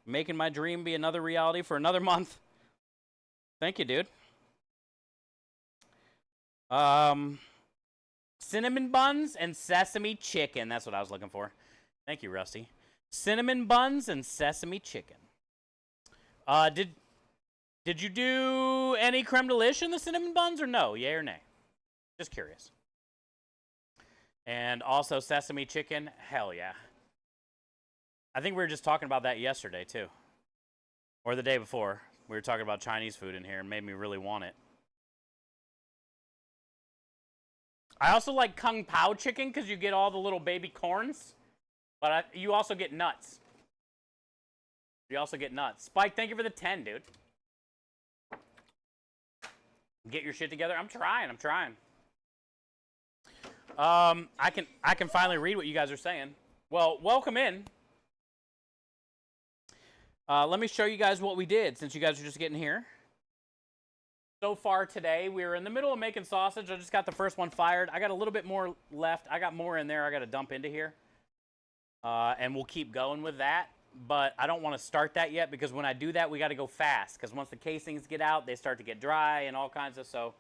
making my dream be another reality for another month. Thank you, dude. Cinnamon buns and sesame chicken. That's what I was looking for. Thank you, Rusty. Cinnamon buns and sesame chicken. Did you do any creme de lish in the cinnamon buns or no? Yay or nay? Just curious. And also sesame chicken. Hell yeah. I think we were just talking about that yesterday too. Or the day before. We were talking about Chinese food in here and made me really want it. I also like Kung Pao chicken because you get all the little baby corns. But you also get nuts. You also get nuts. Spike, thank you for the 10, dude. Get your shit together. I'm trying. I can finally read what you guys are saying. Well, welcome in. Let me show you guys what we did since you guys are just getting here. So far today, we're in the middle of making sausage. I just got the first one fired. I got a little bit more left. I got more in there I got to dump into here. and we'll keep going with that. But I don't want to start that yet because when I do that, we got to go fast because once the casings get out, they start to get dry and all kinds of so.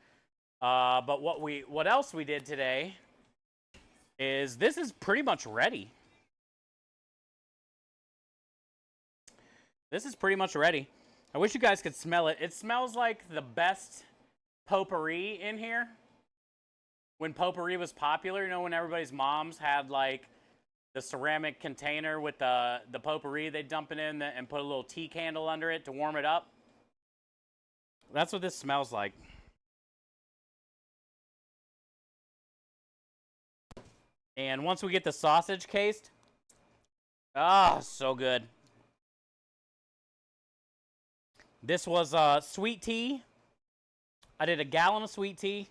But what else we did today is this is pretty much ready. This is pretty much ready. I wish you guys could smell it. It smells like the best potpourri in here. When potpourri was popular, you know, when everybody's moms had like the ceramic container with the potpourri, they'd dump it in and put a little tea candle under it to warm it up. That's what this smells like. And once we get the sausage cased, so good. This was sweet tea. I did a gallon of sweet tea,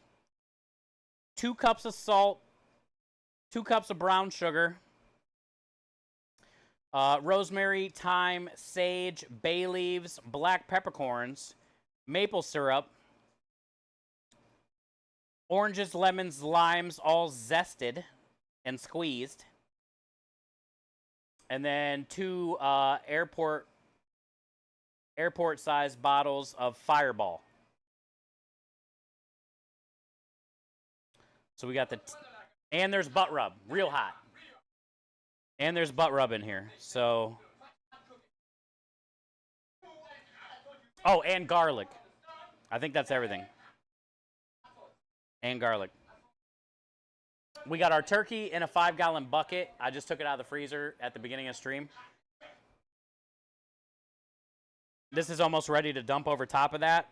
2 cups of salt, 2 cups of brown sugar, rosemary, thyme, sage, bay leaves, black peppercorns, maple syrup, oranges, lemons, limes, all zested and squeezed, and then 2 airport-sized bottles of Fireball. So we got and there's butt rub, real hot. And there's butt rub in here, so. Oh, and garlic. I think that's everything. And garlic. We got our turkey in a 5-gallon bucket. I just took it out of the freezer at the beginning of stream. This is almost ready to dump over top of that.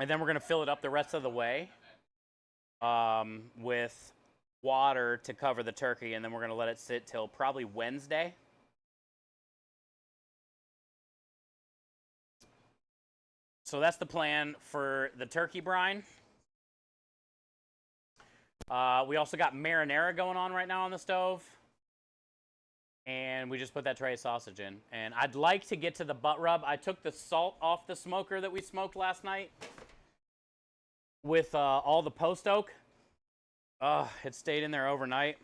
And then we're going to fill it up the rest of the way with water to cover the turkey. And then we're going to let it sit till probably Wednesday. So that's the plan for the turkey brine. We also got marinara going on right now on the stove. And we just put that tray of sausage in. And I'd like to get to the butt rub. I took the salt off the smoker that we smoked last night with all the post oak. It stayed in there overnight.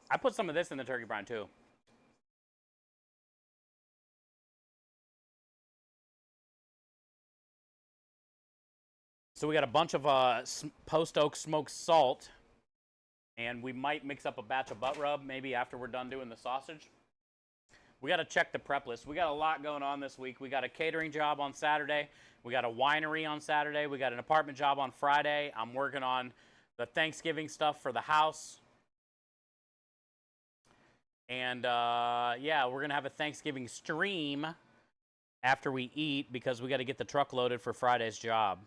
I put some of this in the turkey brine too. So we got a bunch of post oak smoked salt. And we might mix up a batch of butt rub maybe after we're done doing the sausage. We got to check the prep list. We got a lot going on this week. We got a catering job on Saturday. We got a winery on Saturday. We got an apartment job on Friday. I'm working on the Thanksgiving stuff for the house. And yeah, we're going to have a Thanksgiving stream after we eat because we got to get the truck loaded for Friday's job.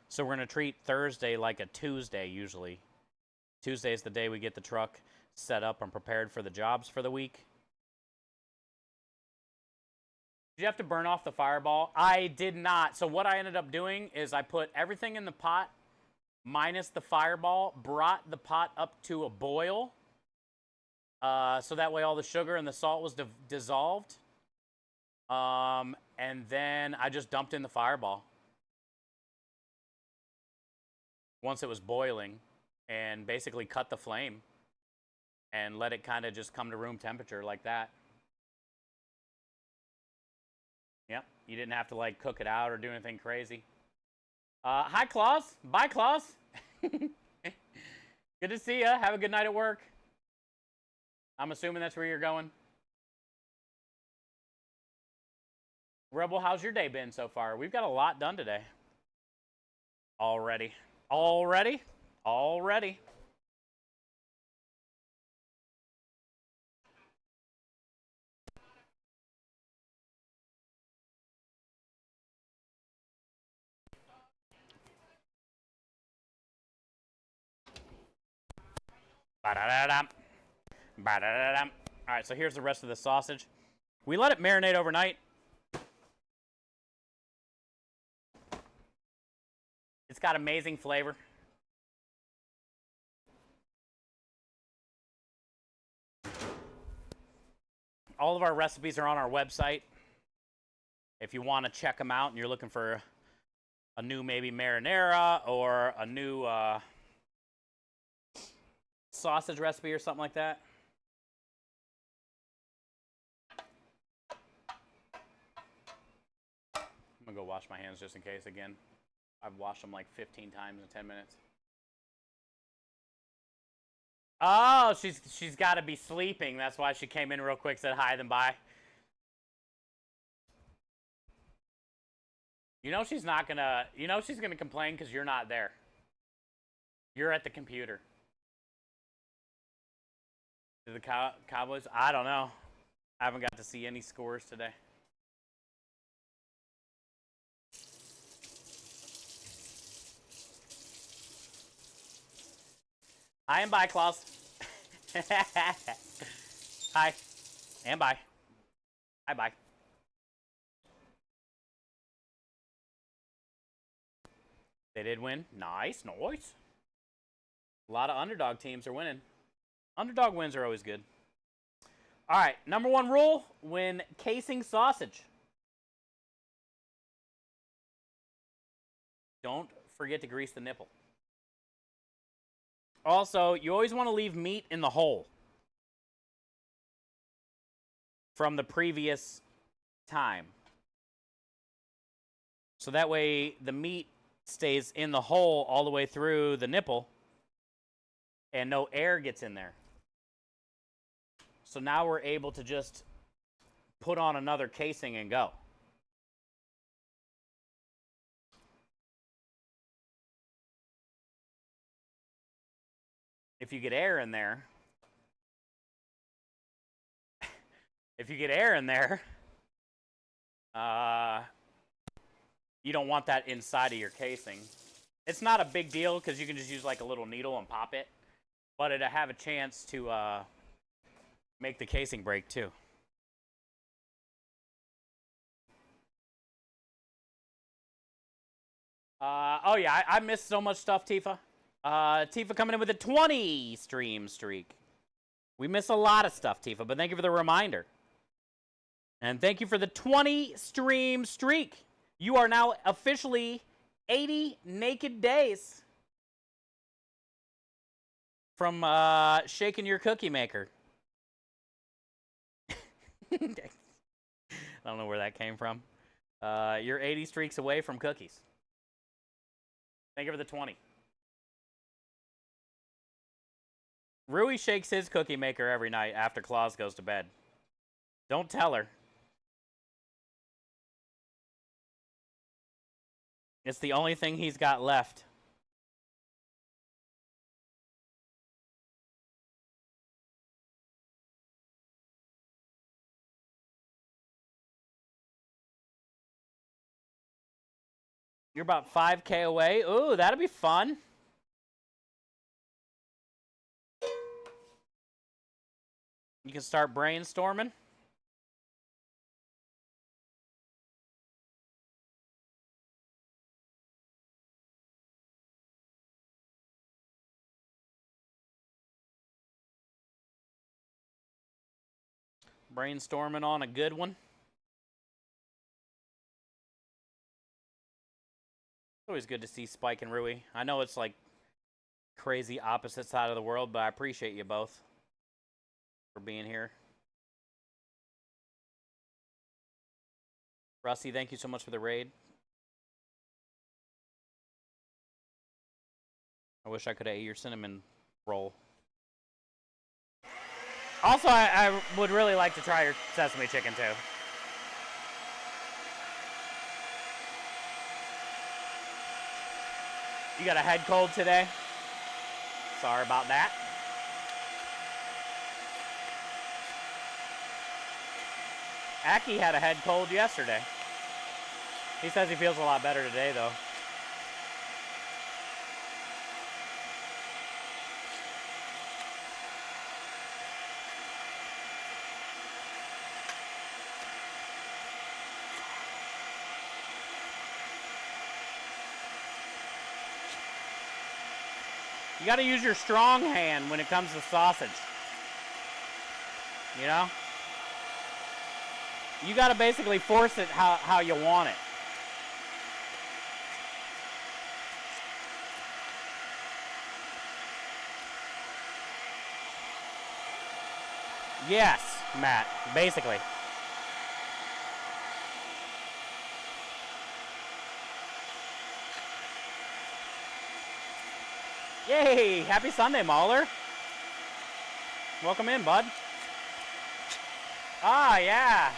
So we're going to treat Thursday like a Tuesday usually. Tuesday is the day we get the truck set up and prepared for the jobs for the week. Did you have to burn off the Fireball? I did not. So what I ended up doing is I put everything in the pot minus the Fireball, brought the pot up to a boil, so that way all the sugar and the salt was dissolved. And then I just dumped in the Fireball once it was boiling. And basically cut the flame and let it kind of just come to room temperature like that. Yep, you didn't have to like cook it out or do anything crazy. Hi, Claus. Bye, Claus. Good to see ya. Have a good night at work. I'm assuming that's where you're going. Rebel, how's your day been so far? We've got a lot done today. Already. Ba-da-da-dum. Ba-da-da-dum. All right, so here's the rest of the sausage. We let it marinate overnight. It's got amazing flavor. All of our recipes are on our website. If you want to check them out and you're looking for a new maybe marinara or a new sausage recipe or something like that. wash my hands just in case again. I've washed them like 15 times in 10 minutes. Oh, she's got to be sleeping. That's why she came in real quick, said hi, then bye. You know she's not gonna. You know she's gonna complain because you're not there. You're at the computer. Did the Cowboys? I don't know. I haven't got to see any scores today. Hi and bye, Klaus. Hi and bye. Hi, bye. They did win. Nice, nice. A lot of underdog teams are winning. Underdog wins are always good. All right, number one rule when casing sausage. Don't forget to grease the nipple. Also, you always want to leave meat in the hole from the previous time. So that way the meat stays in the hole all the way through the nipple and no air gets in there. So now we're able to just put on another casing and go. If you get air in there, you don't want that inside of your casing. It's not a big deal because you can just use like a little needle and pop it, but it'll have a chance to make the casing break too. Oh yeah, I missed so much stuff, Tifa. Tifa coming in with a 20 stream streak. We miss a lot of stuff, Tifa, but thank you for the reminder. And thank you for the 20 stream streak. You are now officially 80 naked days from shaking your cookie maker. I don't know where that came from. You're 80 streaks away from cookies. Thank you for the 20. Rui shakes his cookie maker every night after Claus goes to bed. Don't tell her. It's the only thing he's got left. You're about 5K away. Ooh, that'll be fun. You can start brainstorming. Brainstorming on a good one. It's always good to see Spike and Rui. I know it's like crazy opposite side of the world, but I appreciate you both for being here. Rusty, thank you so much for the raid. I wish I could have ate your cinnamon roll. Also, I would really like to try your sesame chicken, too. You got a head cold today? Sorry about that. Aki had a head cold yesterday. He says he feels a lot better today, though. You got to use your strong hand when it comes to sausage. You know? You got to basically force it how you want it. Yes, Matt, basically. Yay! Happy Sunday, Mauler. Welcome in, bud. Ah, yeah.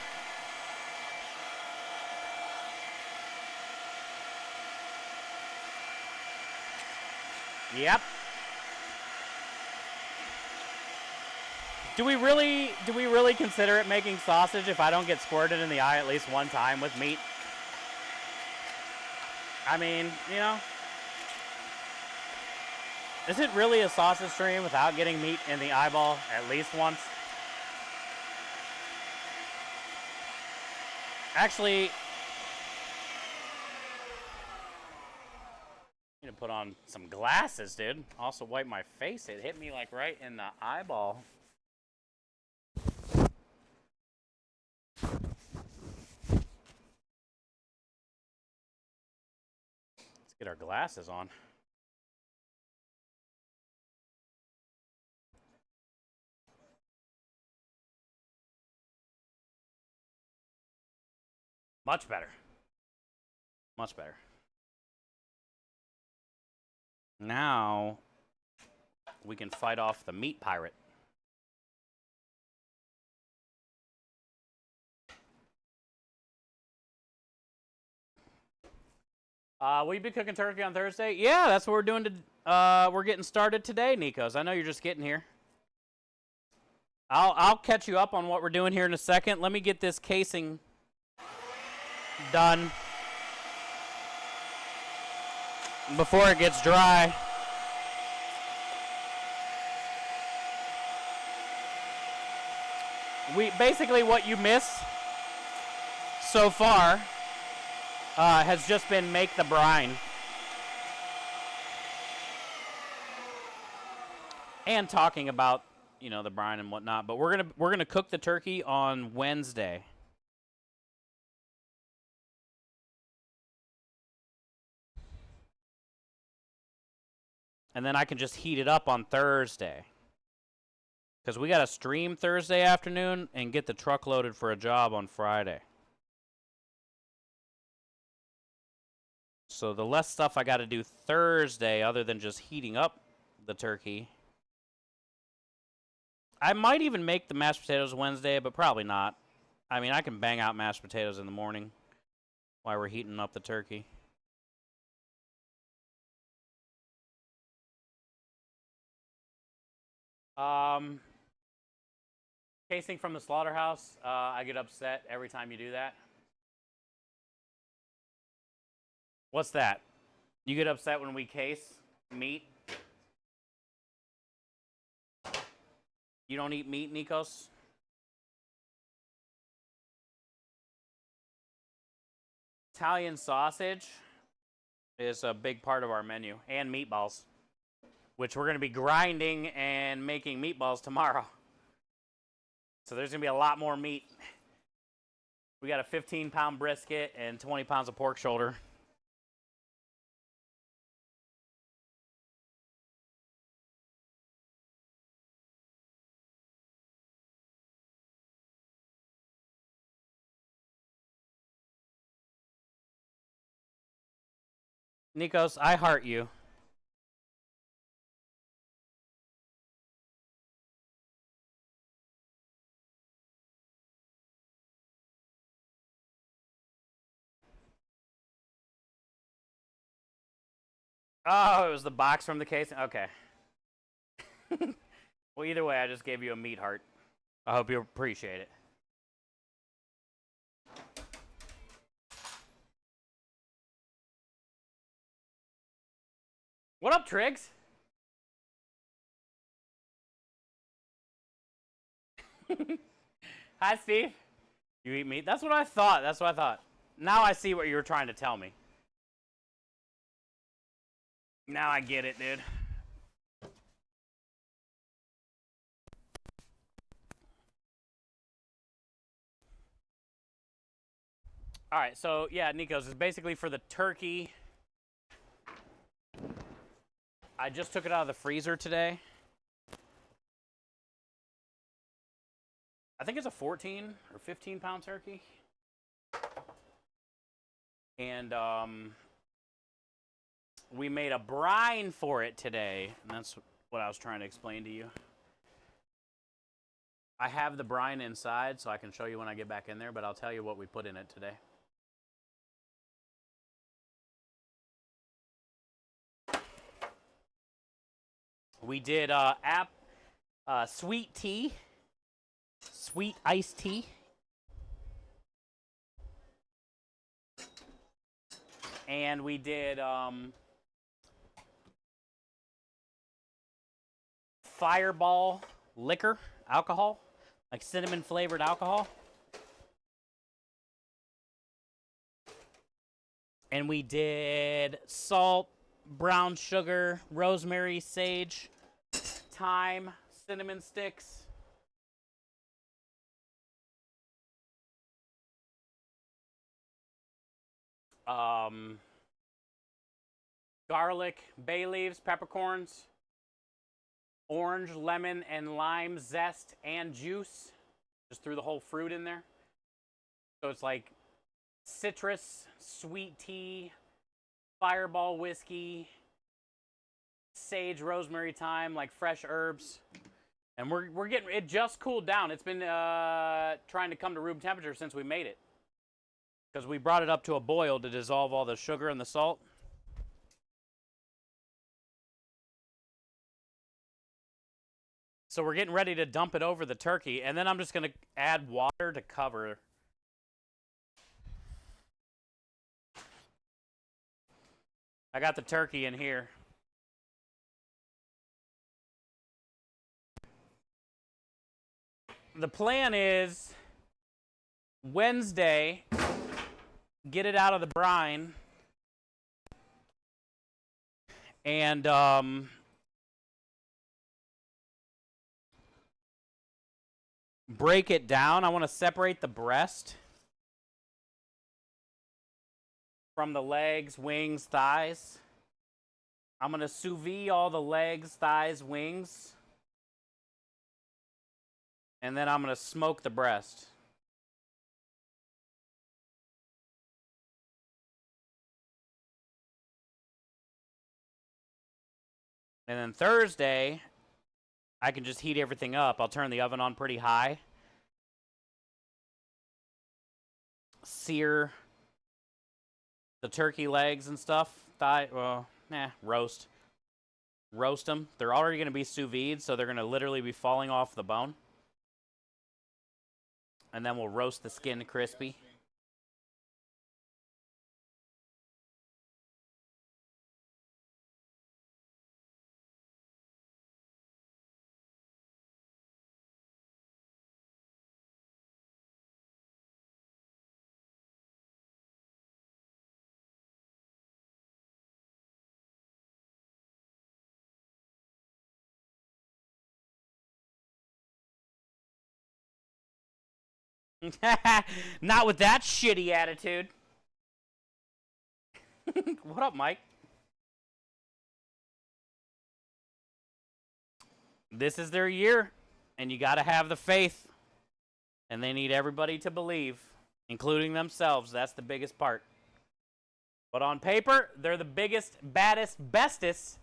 Yep. Do we really consider it making sausage if I don't get squirted in the eye at least one time with meat? I mean, you know, is it really a sausage stream without getting meat in the eyeball at least once? Actually, I'm gonna put on some glasses, dude. Also wipe my face. It hit me like right in the eyeball. Let's get our glasses on. Much better. Much better. Now we can fight off the meat pirate. Will you be cooking turkey on Thursday? Yeah, that's what we're doing. We're getting started today, Nikos. I know you're just getting here. I'll catch you up on what we're doing here in a second. Let me get this casing done before it gets dry. Basically what you miss so far has just been make the brine and talking about, you know, the brine and whatnot. But we're gonna cook the turkey on Wednesday. And then I can just heat it up on Thursday. Because we got to stream Thursday afternoon and get the truck loaded for a job on Friday. So the less stuff I got to do Thursday other than just heating up the turkey. I might even make the mashed potatoes Wednesday, but probably not. I mean, I can bang out mashed potatoes in the morning while we're heating up the turkey. Casing from the slaughterhouse, I get upset every time you do that. What's that? You get upset when we case meat? You don't eat meat, Nikos? Italian sausage is a big part of our menu, and meatballs, which we're going to be grinding and making meatballs tomorrow. So there's going to be a lot more meat. We got a 15-pound brisket and 20 pounds of pork shoulder. Nikos, I heart you. Oh, it was the box from the case? Okay. Well, either way, I just gave you a meat heart. I hope you appreciate it. What up, Triggs? Hi, Steve. You eat meat? That's what I thought. That's what I thought. Now I see what you were trying to tell me. Now I get it, dude. All right, so yeah, Nikos, is basically for the turkey. I just took it out of the freezer today. I think it's a 14 or 15 pound turkey. And we made a brine for it today, and that's what I was trying to explain to you. I have the brine inside, so I can show you when I get back in there, but I'll tell you what we put in it today. We did sweet tea, sweet iced tea. And we did Fireball liquor, alcohol, like cinnamon flavored alcohol. And we did salt, brown sugar, rosemary, sage, thyme, cinnamon sticks. Garlic, bay leaves, peppercorns, orange, lemon, and lime zest and juice. Just threw the whole fruit in there. So it's like citrus, sweet tea, Fireball whiskey, sage, rosemary, thyme, like fresh herbs. And we're getting, it just cooled down. It's been trying to come to room temperature since we made it. Because we brought it up to a boil to dissolve all the sugar and the salt. So we're getting ready to dump it over the turkey, and then I'm just going to add water to cover. I got the turkey in here. The plan is Wednesday, get it out of the brine, and break it down. I want to separate the breast from the legs, wings, thighs. I'm going to sous vide all the legs, thighs, wings. And then I'm going to smoke the breast. And then Thursday, I can just heat everything up. I'll turn the oven on pretty high. Sear the turkey legs and stuff. Roast. Roast them. They're already going to be sous vide, so they're going to literally be falling off the bone. And then we'll roast the skin crispy. Not with that shitty attitude. What up, Mike? This is their year, and you got to have the faith. And they need everybody to believe, including themselves. That's the biggest part. But on paper, they're the biggest, baddest, bestest.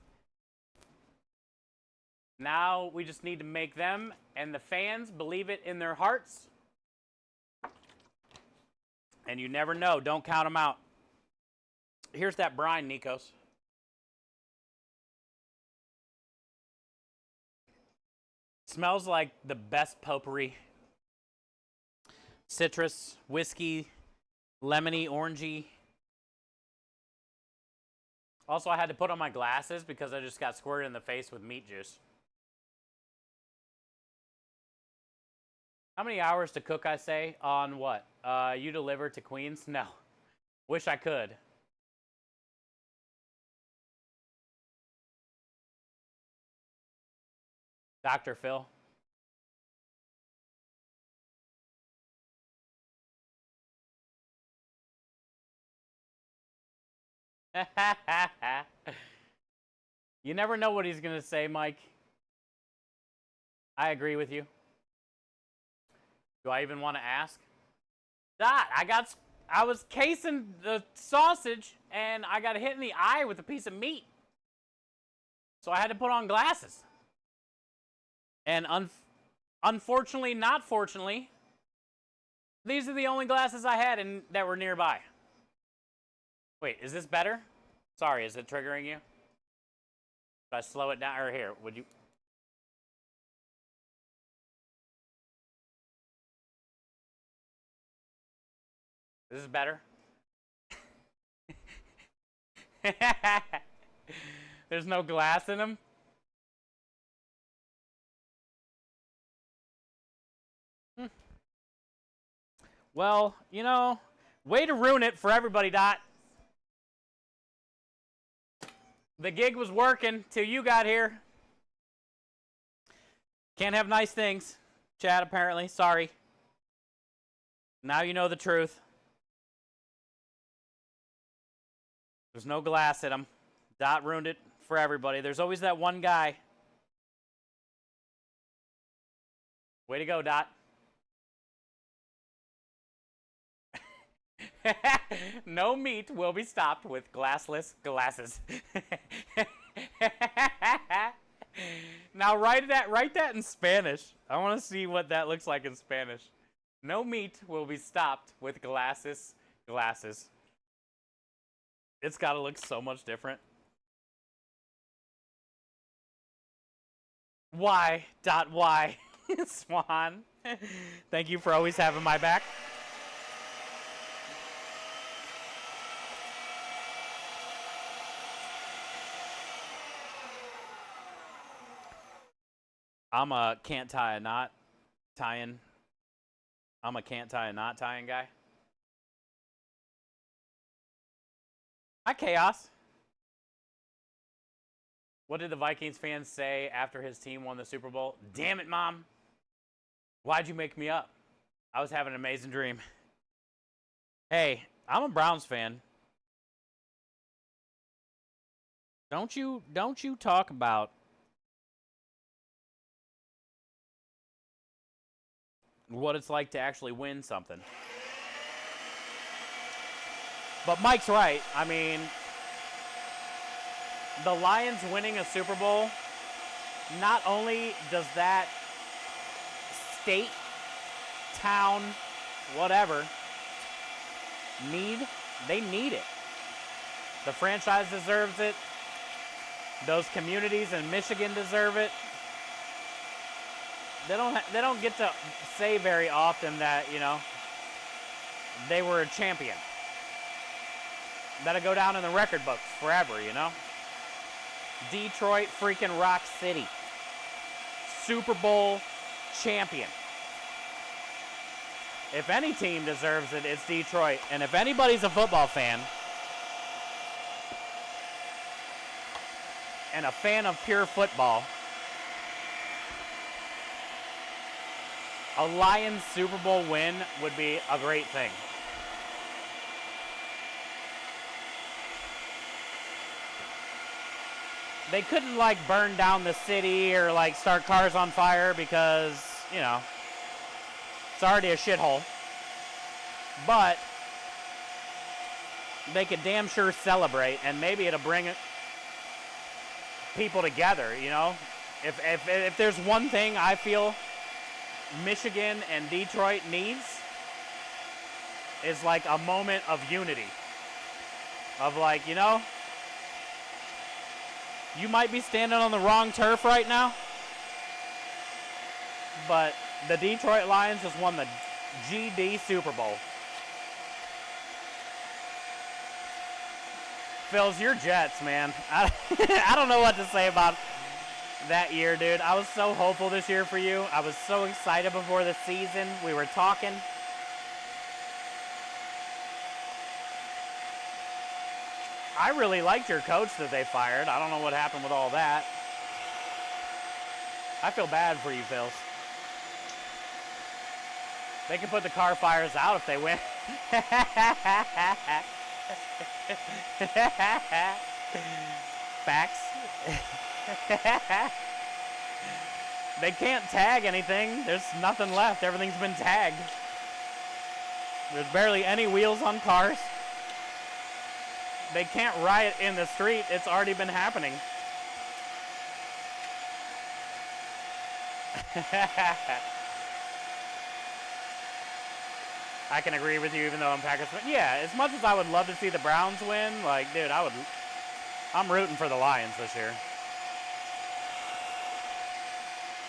Now we just need to make them and the fans believe it in their hearts. And you never know. Don't count them out. Here's that brine, Nikos. Smells like the best potpourri. Citrus, whiskey, lemony, orangey. Also, I had to put on my glasses because I just got squirted in the face with meat juice. How many hours to cook, I say, on what? You deliver to Queens? No. Wish I could. Dr. Phil. You never know what he's going to say, Mike. I agree with you. Do I even want to ask? Dot, I was casing the sausage, and I got hit in the eye with a piece of meat. So I had to put on glasses. And unfortunately, not fortunately, these are the only glasses I had and that were nearby. Wait, is this better? Sorry, is it triggering you? Should I slow it down? Or here, would you? This is better. There's no glass in them. Well, you know, way to ruin it for everybody, Dot. The gig was working till you got here. Can't have nice things, Chad, apparently. Sorry. Now you know the truth. There's no glass in them. Dot ruined it for everybody. There's always that one guy. Way to go, Dot. No meat will be stopped with glassless glasses. Now write that in Spanish. I want to see what that looks like in Spanish. No meat will be stopped with glasses. It's got to look so much different. Why? Why? Swan. Thank you for always having my back. I'm a can't tie a knot tying. I'm a can't tie a knot tying guy. Hi, Chaos. What did the Vikings fans say after his team won the Super Bowl? Damn it, Mom. Why'd you make me up? I was having an amazing dream. Hey, I'm a Browns fan. Don't you talk about what it's like to actually win something. But Mike's right. I mean, the Lions winning a Super Bowl, not only does that state, town, whatever, they need it. The franchise deserves it. Those communities in Michigan deserve it. They don't get to say very often that, you know, they were a champion. That'll go down in the record books forever, you know? Detroit freaking Rock City. Super Bowl champion. If any team deserves it, it's Detroit. And if anybody's a football fan and a fan of pure football, a Lions Super Bowl win would be a great thing. They couldn't, like, burn down the city or, like, start cars on fire because, you know, it's already a shithole. But they could damn sure celebrate, and maybe it'll bring people together, you know? If there's one thing I feel Michigan and Detroit needs, is like a moment of unity. Of like, you know, you might be standing on the wrong turf right now, but the Detroit Lions just won the GD Super Bowl. Phil's your Jets, man. I don't know what to say about that year, dude. I was so hopeful this year for you. I was so excited before the season. We were talking. I really liked your coach that they fired. I don't know what happened with all that. I feel bad for you, Phils. They can put the car fires out if they win. Facts. They can't tag anything. There's nothing left. Everything's been tagged. There's barely any wheels on cars. They can't riot in the street. It's already been happening. I can agree with you, even though I'm Packers fan. Yeah, as much as I would love to see the Browns win, like, dude, I'm rooting for the Lions this year.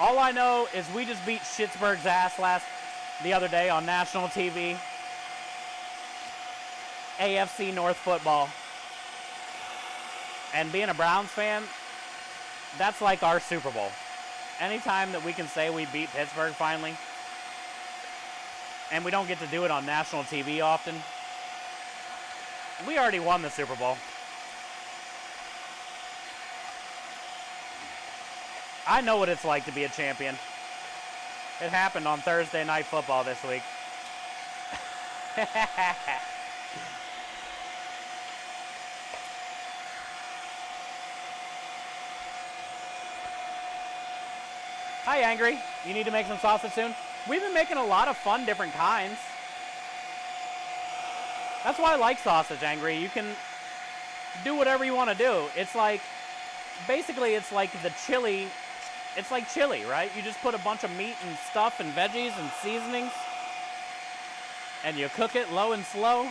All I know is we just beat Schittsburg's ass the other day on national TV. AFC North football. And being a Browns fan, that's like our Super Bowl. Anytime that we can say we beat Pittsburgh finally, and we don't get to do it on national TV often, we already won the Super Bowl. I know what it's like to be a champion. It happened on Thursday Night Football this week. Hi, Angry. You need to make some sausage soon? We've been making a lot of fun different kinds. That's why I like sausage, Angry. You can do whatever you want to do. It's like, basically it's like the chili. It's like chili, right? You just put a bunch of meat and stuff and veggies and seasonings, and you cook it low and slow.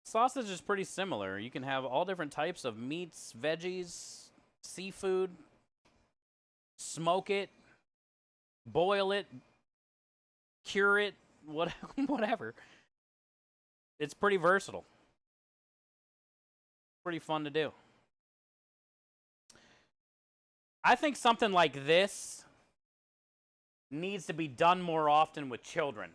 Sausage is pretty similar. You can have all different types of meats, veggies, seafood, smoke it, boil it, cure it, whatever. It's pretty versatile. Pretty fun to do. I think something like this needs to be done more often with children.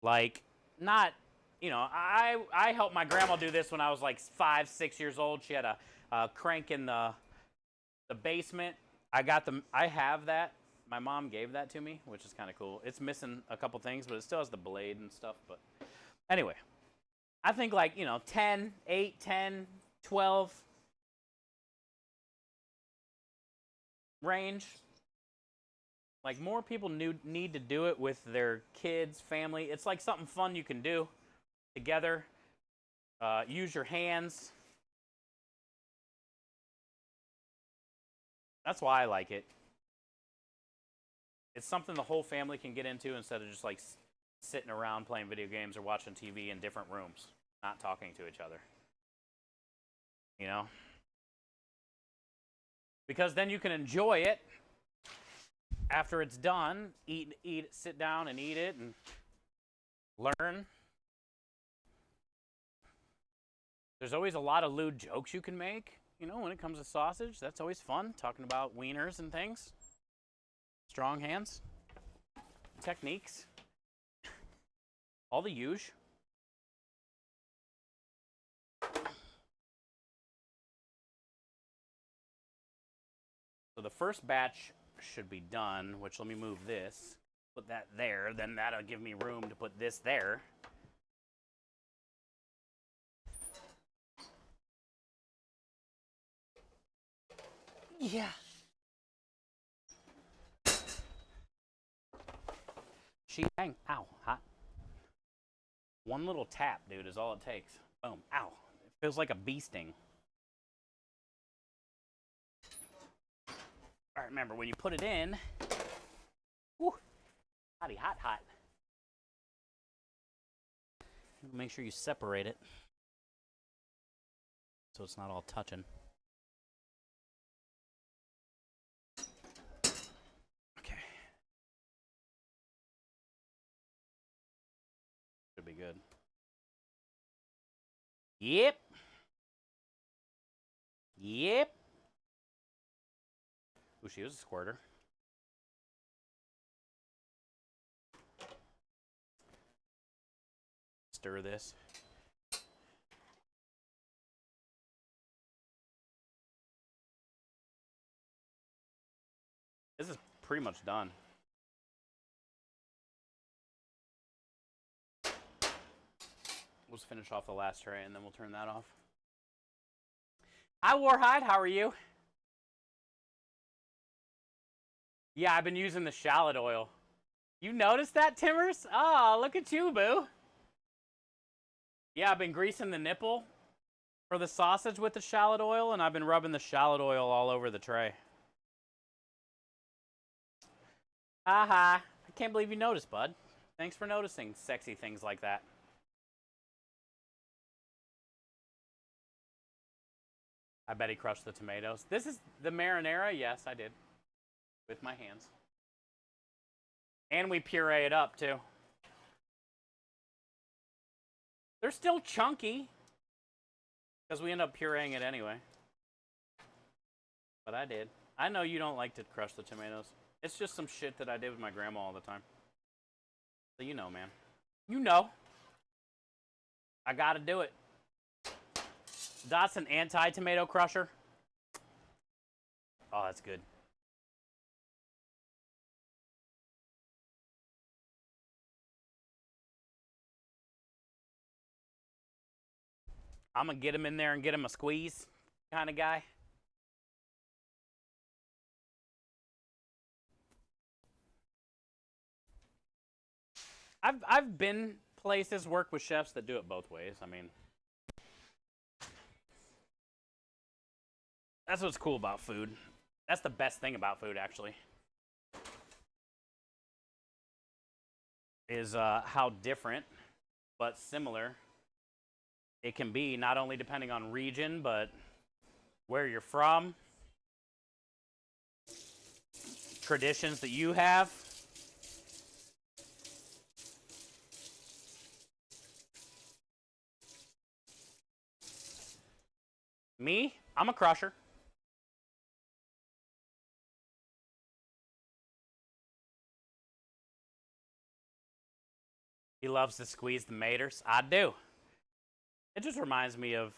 Like, not, you know, I helped my grandma do this when I was like 5, 6 years old. She had a crank in the basement. I have that. My mom gave that to me, which is kind of cool. It's missing a couple things, but it still has the blade and stuff. But anyway, I think like, you know, 10, 8, 10, 12 range. Like, more people need to do it with their kids, family. It's like something fun you can do together. Use your hands. That's why I like it. It's something the whole family can get into instead of just like sitting around playing video games or watching TV in different rooms, not talking to each other. You know? Because then you can enjoy it after it's done. Sit down and eat it and learn. There's always a lot of lewd jokes you can make, you know, when it comes to sausage. That's always fun, talking about wieners and things. Strong hands. Techniques. All the usual. So the first batch should be done, which, let me move this. Put that there, then that'll give me room to put this there. Yeah. Dang, ow, hot. One little tap, dude, is all it takes. Boom, ow. It feels like a bee sting. All right, remember, when you put it in, whoo, hotty, hot, hot. Make sure you separate it so it's not all touching. Okay. Should be good. Yep. Yep. Ooh, she was a squirter. Stir this. This is pretty much done. We'll just finish off the last tray and then we'll turn that off. Hi, Warhide. How are you? Yeah, I've been using the shallot oil. You noticed that, Timbers? Oh, look at you, boo. Yeah, I've been greasing the nipple for the sausage with the shallot oil, and I've been rubbing the shallot oil all over the tray. Haha. I can't believe you noticed, bud. Thanks for noticing sexy things like that. I bet he crushed the tomatoes. This is the marinara? Yes, I did. With my hands. And we puree it up, too. They're still chunky. Because we end up pureeing it anyway. But I did. I know you don't like to crush the tomatoes. It's just some shit that I did with my grandma all the time. So you know, man. You know. I gotta do it. That's an anti-tomato crusher. Oh, that's good. I'm gonna get him in there and get him a squeeze kind of guy. I've been places, work with chefs that do it both ways. I mean, that's what's cool about food. That's the best thing about food, actually. Is how different, but similar it can be, not only depending on region, but where you're from, traditions that you have. Me, I'm a crusher. He loves to squeeze the maters. I do. It just reminds me of,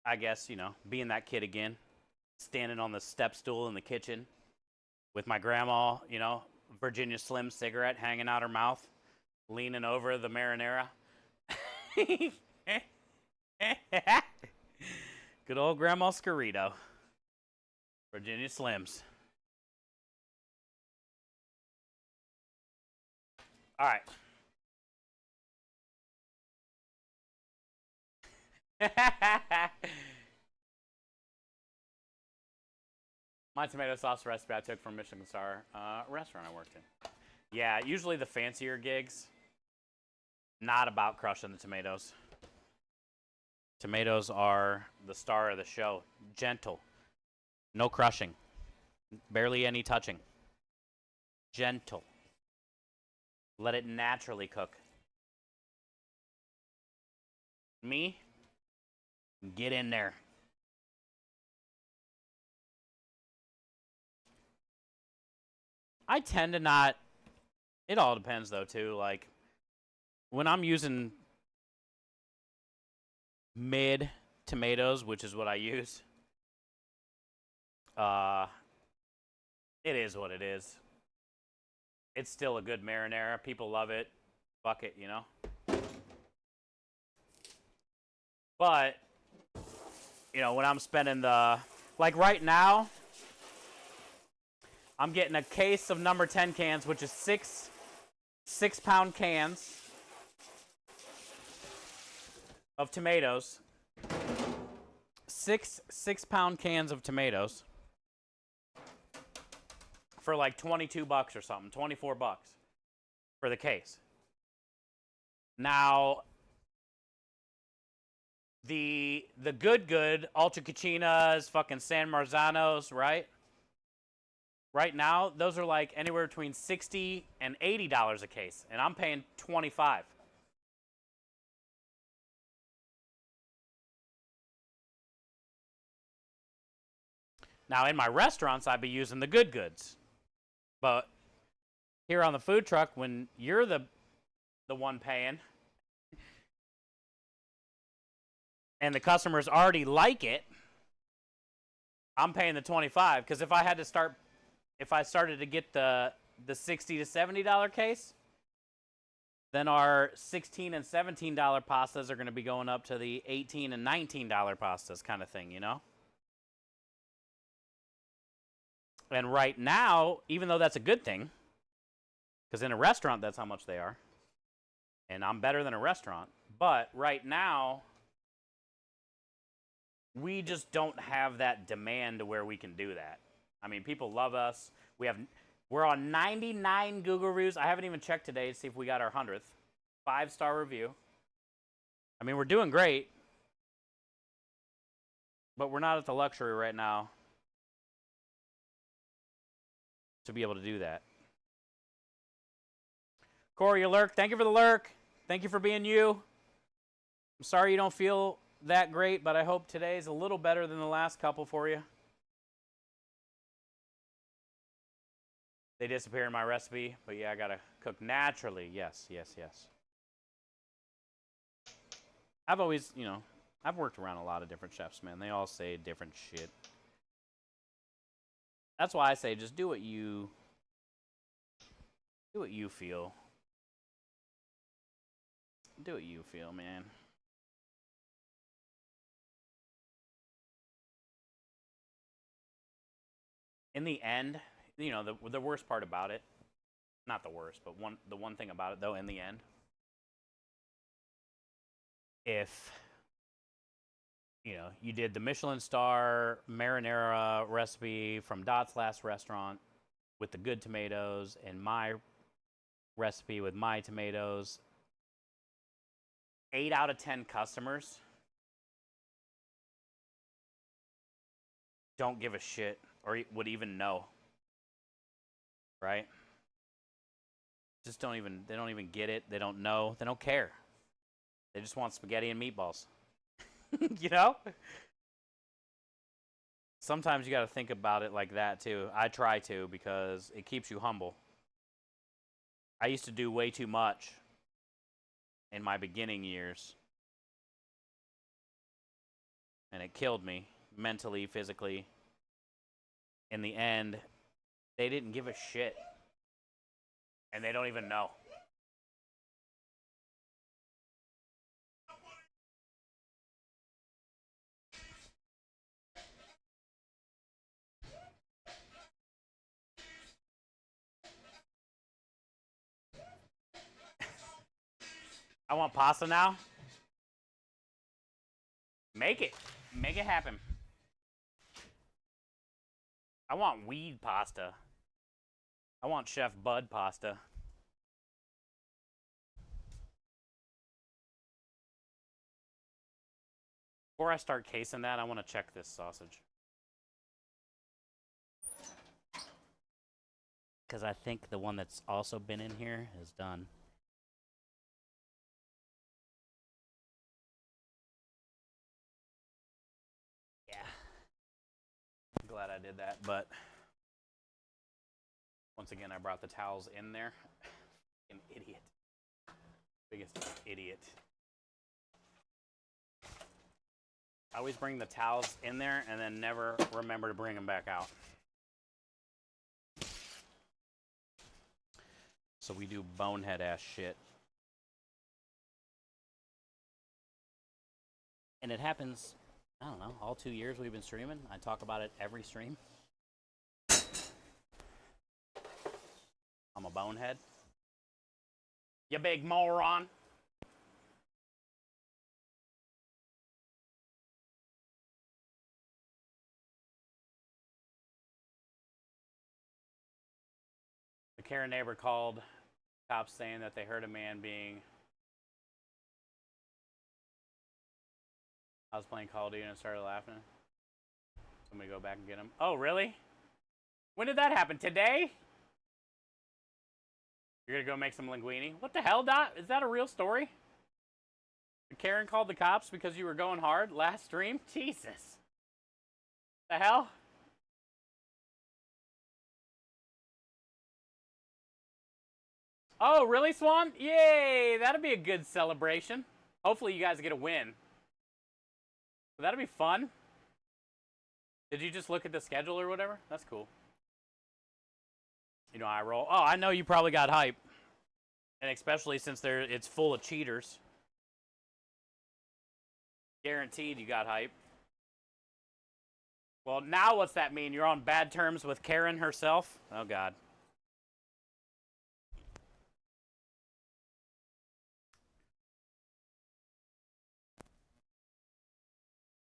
I guess, you know, being that kid again, standing on the step stool in the kitchen with my grandma, you know, Virginia Slim cigarette hanging out her mouth, leaning over the marinara. Good old Grandma Scarito. Virginia Slims. All right. My tomato sauce recipe I took from Michelin Star restaurant I worked in. Yeah, usually the fancier gigs, not about crushing the tomatoes. Tomatoes are the star of the show. Gentle. No crushing. Barely any touching. Gentle. Let it naturally cook. Me? Get in there. I tend to not. It all depends, though, too. Like, when I'm using mid tomatoes, which is what I use, it is what it is. It's still a good marinara. People love it. Fuck it, you know? But, you know, when I'm spending the... Like, right now, I'm getting a case of number 10 cans, which is six-pound cans of tomatoes. Six-pound cans of tomatoes for like $22 or something, $24 for the case. Now, the good Ultra Cucinas, fucking San Marzanos, right? Right now, those are like anywhere between $60 and $80 a case, and I'm paying $25. Now, in my restaurants, I'd be using the good goods. But here on the food truck, when you're the one paying, and the customers already like it, I'm paying the $25. Because if I started to get the $60 to $70 case, then our $16 and $17 pastas are going to be going up to the $18 and $19 pastas kind of thing, you know? And right now, even though that's a good thing, because in a restaurant, that's how much they are. And I'm better than a restaurant. But right now, we just don't have that demand to where we can do that. I mean, people love us. We're on 99 Google reviews. I haven't even checked today to see if we got our 100th 5-star review. I mean, we're doing great. But we're not at the luxury right now to be able to do that. Corey, you lurk. Thank you for the lurk. Thank you for being you. I'm sorry you don't feel that great, but I hope today's a little better than the last couple for you. They disappear in my recipe, but yeah, I gotta cook naturally. Yes, yes, yes. I've always, I've worked around a lot of different chefs, man. They all say different shit. That's why I say just do what you feel. Do what you feel, man. In the end, the worst part about it, not the worst, but the one thing about it though, in the end, if you did the Michelin star marinara recipe from Dot's Last Restaurant with the good tomatoes and my recipe with my tomatoes, 8 out of 10 customers don't give a shit or would even know, right? They don't even get it. They don't know. They don't care. They just want spaghetti and meatballs. Sometimes you got to think about it like that too. I try to because it keeps you humble. I used to do way too much in my beginning years. And it killed me mentally, physically. In the end, they didn't give a shit. And they don't even know. I want pasta now. Make it. Make it happen. I want weed pasta. I want Chef Bud pasta. Before I start casing that, I want to check this sausage. Because I think the one that's also been in here is done. Yeah. I'm glad I did that, but once again, I brought the towels in there. An idiot. Biggest idiot. I always bring the towels in there and then never remember to bring them back out. So we do bonehead ass shit. And it happens, I don't know, all 2 years we've been streaming. I talk about it every stream. I'm a bonehead. You big moron. The Karen neighbor called cops saying that they heard a man being... I was playing Call of Duty and started laughing. Somebody go back and get him. Oh, really? When did that happen? Today? You're gonna go make some linguine? What the hell, Dot? Is that a real story? Karen called the cops because you were going hard last stream? Jesus. The hell? Oh, really, Swan? Yay! That'll be a good celebration. Hopefully you guys get a win. That'll be fun. Did you just look at the schedule or whatever? That's cool. I roll. Oh, I know you probably got hype. And especially since it's full of cheaters. Guaranteed you got hype. Well, now what's that mean? You're on bad terms with Karen herself? Oh, God.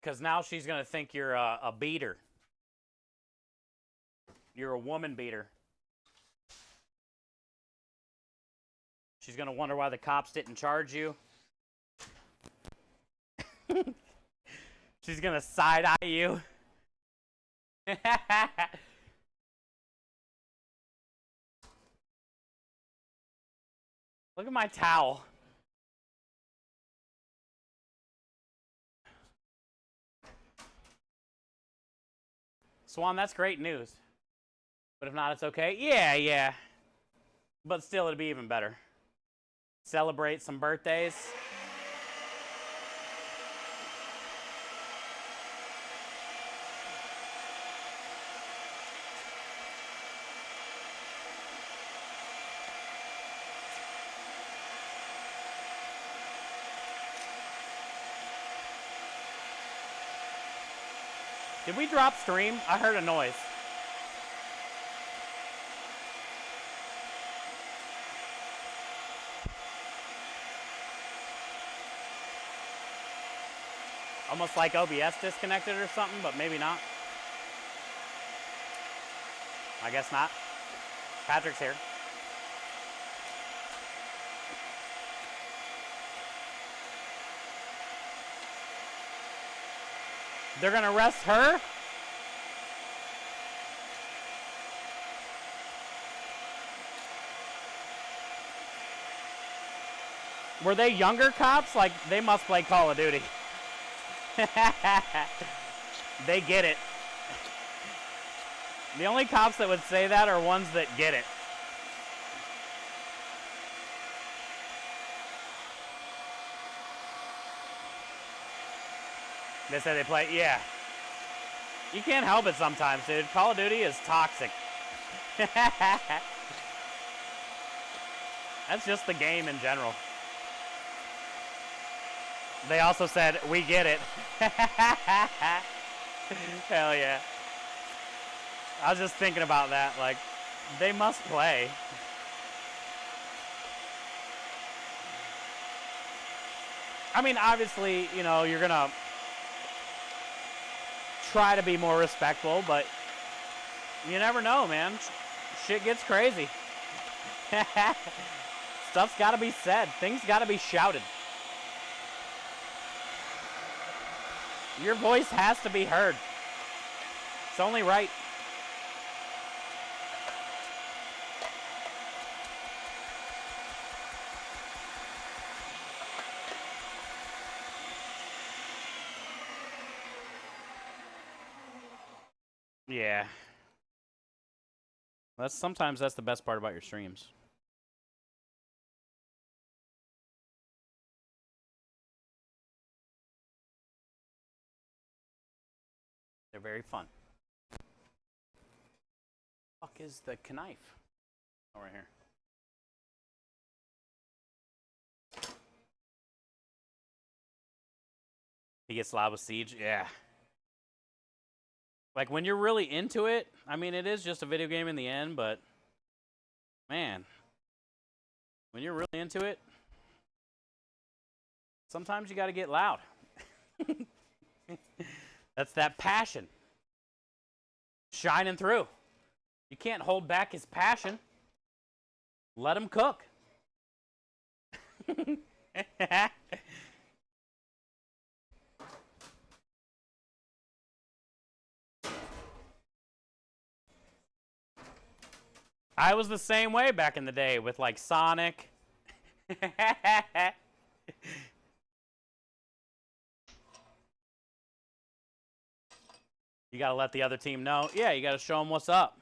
Because now she's going to think you're a beater. You're a woman beater. She's going to wonder why the cops didn't charge you. She's going to side-eye you. Look at my towel. Swan, that's great news. But if not, it's okay. Yeah. But still, it'd be even better. Celebrate some birthdays. Did we drop stream? I heard a noise. Almost like OBS disconnected or something, but maybe not. I guess not. Patrick's here. They're going to arrest her? Were they younger cops? Like, they must play Call of Duty. They get it. The only cops that would say that are ones that get it. They say they play, yeah. You can't help it sometimes, dude. Call of Duty is toxic. That's just the game in general. They also said, we get it. Hell yeah. I was just thinking about that. Like, they must play. I mean, obviously, you know, you're going to try to be more respectful, but you never know, man. Shit gets crazy. Stuff's got to be said. Things got to be shouted. Your voice has to be heard. It's only right. Yeah. Sometimes that's the best part about your streams. They're very fun. Fuck is the knife? Oh, right here. He gets loud with Siege? Yeah. Like, when you're really into it, I mean, it is just a video game in the end, but, man, when you're really into it, sometimes you got to get loud. That's that passion shining through. You can't hold back his passion. Let him cook. I was the same way back in the day with, like, Sonic. You got to let the other team know. Yeah, you got to show them what's up.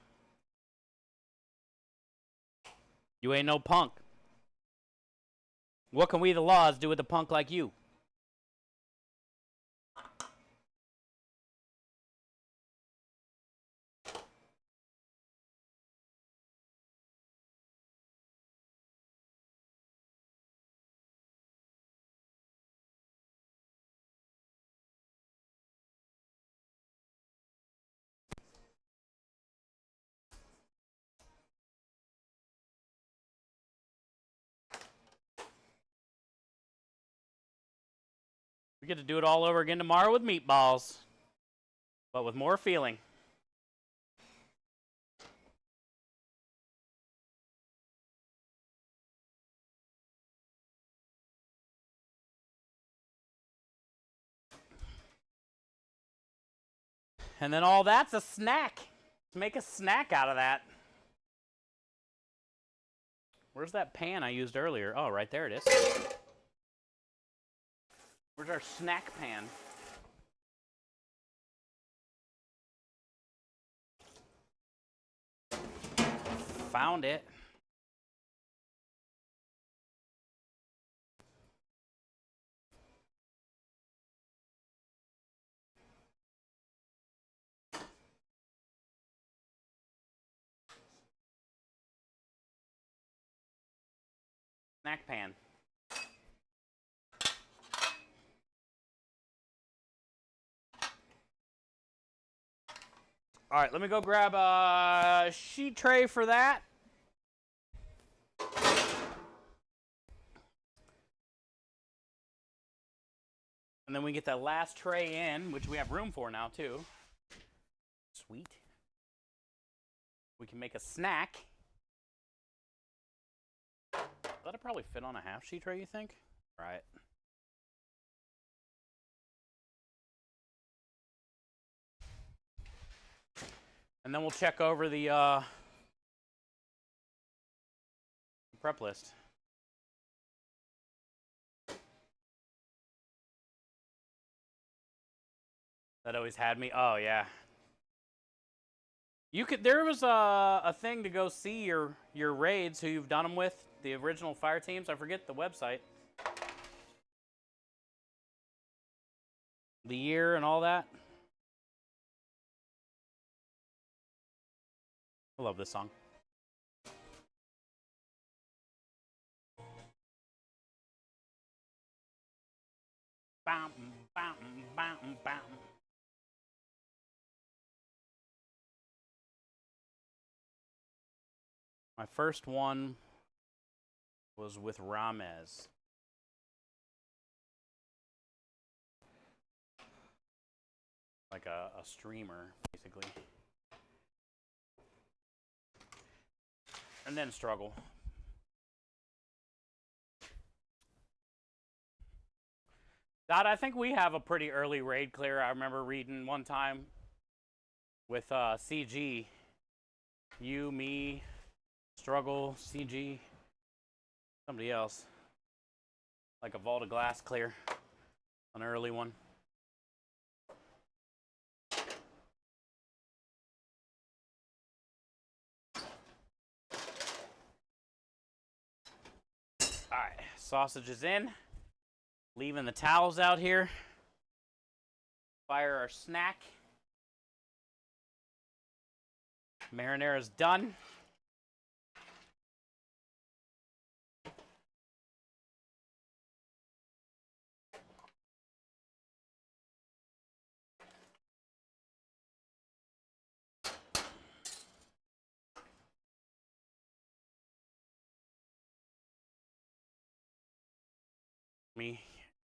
You ain't no punk. What can we, the laws, do with a punk like you? We get to do it all over again tomorrow with meatballs, but with more feeling. And then all that's a snack. Let's make a snack out of that. Where's that pan I used earlier? Oh, right there it is. Where's our snack pan? Found it. Snack pan. All right, let me go grab a sheet tray for that. And then we get that last tray in, which we have room for now too. Sweet. We can make a snack. That'll probably fit on a half sheet tray, you think? Right. And then we'll check over the prep list. That always had me. Oh yeah. You could. There was a thing to go see your raids, who you've done them with, the original fire teams. I forget the website. The year and all that. I love this song. Bam, bam, bam, bam. My first one was with Ramez. Like a streamer, basically. And then Struggle. Dot, I think we have a pretty early raid clear. I remember reading one time with CG. You, me, Struggle, CG, somebody else. Like a vault of glass clear. An early one. Alright, sausage is in. Leaving the towels out here. Fire our snack. Marinara's done.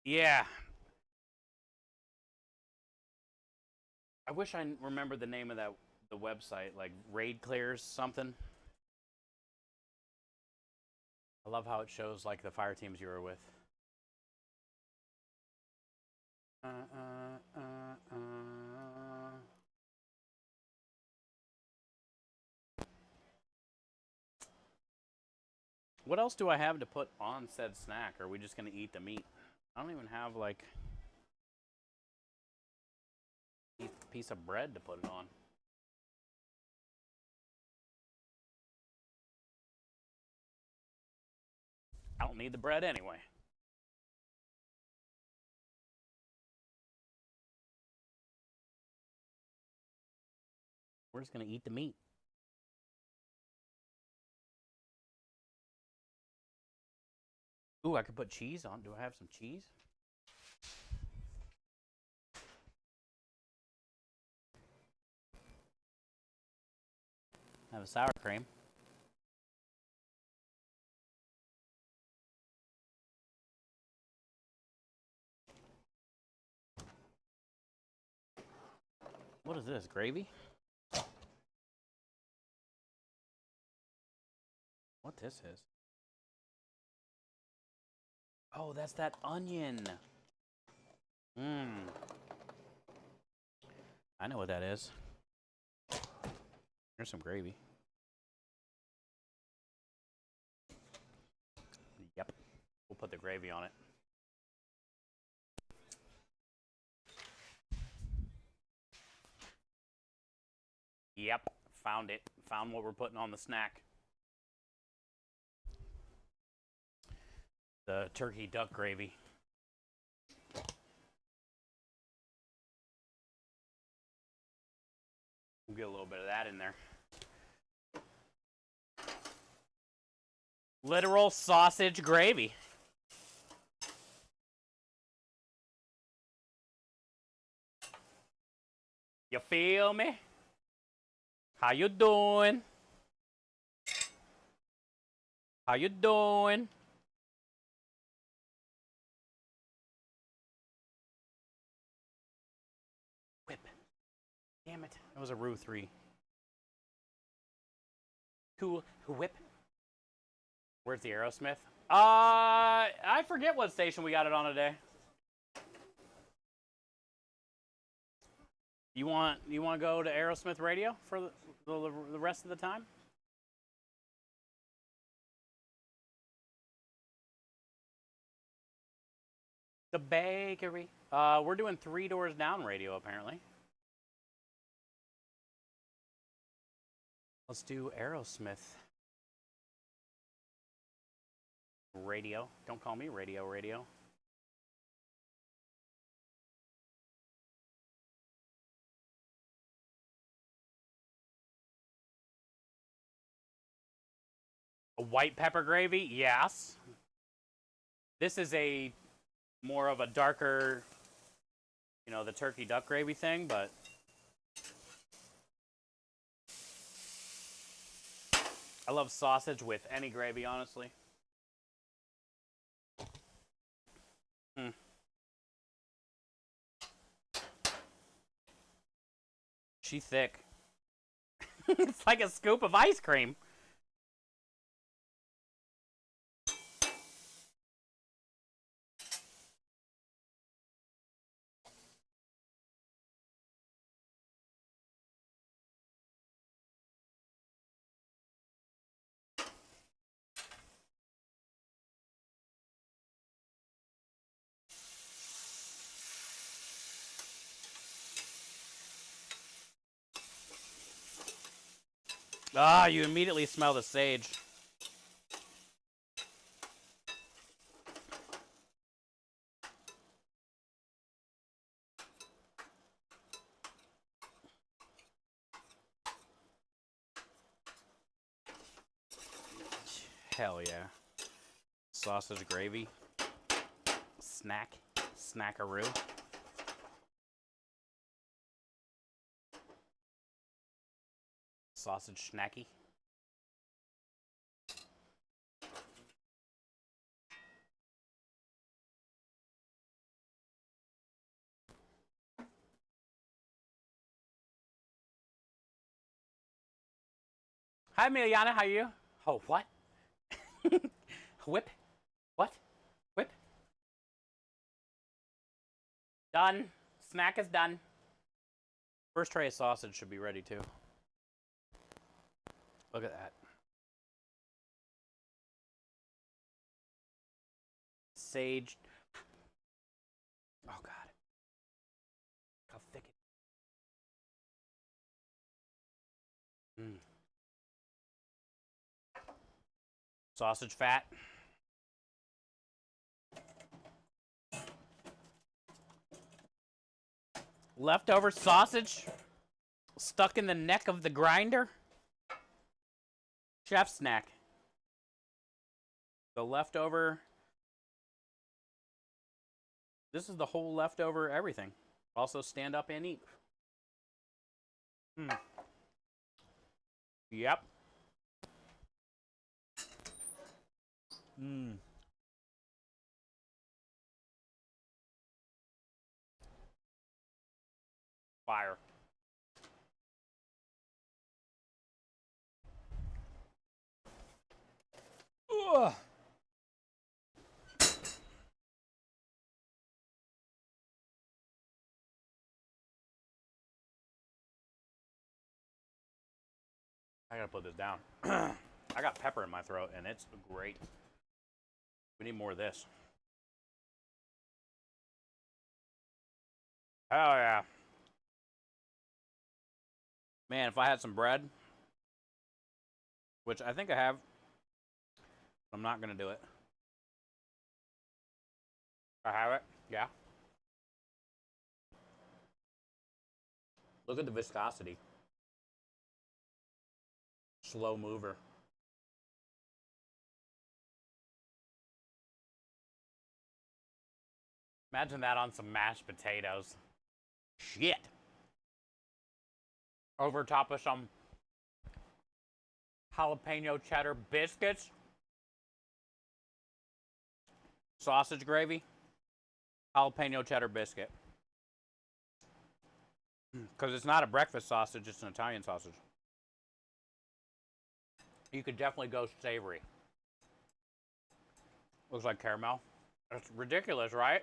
Yeah. I wish I remembered the name of the website, like Raid Clears something. I love how it shows like the fire teams you were with. What else do I have to put on said snack? Or are we just gonna eat the meat? I don't even have like a piece of bread to put it on. I don't need the bread anyway. We're just gonna eat the meat. Ooh, I could put cheese on. Do I have some cheese? I have a sour cream. What is this, gravy? What this is? Oh, that's that onion. Mmm. I know what that is. Here's some gravy. Yep. We'll put the gravy on it. Yep. Found it. Found what we're putting on the snack. The turkey duck gravy. We'll get a little bit of that in there. Literal sausage gravy. You feel me? How you doing? How you doing? Whip. Damn it. That was a Rue 3. Cool. Whip. Where's the Aerosmith? I forget what station we got it on today. You want to go to Aerosmith Radio for the rest of the time? The bakery. We're doing 3 Doors Down radio apparently. Let's do Aerosmith radio. Don't call me radio. A white pepper gravy? Yes. This is a more of a darker, you know, the turkey duck gravy thing, but I love sausage with any gravy, honestly. She's thick. It's like a scoop of ice cream. Ah, you immediately smell the sage. Hell yeah. Sausage gravy. Snackaroo. Sausage snacky. Hi, Emiliana. How are you? Oh, what? Whip? What? Whip? Done. Snack is done. First tray of sausage should be ready, too. Look at that. Sage. Oh, God. How thick it is. Sausage fat. Leftover sausage stuck in the neck of the grinder. Chef snack. The leftover. This is the whole leftover everything. Also stand up and eat. Yep. Fire. Ugh. I gotta put this down. I got pepper in my throat, and it's great. We need more of this. Hell yeah. Man, if I had some bread, which I think I have, I'm not going to do it. I have it? Yeah. Look at the viscosity. Slow mover. Imagine that on some mashed potatoes. Shit. Over top of some jalapeno cheddar biscuits. Sausage gravy. Jalapeno cheddar biscuit. Because it's not a breakfast sausage, it's an Italian sausage. You could definitely go savory. Looks like caramel. That's ridiculous, right?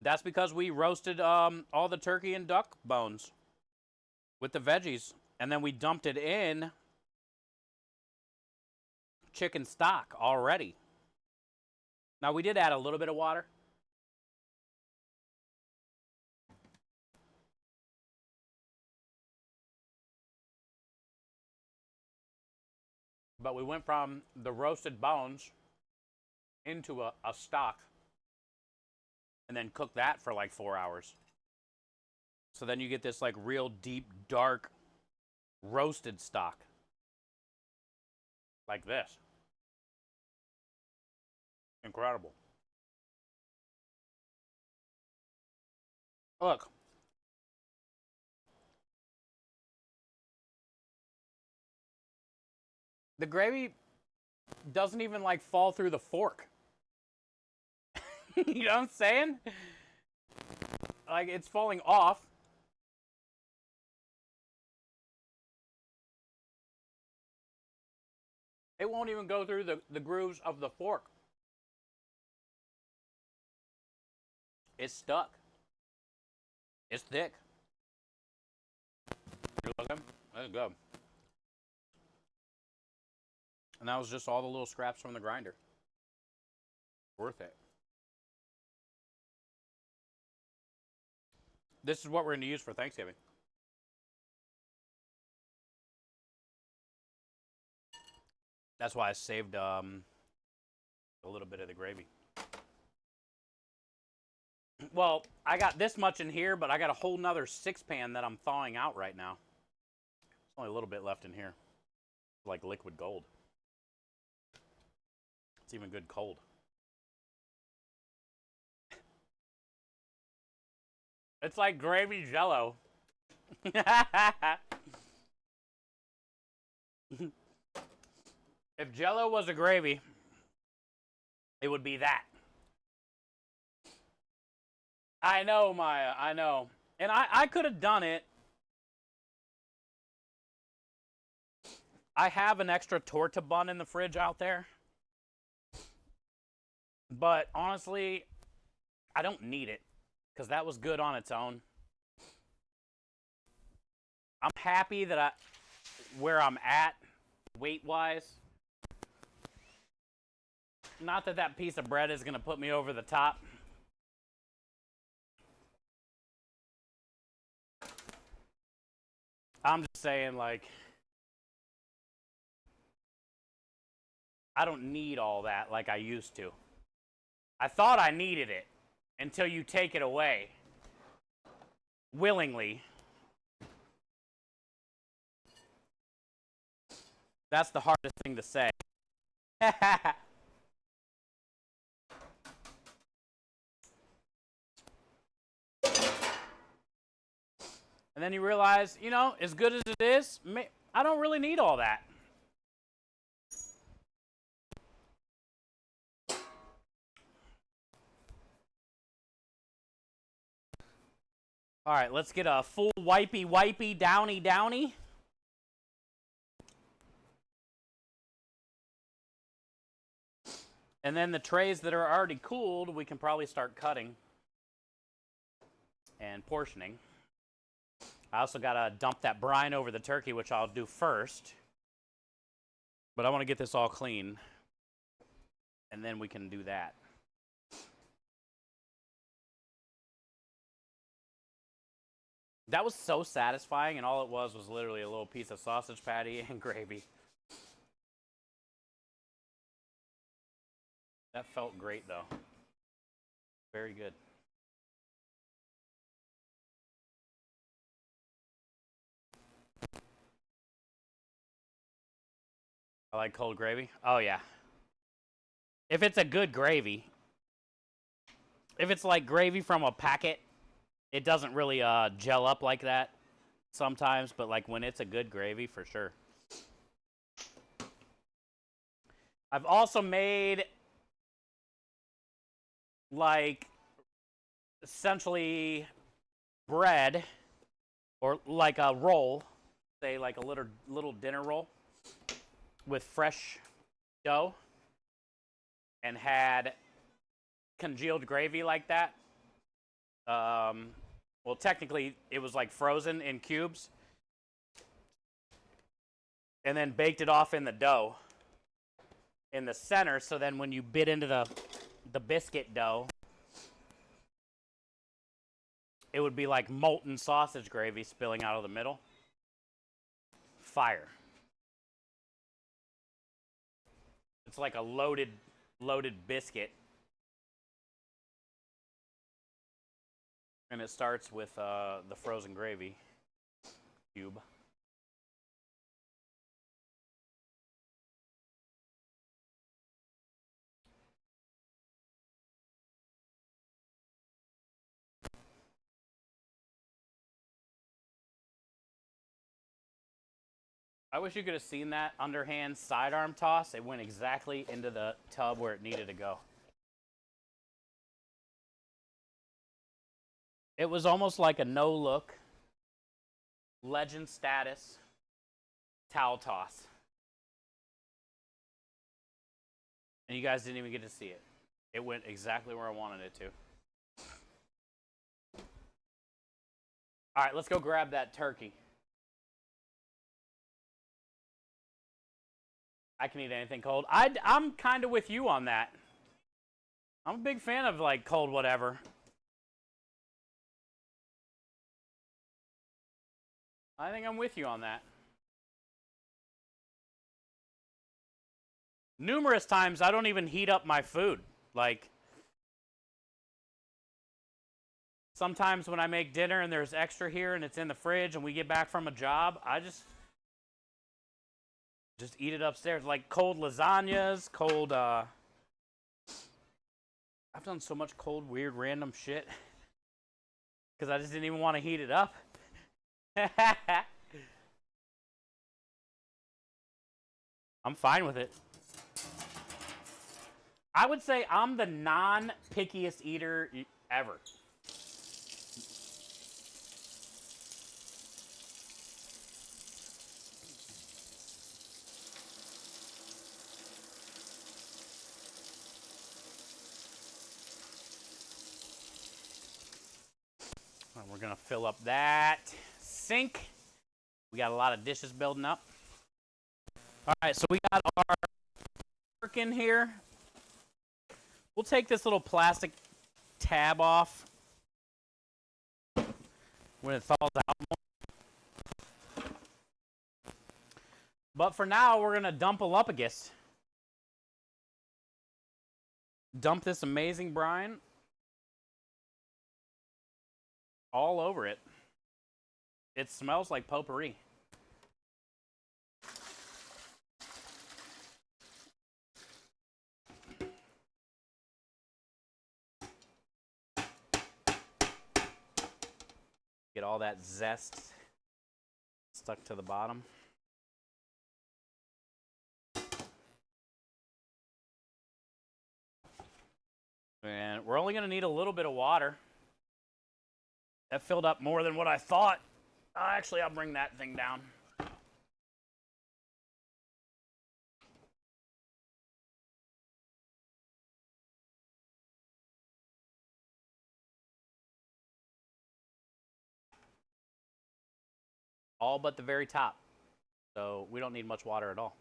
That's because we roasted all the turkey and duck bones with the veggies. And then we dumped it in chicken stock already. Now, we did add a little bit of water. But we went from the roasted bones into a stock and then cooked that for like 4 hours. So then you get this like real deep, dark, roasted stock. Like this. Incredible. Look. The gravy doesn't even like fall through the fork. You know what I'm saying? Like it's falling off. It won't even go through the grooves of the fork. It's stuck. It's thick. You're looking? That's good. And that was just all the little scraps from the grinder. Worth it. This is what we're going to use for Thanksgiving. That's why I saved a little bit of the gravy. Well, I got this much in here, but I got a whole nother 6-pan that I'm thawing out right now. There's only a little bit left in here. It's like liquid gold. It's even good cold. It's like gravy jello. If jello was a gravy, it would be that. I know, Maya, I know. And I could have done it. I have an extra torta bun in the fridge out there. But honestly, I don't need it. Because that was good on its own. I'm happy that where I'm at, weight-wise. Not that that piece of bread is going to put me over the top. I'm just saying, like, I don't need all that like I used to. I thought I needed it until you take it away willingly. That's the hardest thing to say. And then you realize, you know, as good as it is, I don't really need all that. All right, let's get a full wipey, downy. And then the trays that are already cooled, we can probably start cutting and portioning. I also got to dump that brine over the turkey, which I'll do first. But I want to get this all clean, and then we can do that. That was so satisfying, and all it was literally a little piece of sausage patty and gravy. That felt great, though. Very good. I like cold gravy. Oh, yeah. If it's a good gravy, if it's like gravy from a packet, it doesn't really gel up like that sometimes, but like when it's a good gravy, for sure. I've also made like essentially bread or like a roll, say like a little dinner roll with fresh dough and had congealed gravy like that. Well, technically, it was like frozen in cubes and then baked it off in the dough in the center. So then when you bit into the biscuit dough, it would be like molten sausage gravy spilling out of the middle. Fire. It's like a loaded biscuit. And it starts with the frozen gravy cube. I wish you could have seen that underhand sidearm toss. It went exactly into the tub where it needed to go. It was almost like a no-look, legend status towel toss. And you guys didn't even get to see it. It went exactly where I wanted it to. All right, let's go grab that turkey. I can eat anything cold. I'm kind of with you on that. I'm a big fan of like cold whatever. I think I'm with you on that. Numerous times I don't even heat up my food. Like sometimes when I make dinner and there's extra here and it's in the fridge and we get back from a job, I just eat it upstairs. Like cold lasagnas, cold I've done so much cold, weird, random shit because I just didn't even want to heat it up. I'm fine with it. I would say I'm the non-pickiest eater ever. We're going to fill up that sink. We got a lot of dishes building up. All right, so we got our work in here. We'll take this little plastic tab off when it thaws out more. But for now, we're going to dump lumpagus. Dump this amazing brine all over it. It smells like potpourri. Get all that zest stuck to the bottom. And we're only going to need a little bit of water. That filled up more than what I thought. Actually, I'll bring that thing down. all but the very top. So we don't need much water at all.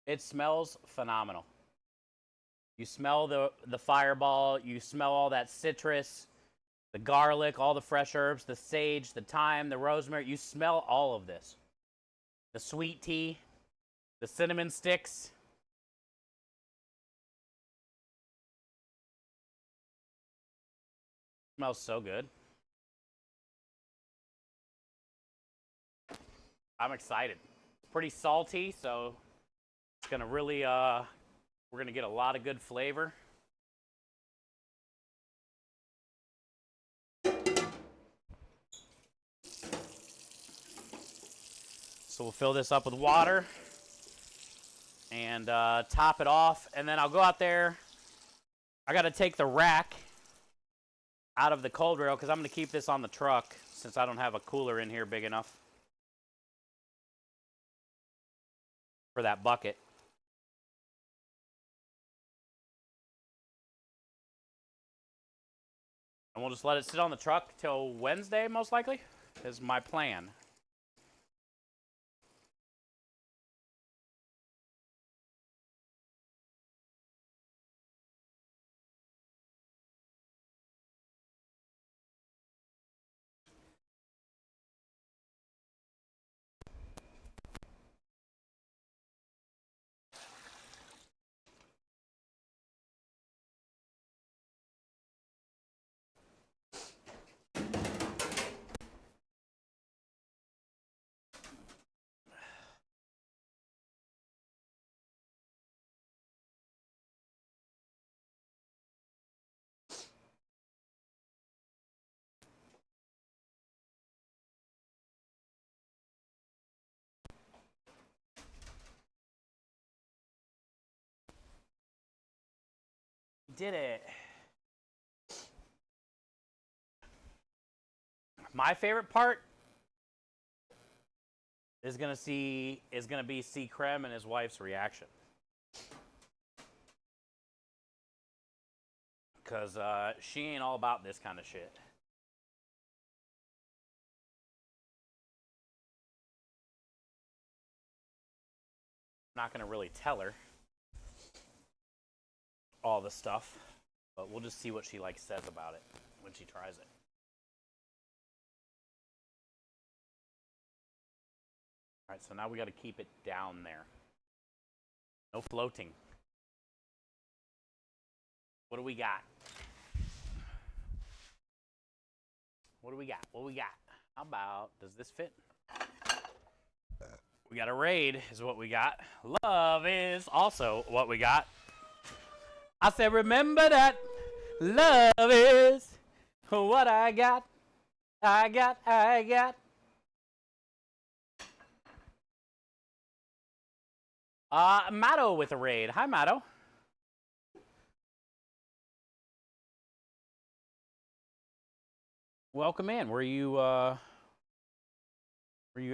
It smells phenomenal. You smell the fireball, you smell all that citrus, the garlic, all the fresh herbs, the sage, the thyme, the rosemary. You smell all of this. The sweet tea, the cinnamon sticks. Smells so good. I'm excited. It's pretty salty, so it's gonna really we're gonna get a lot of good flavor. So we'll fill this up with water and top it off, and then I'll go out there. I gotta take the rack out of the cold rail because I'm gonna keep this on the truck since I don't have a cooler in here big enough for that bucket. And we'll just let it sit on the truck till Wednesday, most likely, is my plan. Did it. My favorite part is gonna be see Krem and his wife's reaction, cause she ain't all about this kind of shit. I'm not gonna really tell her all the stuff, but we'll just see what she like says about it when she tries it. All right, so now we got to keep it down there. No floating. What do we got? What do we got? What do we got? How about, does this fit? We got a raid is what we got. Love is also what we got. I said, remember that love is what I got. I got. Matto with a raid. Hi, Matto. Welcome in. Were you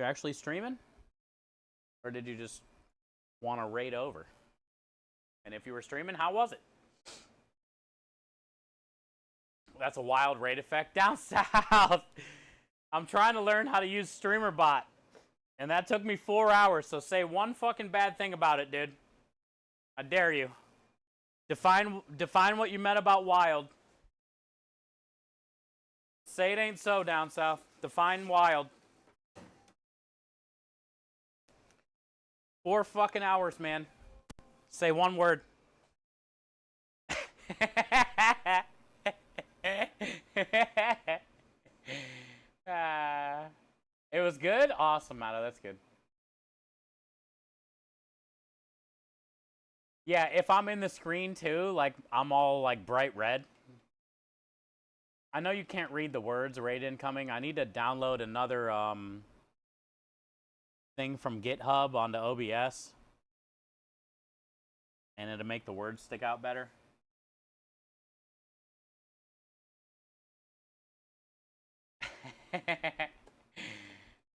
actually streaming? Or did you just want to raid over? And if you were streaming, how was it? That's a wild raid effect. Down south. I'm trying to learn how to use StreamerBot. And that took me 4 hours, so say one fucking bad thing about it, dude. I dare you. Define what you meant about wild. Say it ain't so, down south. Define wild. 4 fucking hours, man. Say one word. It was good? Awesome, Matto. That's good. Yeah, if I'm in the screen too, like I'm all like bright red. I know you can't read the words raid incoming. I need to download another thing from GitHub onto OBS. And it'll make the words stick out better.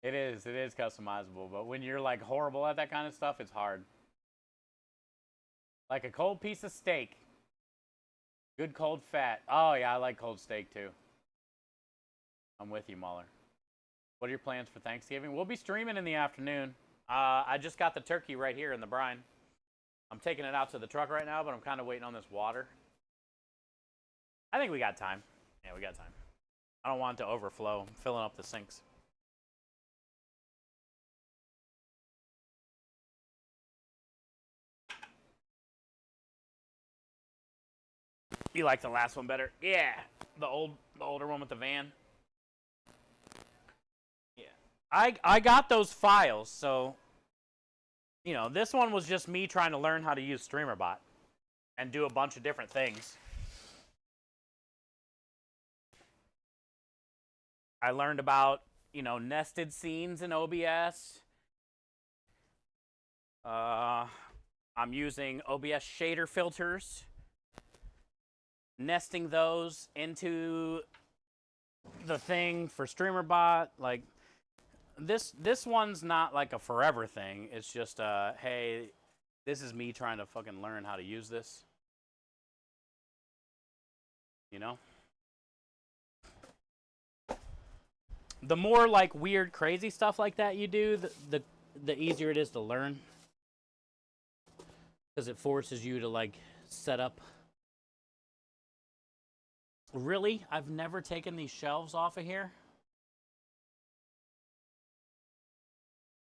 It is customizable, but when you're like horrible at that kind of stuff, it's hard. Like a cold piece of steak. Good cold fat. Oh yeah, I like cold steak too. I'm with you, Muller. What are your plans for Thanksgiving? We'll be streaming in the afternoon. I just got the turkey right here in the brine. I'm taking it out to the truck right now, but I'm kind of waiting on this water. I think we got time. Yeah, we got time. I don't want it to overflow. I'm filling up the sinks. You like the last one better? Yeah, the older one with the van. Yeah, I got those files, so you know, this one was just me trying to learn how to use StreamerBot and do a bunch of different things. I learned about, you know, nested scenes in OBS. I'm using OBS shader filters, nesting those into the thing for StreamerBot. Like this one's not like a forever thing. It's just hey, this is me trying to fucking learn how to use this. You know? The more like weird crazy stuff like that you do, the easier it is to learn. Because it forces you to like set up. Really? I've never taken these shelves off of here?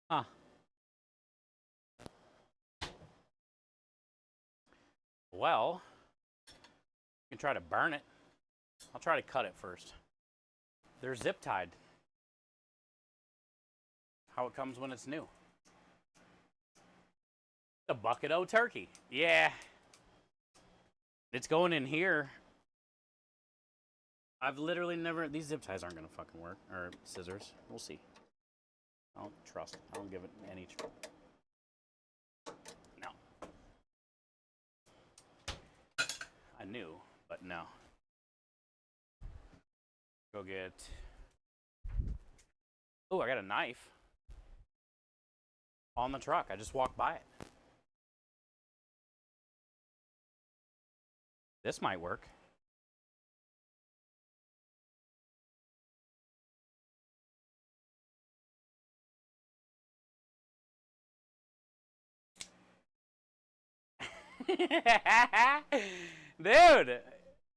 Huh. Well, you can try to burn it. I'll try to cut it first. They're zip tied. How it comes when it's new. The bucket o' turkey. Yeah. It's going in here. I've literally never... These zip ties aren't going to fucking work. Or scissors. We'll see. I don't trust. I don't give it any... No. I knew, but no. Go get... Oh, I got a knife. On the truck. I just walked by it. This might work. Dude,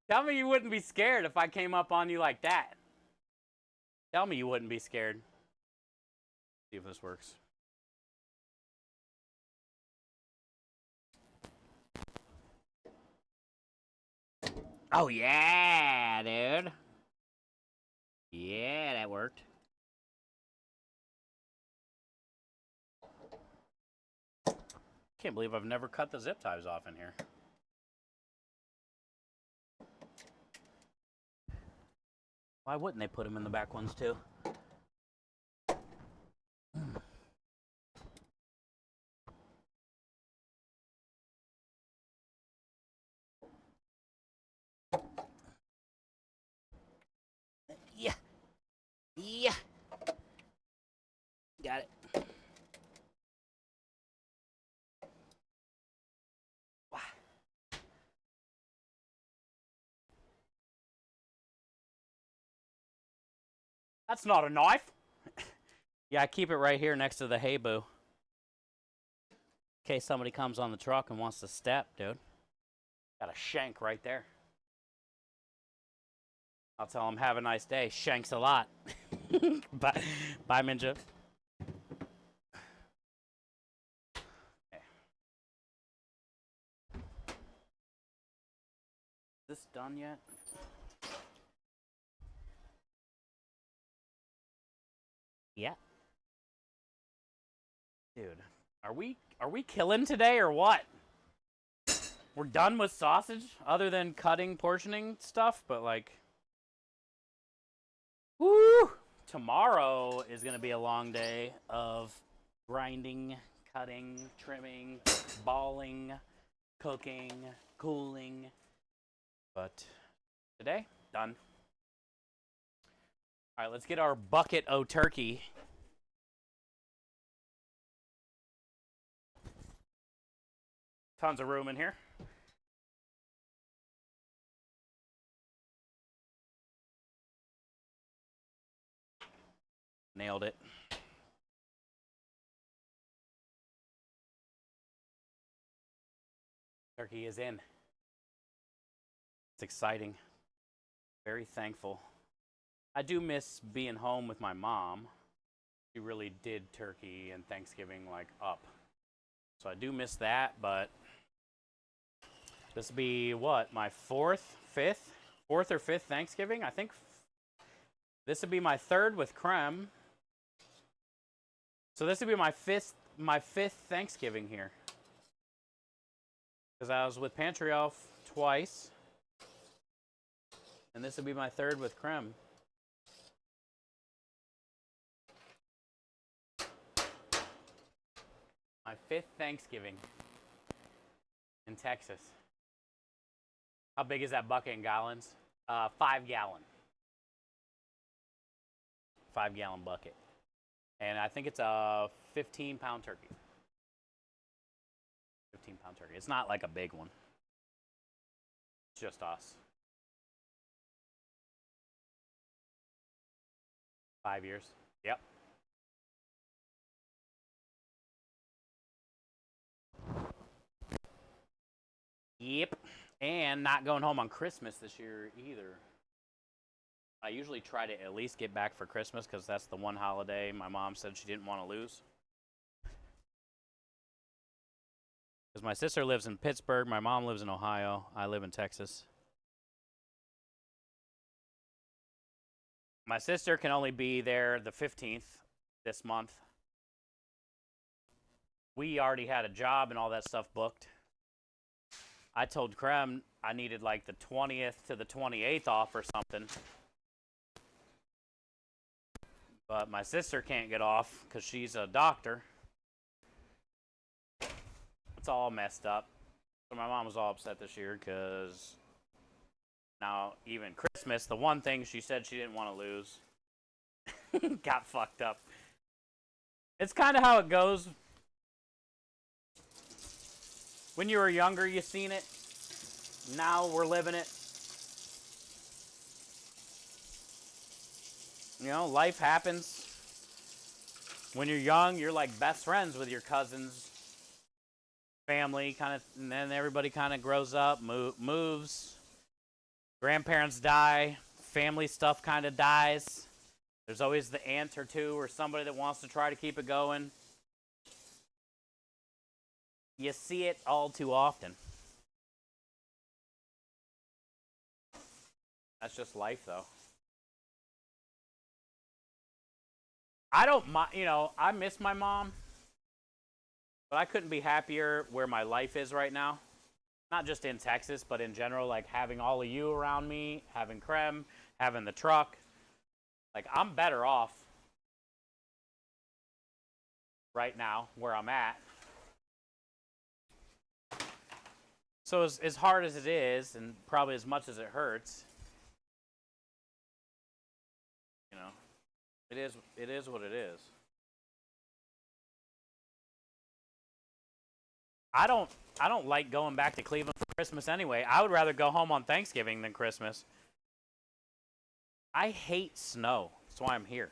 tell me you wouldn't be scared if I came up on you like that. Tell me you wouldn't be scared. See if this works. Oh, yeah, dude. Yeah, that worked. Can't believe I've never cut the zip ties off in here. Why wouldn't they put them in the back ones, too? Yeah. Yeah. Got it. Wow. That's not a knife. Yeah, I keep it right here next to the hay boo. In case somebody comes on the truck and wants to step, dude. Got a shank right there. I'll tell them, have a nice day. Shanks a lot. Bye, Minja. Okay. Is this done yet? Yeah. Dude, are we killing today or what? We're done with sausage, other than cutting, portioning stuff, but like, woo! Tomorrow is gonna be a long day of grinding, cutting, trimming, balling, cooking, cooling. But today, done. All right, let's get our bucket o' turkey. Tons of room in here. Nailed it. Turkey is in. It's exciting. Very thankful. I do miss being home with my mom. She really did turkey and Thanksgiving like up. So I do miss that, but this will be what, my fourth or fifth Thanksgiving? I think this would be my third with Creme. So this would be my fifth Thanksgiving here. Because I was with Pantry Elf twice. And this would be my third with Creme. My fifth Thanksgiving in Texas. How big is that bucket in gallons? 5 gallon. 5 gallon bucket. And I think it's a 15-pound turkey. 15-pound turkey. It's not like a big one. It's just us. 5 years. Yep. Yep. And not going home on Christmas this year either. I usually try to at least get back for Christmas because that's the one holiday my mom said she didn't want to lose. Because my sister lives in Pittsburgh, my mom lives in Ohio, I live in Texas. My sister can only be there the 15th this month. We already had a job and all that stuff booked. I told Creme I needed like the 20th to the 28th off or something. But my sister can't get off because she's a doctor. It's all messed up. So my mom was all upset this year because now even Christmas, the one thing she said she didn't want to lose, got fucked up. It's kind of how it goes. When you were younger, you seen it. Now we're living it. You know, life happens. When you're young, you're like best friends with your cousins, family, kind of, and then everybody kind of grows up, moves. Grandparents die. Family stuff kind of dies. There's always the aunt or two or somebody that wants to try to keep it going. You see it all too often. That's just life, though. I don't mind, you know, I miss my mom, but I couldn't be happier where my life is right now. Not just in Texas, but in general, like having all of you around me, having Creme, having the truck. Like, I'm better off right now where I'm at. So as hard as it is, and probably as much as it hurts, you know, it is what it is. I don't like going back to Cleveland for Christmas anyway. I would rather go home on Thanksgiving than Christmas. I hate snow. That's why I'm here.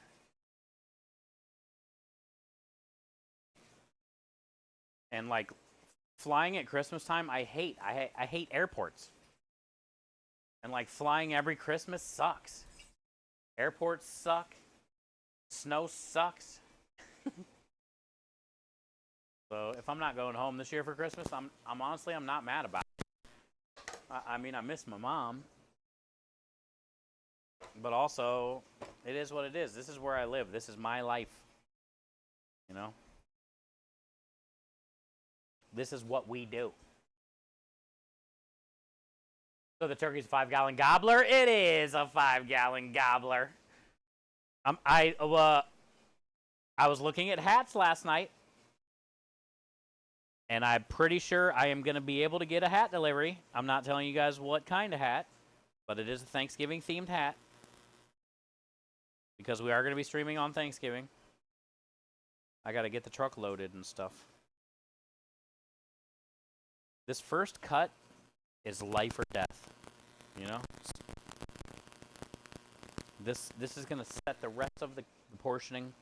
And like flying at Christmas time, I hate airports. And like flying every Christmas sucks. Airports suck. Snow sucks. So if I'm not going home this year for Christmas, I'm honestly not mad about it. I mean, I miss my mom. But also, it is what it is. This is where I live. This is my life. You know? This is what we do. So the turkey's a 5-gallon gobbler? It is a 5-gallon gobbler. I was looking at hats last night. And I'm pretty sure I am going to be able to get a hat delivery. I'm not telling you guys what kind of hat, but it is a Thanksgiving-themed hat. Because we are going to be streaming on Thanksgiving. I got to get the truck loaded and stuff. This first cut is life or death, you know? This is gonna set the rest of the portioning.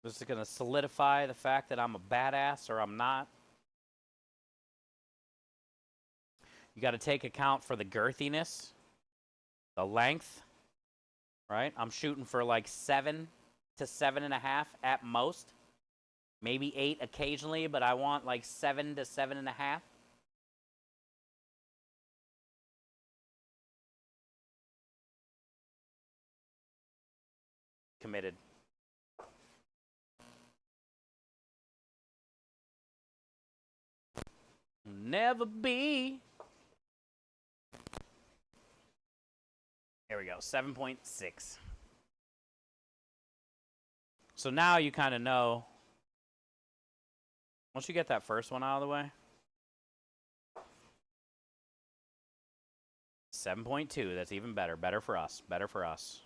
This is gonna solidify the fact that I'm a badass or I'm not. You got to take account for the girthiness, the length, right? I'm shooting for like 7 to 7.5 at most. Maybe 8 occasionally, but I want like 7 to 7.5. Committed. Never be. There we go, 7.6. So now you kind of know. Once you get that first one out of the way. 7.2, that's even better. Better for us. Better for us.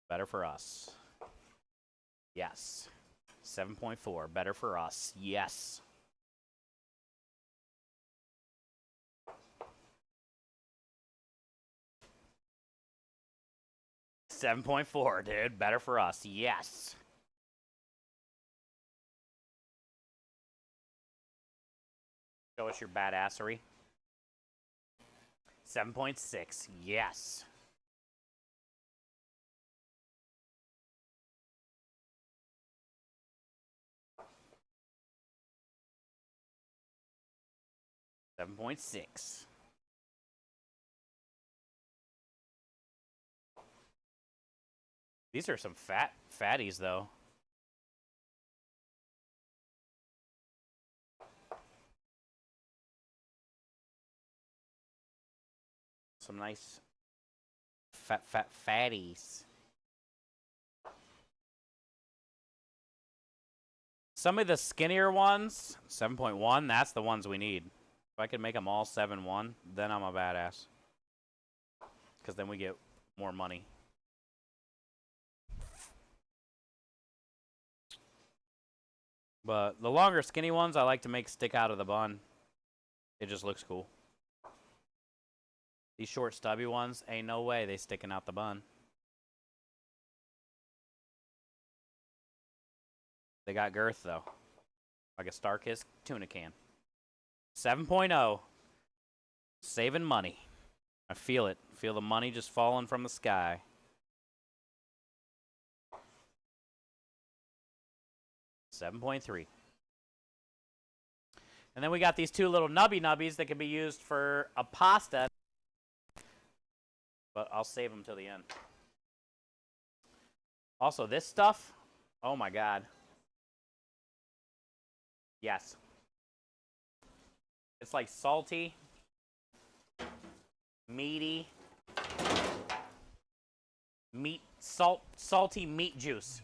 Better for us. Yes. 7.4, better for us. Yes. $7.4, dude. Better for us. Yes. Show us your badassery. 7.6. Yes. $7.6. These are some fatties, though. Some nice fatties. Some of the skinnier ones, 7.1, that's the ones we need. If I could make them all 7.1, then I'm a badass. Because then we get more money. But the longer skinny ones I like to make stick out of the bun. It just looks cool. These short stubby ones, ain't no way they sticking out the bun. They got girth though. Like a Starkist tuna can. 7.0. Saving money. I feel it. Feel the money just falling from the sky. $7.3. And then we got these two little nubbies that can be used for a pasta. But I'll save them till the end. Also, this stuff, oh my God. Yes. It's like salty, meaty, salty meat juice.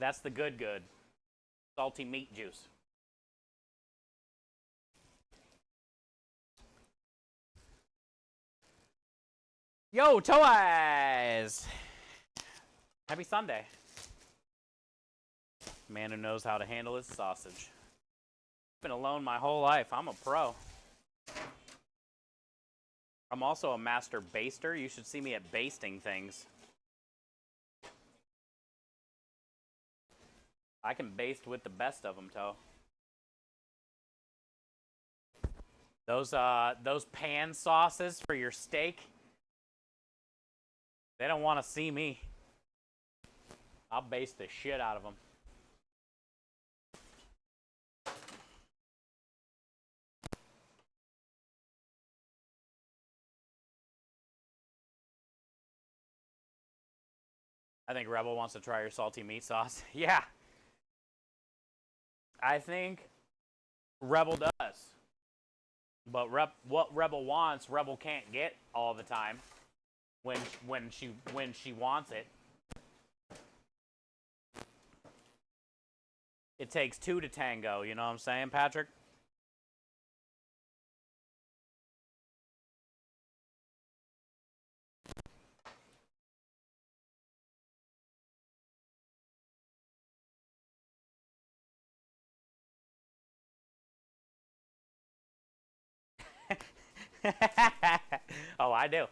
That's the good. Salty meat juice. Yo, Toe Eyes! Happy Sunday. Man who knows how to handle his sausage. Been alone my whole life. I'm a pro. I'm also a master baster. You should see me at basting things. I can baste with the best of them, Toe. Those pan sauces for your steak, they don't want to see me. I'll baste the shit out of them. I think Rebel wants to try your salty meat sauce. Yeah. I think Rebel does. But what Rebel wants, Rebel can't get all the time when she wants it. It takes two to tango, you know what I'm saying, Patrick? Oh, I do.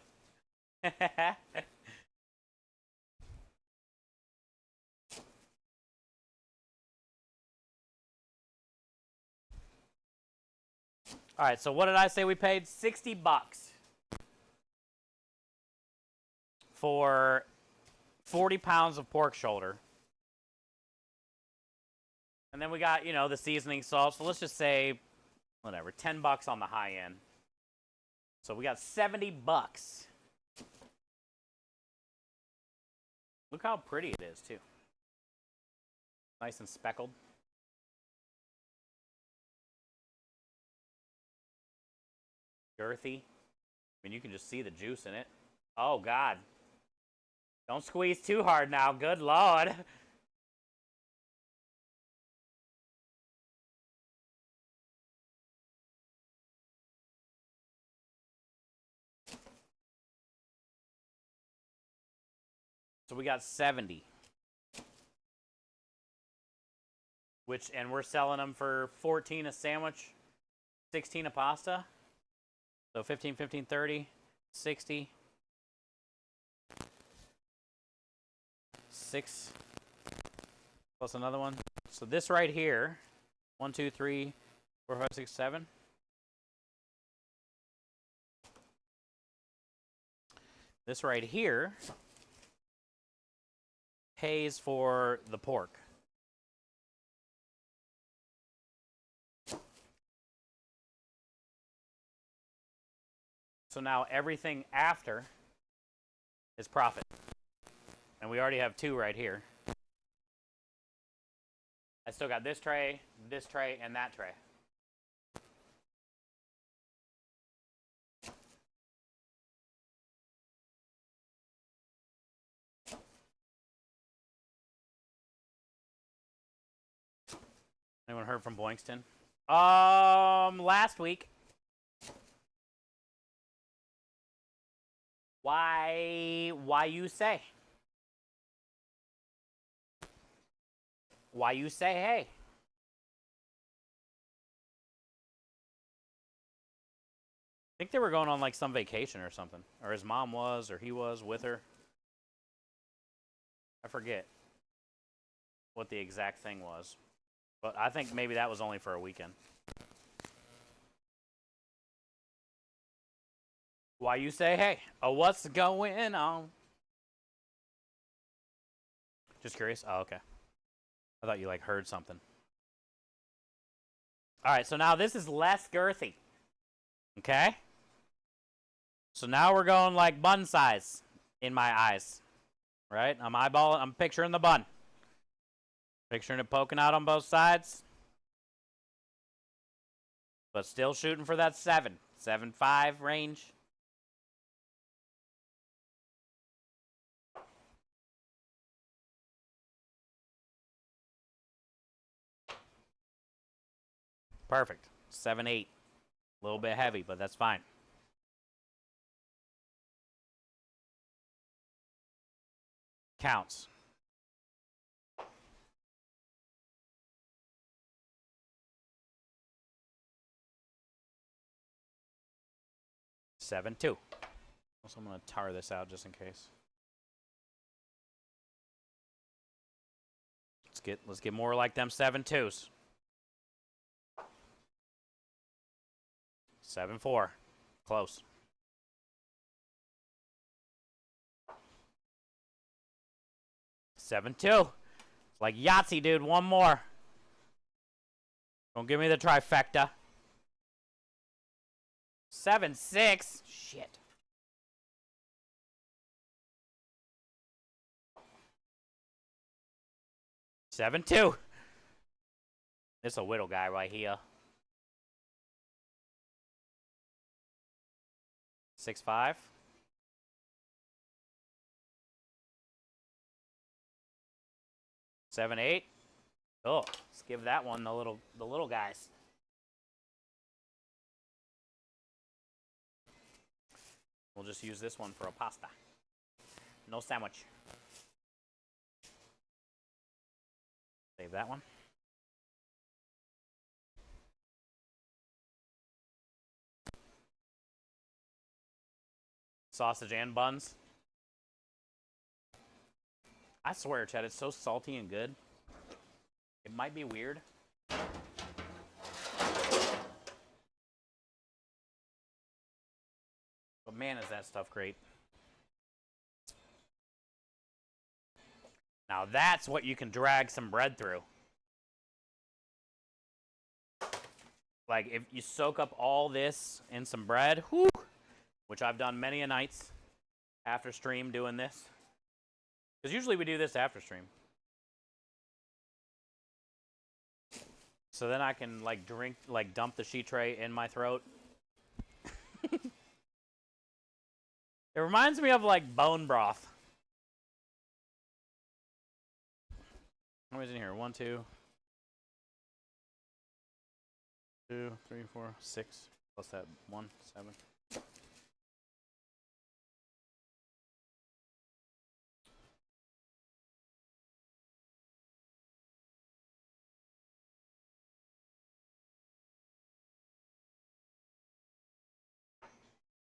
All right, so what did I say we paid? $60 for 40 pounds of pork shoulder. And then we got, you know, the seasoning salt. So let's just say, whatever, $10 on the high end. So we got $70. Look how pretty it is, too. Nice and speckled. Girthy. I mean, you can just see the juice in it. Oh, God. Don't squeeze too hard now. Good Lord. So we got 70. And we're selling them for 14 a sandwich, 16 a pasta. So 15, 15, 30, 60. 6 plus another one. So this right here, 1, 2, 3, 4, 5, 6, 7. This right here pays for the pork. So now everything after is profit. And we already have 2 right here. I still got this tray, and that tray. Anyone heard from Boynkston? Last week. Why you say? Why you say hey? I think they were going on like some vacation or something. Or his mom was, or he was with her. I forget what the exact thing was. But I think maybe that was only for a weekend. Why you say hey? Oh, what's going on? Just curious? Oh, okay. I thought you like heard something. All right, so now this is less girthy. Okay? So now we're going like bun size in my eyes. Right? I'm picturing the bun. Picturing it poking out on both sides. But still shooting for that 7.5 range. Perfect. 7.8. A little bit heavy, but that's fine. Counts. Seven, 2. Also, I'm going to tar this out just in case. Let's get more like them 7.2s. 7.4. Close. 7.2. It's like Yahtzee, dude. One more. Don't give me the trifecta. 7.6. Shit. Seven two. This a whittle guy right here. 6.5. 7.8. Oh, let's give that one the little guys. We'll just use this one for a pasta. No sandwich. Save that one. Sausage and buns. I swear, Chad, it's so salty and good. It might be weird. But man, is that stuff great. Now that's what you can drag some bread through. Like, if you soak up all this in some bread, whew, which I've done many a nights after stream doing this. Because usually we do this after stream. So then I can, like, dump the sheet tray in my throat. It reminds me of, like, bone broth. How many's in here? 1, 2, 2, 3, 4, 6. Plus that 1, 7.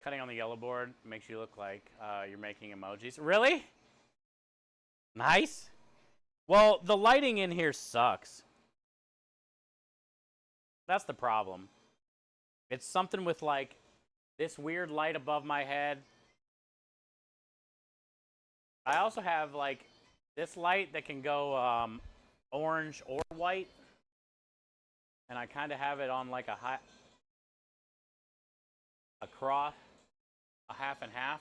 Cutting on the yellow board makes you look like you're making emojis. Really? Nice. Well, the lighting in here sucks. That's the problem. It's something with, like, this weird light above my head. I also have, like, this light that can go orange or white. And I kind of have it on, like, across a half and half.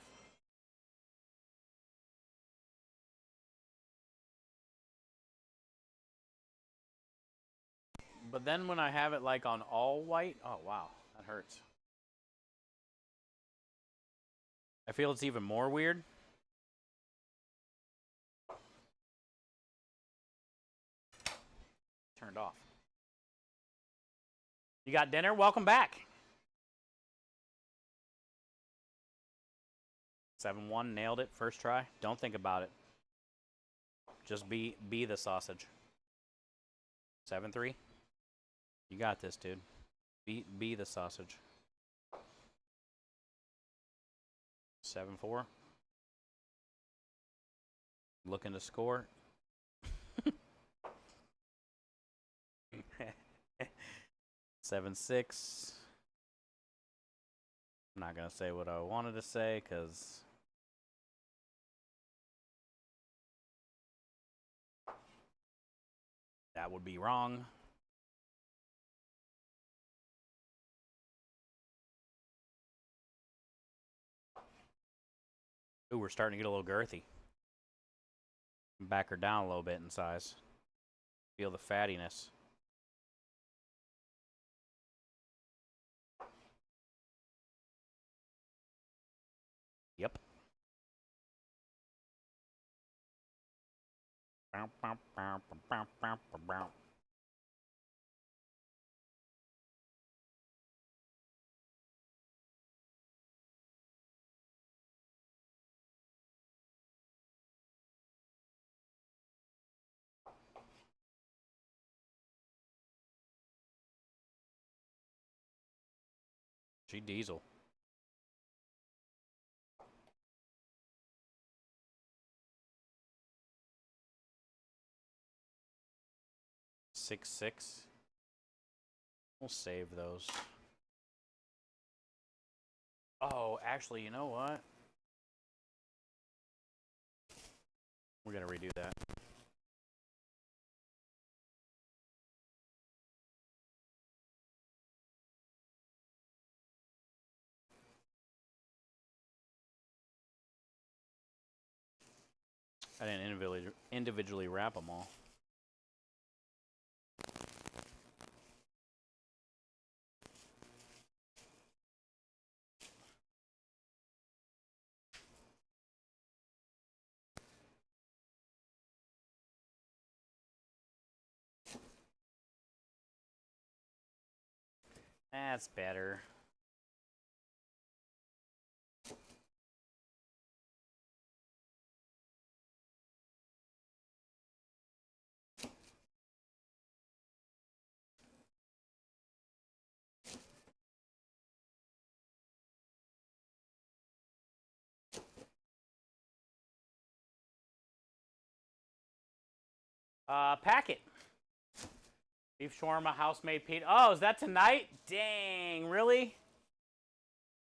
But then when I have it, like, on all white, oh wow, that hurts. I feel it's even more weird. Turned off. You got dinner? Welcome back. 7-1, nailed it, first try. Don't think about it. Just be the sausage. 7-3. You got this, dude. Be the sausage. 7-4. Looking to score. 7-6. I'm not gonna say what I wanted to say because that would be wrong. Ooh, we're starting to get a little girthy. Back her down a little bit in size. Feel the fattiness. Yep. She diesel. Six. We'll save those. Oh, actually, you know what? We're gonna redo that. I didn't individually wrap them all. That's better. Packet. Beef shawarma, house-made pita. Oh, is that tonight? Dang, really?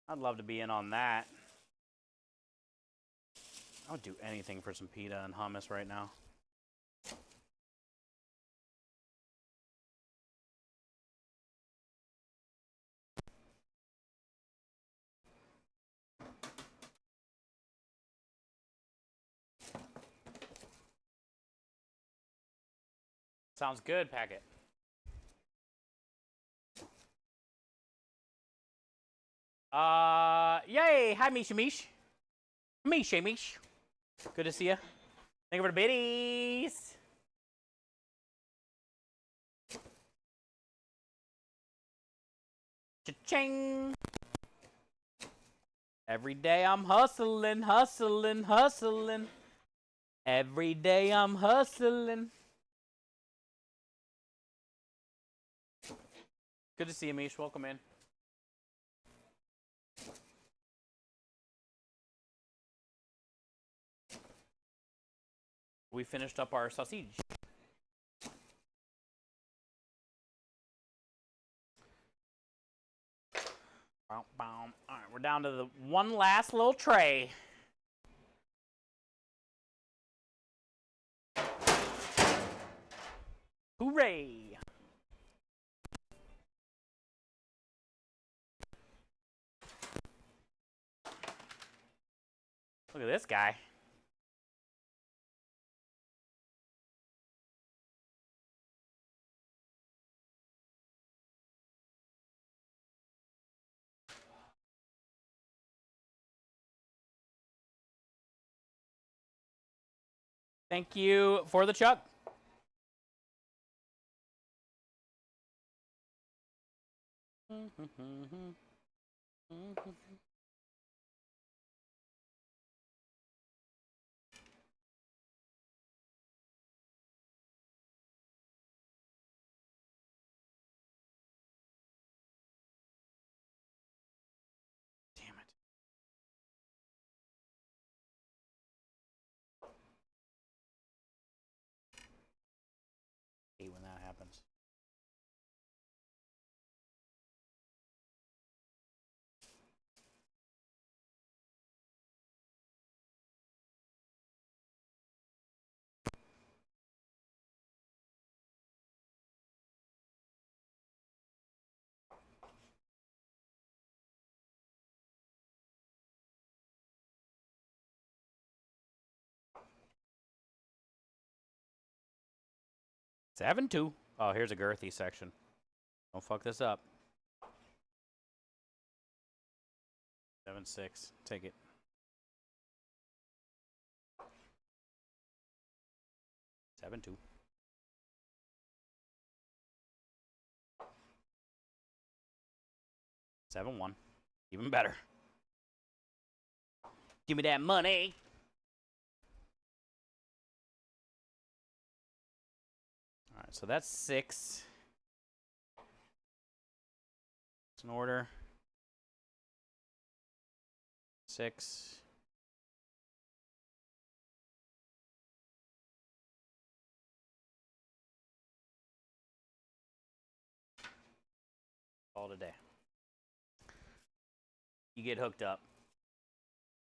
I'd love to be in on that. I would do anything for some pita and hummus right now. Sounds good, Packet. Yay! Hi, Misha Mish. Misha Mish. Good to see you. Thank you for the biddies. Cha-ching. Every day I'm hustling, hustling, hustling. Every day I'm hustling. Good to see you, Mish. Welcome in. We finished up our sausage. All right, we're down to the one last little tray. Hooray! Look at this guy. Thank you for the chuck. Damn it. I hate when that happens. Seven two. Oh, here's a girthy section. Don't fuck this up. 7-6. Take it. 7-2. 7-1. Even better. Give me that money. All right, so that's 6. It's in order. 6. All today. You get hooked up.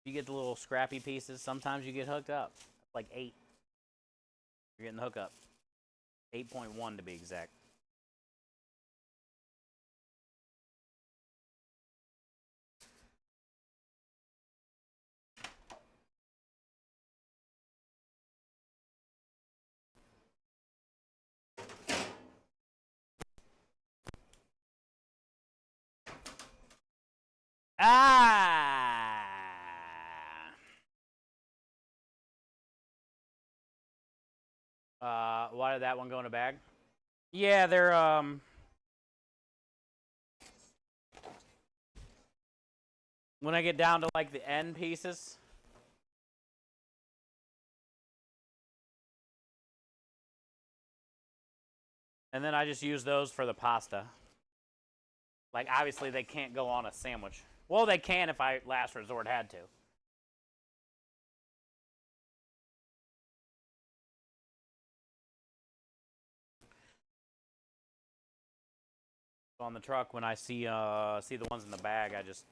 You get the little scrappy pieces. Sometimes you get hooked up. Like 8. You're getting the hookup. 8.1 to be exact. Ah! Why did that one go in a bag? Yeah, they're when I get down to like the end pieces. And then I just use those for the pasta. Like, obviously, they can't go on a sandwich. Well, they can if I last resort had to. So on the truck, when I see the ones in the bag, I just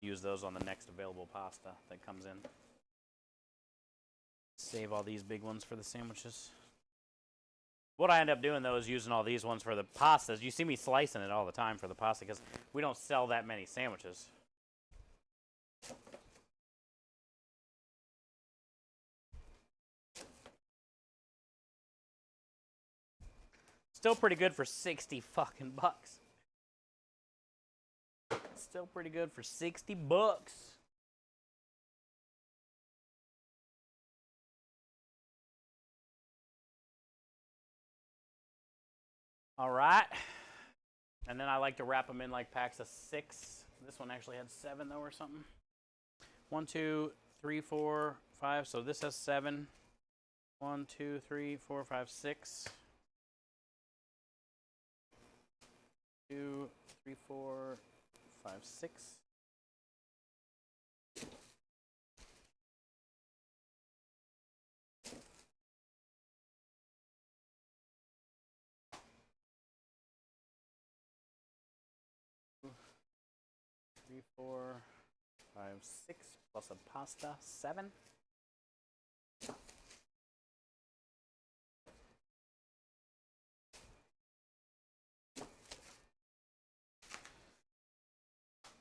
use those on the next available pasta that comes in. Save all these big ones for the sandwiches. What I end up doing, though, is using all these ones for the pastas. You see me slicing it all the time for the pasta because we don't sell that many sandwiches. Still pretty good for 60 fucking bucks. Still pretty good for 60 bucks. All right. And then I like to wrap them in like packs of 6. This one actually had 7 though or something. 1, 2, 3, 4, 5. So this has 7. 1, 2, 3, 4, 5, 6. 2, 3, 4, 5, 6. Three, 4, 5, 6 plus a pasta 7.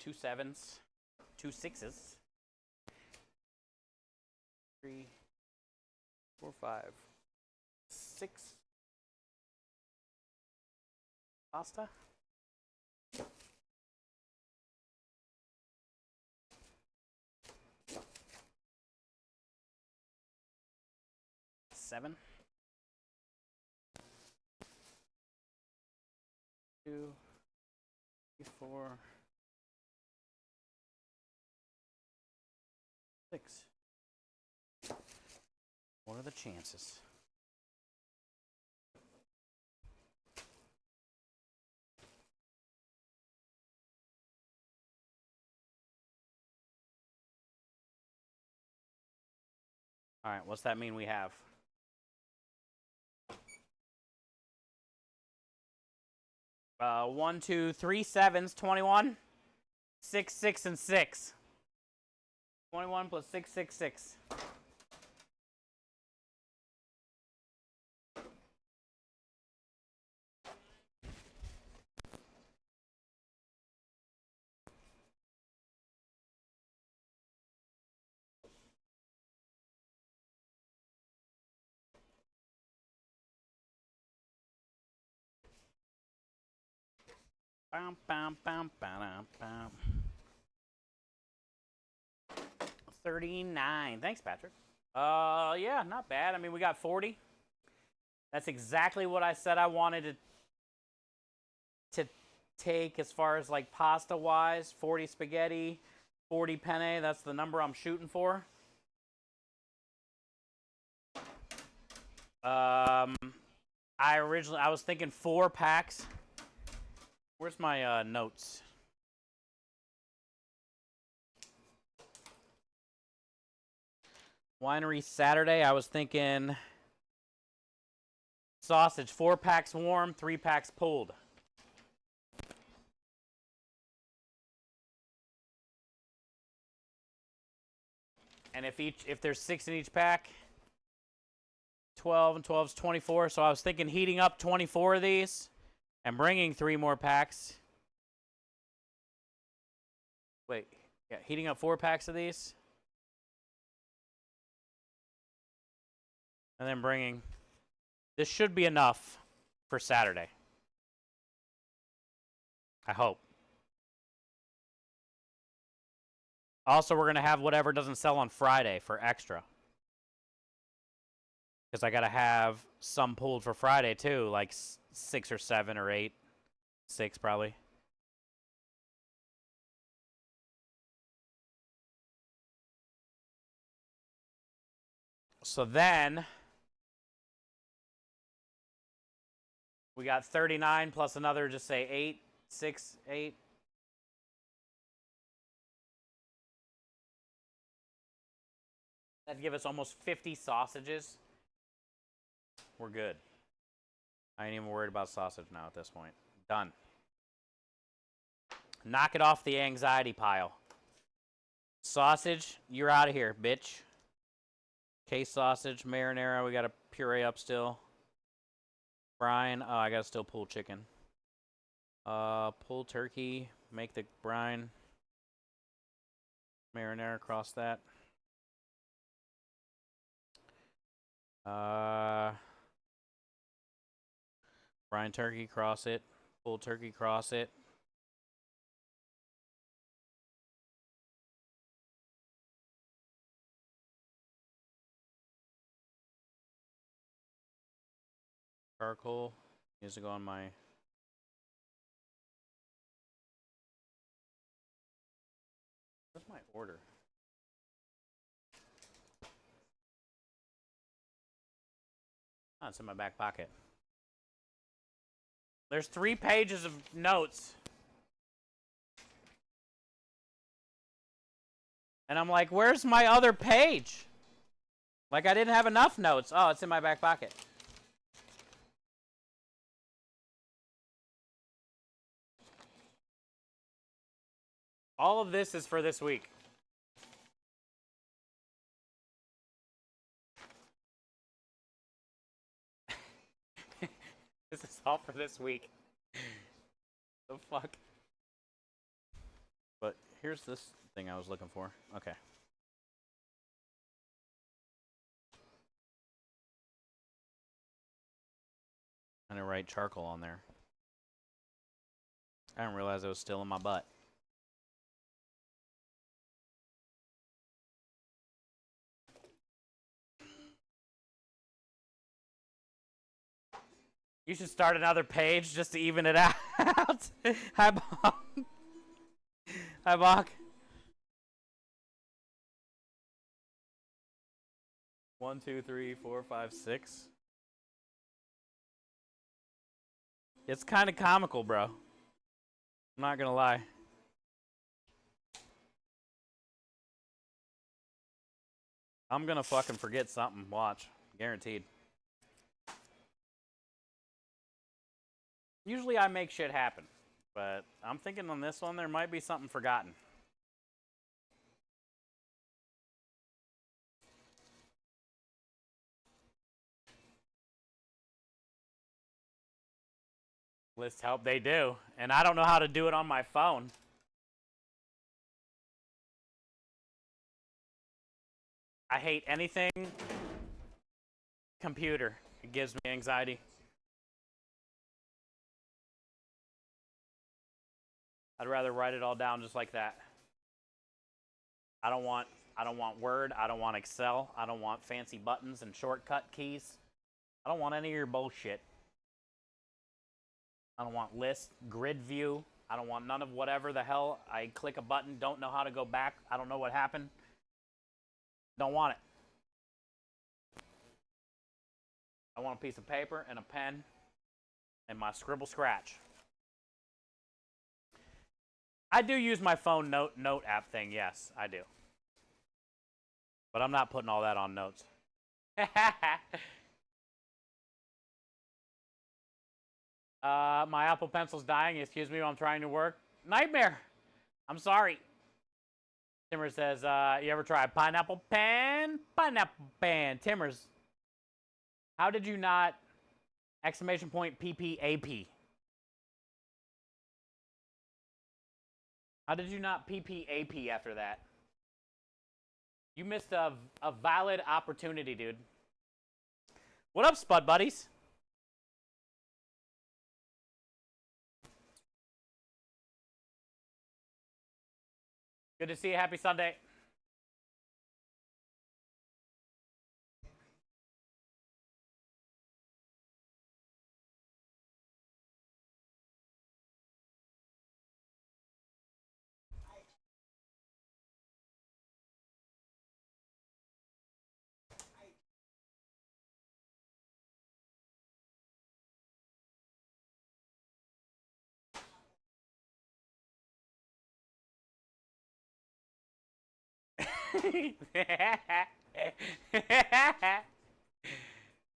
Two 7s, 2 6s. 3, 4, 5, 6. Pasta. Seven. 2, 3, 4, 6. What are the chances? All right, what's that mean we have? One, two, 3 7s, 21. 6, 6, and 6. 21 plus 6, 6, 6. Bam, bam, bam, bam, bam. 39. Thanks, Patrick. Yeah, not bad. I mean, we got 40. That's exactly what I said I wanted to take as far as like pasta wise. 40 spaghetti, 40 penne. That's the number I'm shooting for. I was thinking 4 packs. Where's my notes? Winery Saturday, I was thinking sausage, 4 packs warm, 3 packs pulled. And if there's 6 in each pack, 12 and 12 is 24. So I was thinking heating up 24 of these and bringing 3 more packs. Wait, yeah, heating up 4 packs of these. And then bringing, this should be enough for Saturday. I hope. Also, we're going to have whatever doesn't sell on Friday for extra. Because I got to have some pulled for Friday too, like 6 or 7 or 8. 6 probably. So then we got 39 plus another, just say 8, 6, 8. That'd give us almost 50 sausages. We're good. I ain't even worried about sausage now at this point. Done. Knock it off the anxiety pile. Sausage, you're out of here, bitch. Case sausage, marinara, we got a puree up still. Brine, oh, I gotta still pull chicken. Pull turkey, make the brine. Marinara, cross that. Brine turkey, cross it. Pull turkey, cross it. Charcoal needs to go on my... Where's my order? Oh, it's in my back pocket. There's 3 pages of notes. And I'm like, where's my other page? Like, I didn't have enough notes. Oh, it's in my back pocket. All of this is for this week. This is all for this week. The fuck? But here's this thing I was looking for. Okay. I'm gonna write charcoal on there. I didn't realize it was still in my butt. You should start another page just to even it out. Hi, Bach. Hi, Bach. 1, 2, 3, 4, 5, 6. It's kind of comical, bro. I'm not gonna lie. I'm gonna fucking forget something. Watch. Guaranteed. Usually I make shit happen, but I'm thinking on this one there might be something forgotten. List help, they do. And I don't know how to do it on my phone. I hate anything computer. It gives me anxiety. I'd rather write it all down just like that. I don't want Word, I don't want Excel, I don't want fancy buttons and shortcut keys. I don't want any of your bullshit. I don't want list, grid view. I don't want none of whatever the hell. I click a button, don't know how to go back. I don't know what happened. Don't want it. I want a piece of paper and a pen and my scribble scratch. I do use my phone note app thing, yes, I do. But I'm not putting all that on notes. My Apple Pencil's dying. Excuse me, I'm trying to work. Nightmare. I'm sorry. Timmer says, you ever try a pineapple pen? Pineapple pen. Timmers, how did you not exclamation point PPAP? How did you not PPAP after that? You missed a valid opportunity, dude. What up, Spud Buddies? Good to see you. Happy Sunday.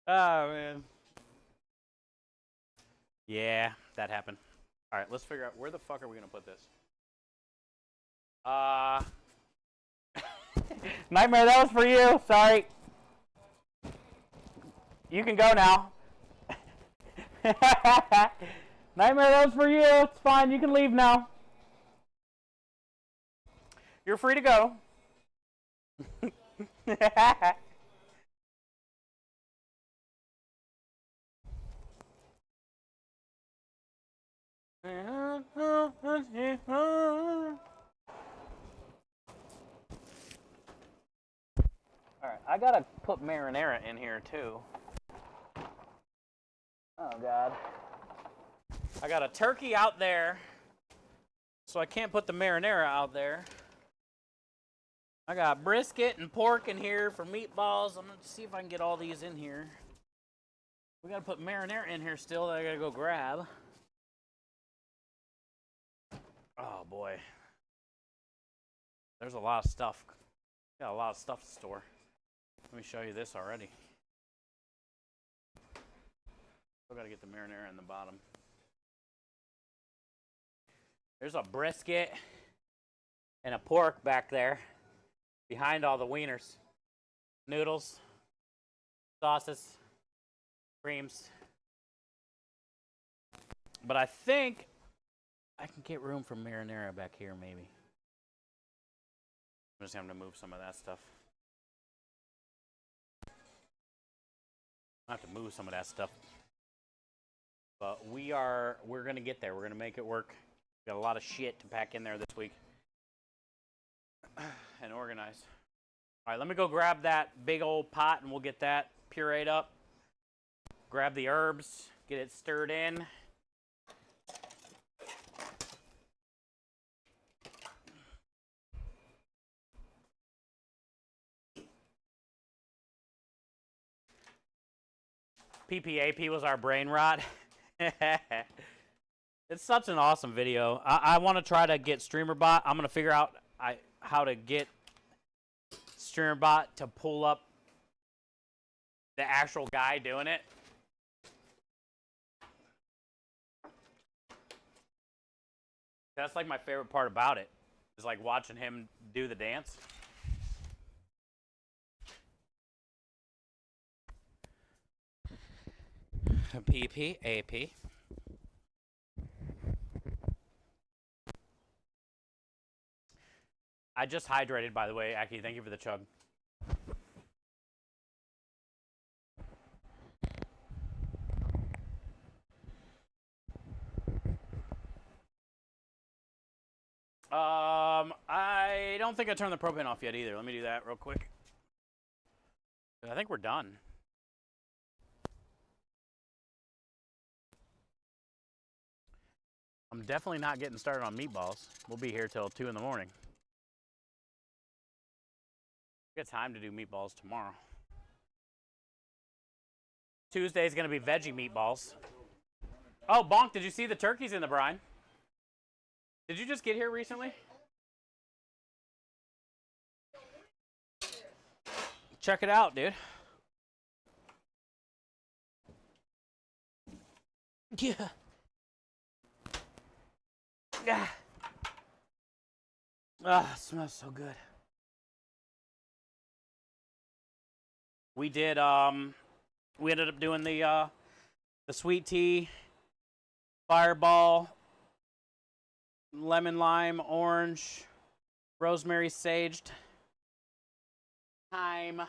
Oh, man. Yeah, that happened. All right, let's figure out where the fuck are we going to put this? Uh, Nightmare, that was for you. Sorry. You can go now. Nightmare, that was for you. It's fine. You can leave now. You're free to go. Alright, I gotta put marinara in here too. Oh God. I got a turkey out there, so I can't put the marinara out there. I got brisket and pork in here for meatballs. I'm gonna see if I can get all these in here. We gotta put marinara in here still that I gotta go grab. Oh boy. There's a lot of stuff. Got a lot of stuff to store. Let me show you this already. Still gotta get the marinara in the bottom. There's a brisket and a pork back there behind all the wieners. Noodles, sauces, creams. But I think I can get room for marinara back here maybe. I'm just having to move some of that stuff. I have to move some of that stuff. But we're gonna get there. We're gonna make it work. Got a lot of shit to pack in there this week and organize. All right, let me go grab that big old pot and we'll get that pureed up. Grab the herbs, get it stirred in. PPAP was our brain rot. It's such an awesome video. I want to try to get StreamerBot. I'm going to figure out how to get StreamerBot to pull up the actual guy doing it. That's like my favorite part about it, is like watching him do the dance. PPAP. I just hydrated, by the way, Aki. Thank you for the chug. I don't think I turned the propane off yet either. Let me do that real quick. I think we're done. I'm definitely not getting started on meatballs. We'll be here till 2 in the morning. We got time to do meatballs tomorrow. Tuesday's gonna be veggie meatballs. Oh, Bonk, did you see the turkeys in the brine? Did you just get here recently? Check it out, dude. Yeah. Yeah. Ah, it smells so good. We did, we ended up doing the sweet tea, fireball, lemon lime, orange, rosemary saged, thyme,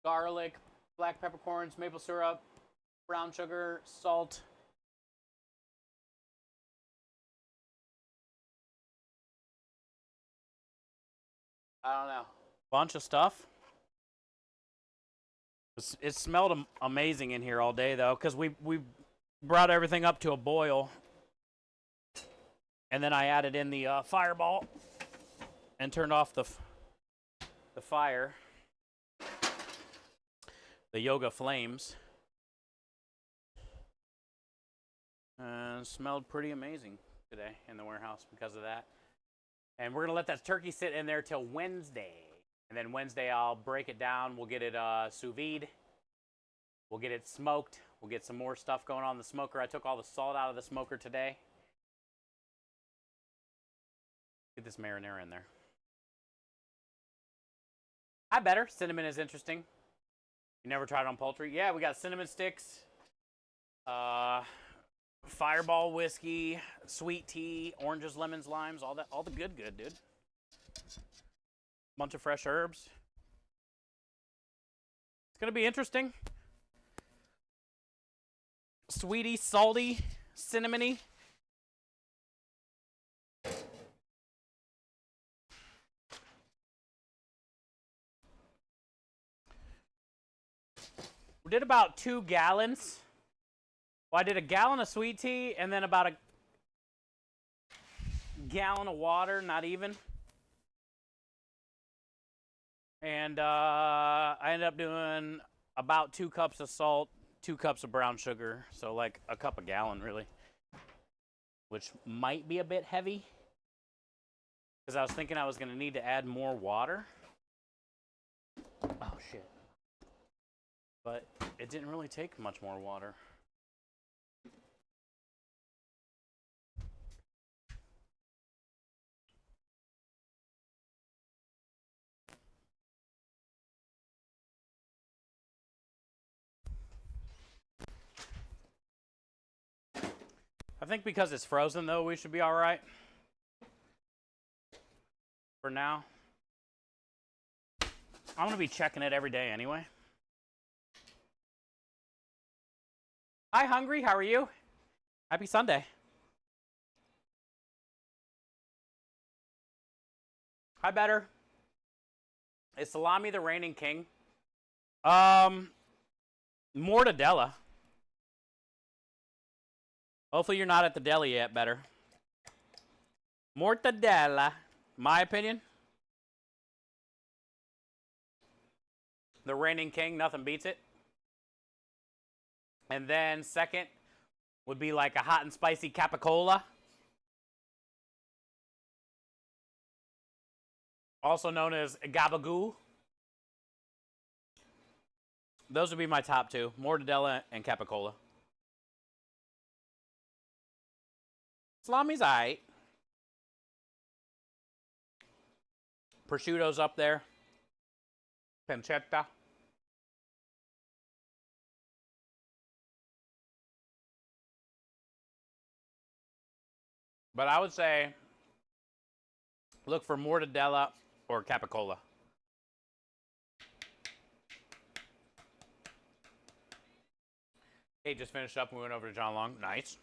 garlic, black peppercorns, maple syrup, brown sugar, salt. I don't know. Bunch of stuff. It smelled amazing in here all day though, because we brought everything up to a boil, and then I added in the fireball and turned off the fire, the yoga flames, and it smelled pretty amazing today in the warehouse because of that. And we're gonna let that turkey sit in there till Wednesday. And then Wednesday I'll break it down. We'll get it sous vide. We'll get it smoked. We'll get some more stuff going on in the smoker. I took all the salt out of the smoker today. Get this marinara in there. I better. Cinnamon is interesting. You never tried it on poultry? Yeah, we got cinnamon sticks, Fireball whiskey, sweet tea, oranges, lemons, limes, all that, all the good, dude. Bunch of fresh herbs. It's gonna be interesting. Sweety, salty, cinnamony. We did about 2 gallons. Well, I did a gallon of sweet tea and then about a gallon of water, not even. And I ended up doing about 2 cups of salt, 2 cups of brown sugar, so like a cup a gallon, really. Which might be a bit heavy, because I was thinking I was going to need to add more water. Oh, shit. But it didn't really take much more water. I think because it's frozen, though, we should be all right. For now. I'm going to be checking it every day anyway. Hi, Hungry. How are you? Happy Sunday. Hi, Better. Is salami the reigning king? Mortadella. Hopefully you're not at the deli yet, Better. Mortadella. My opinion. The reigning king, nothing beats it. And then second would be like a hot and spicy capicola. Also known as gabagoo. Those would be my top 2. Mortadella and capicola. Salami's aight. Prosciutto's up there. Pancetta. But I would say look for mortadella or capicola. Kate just finished up and we went over to John Long. Nice.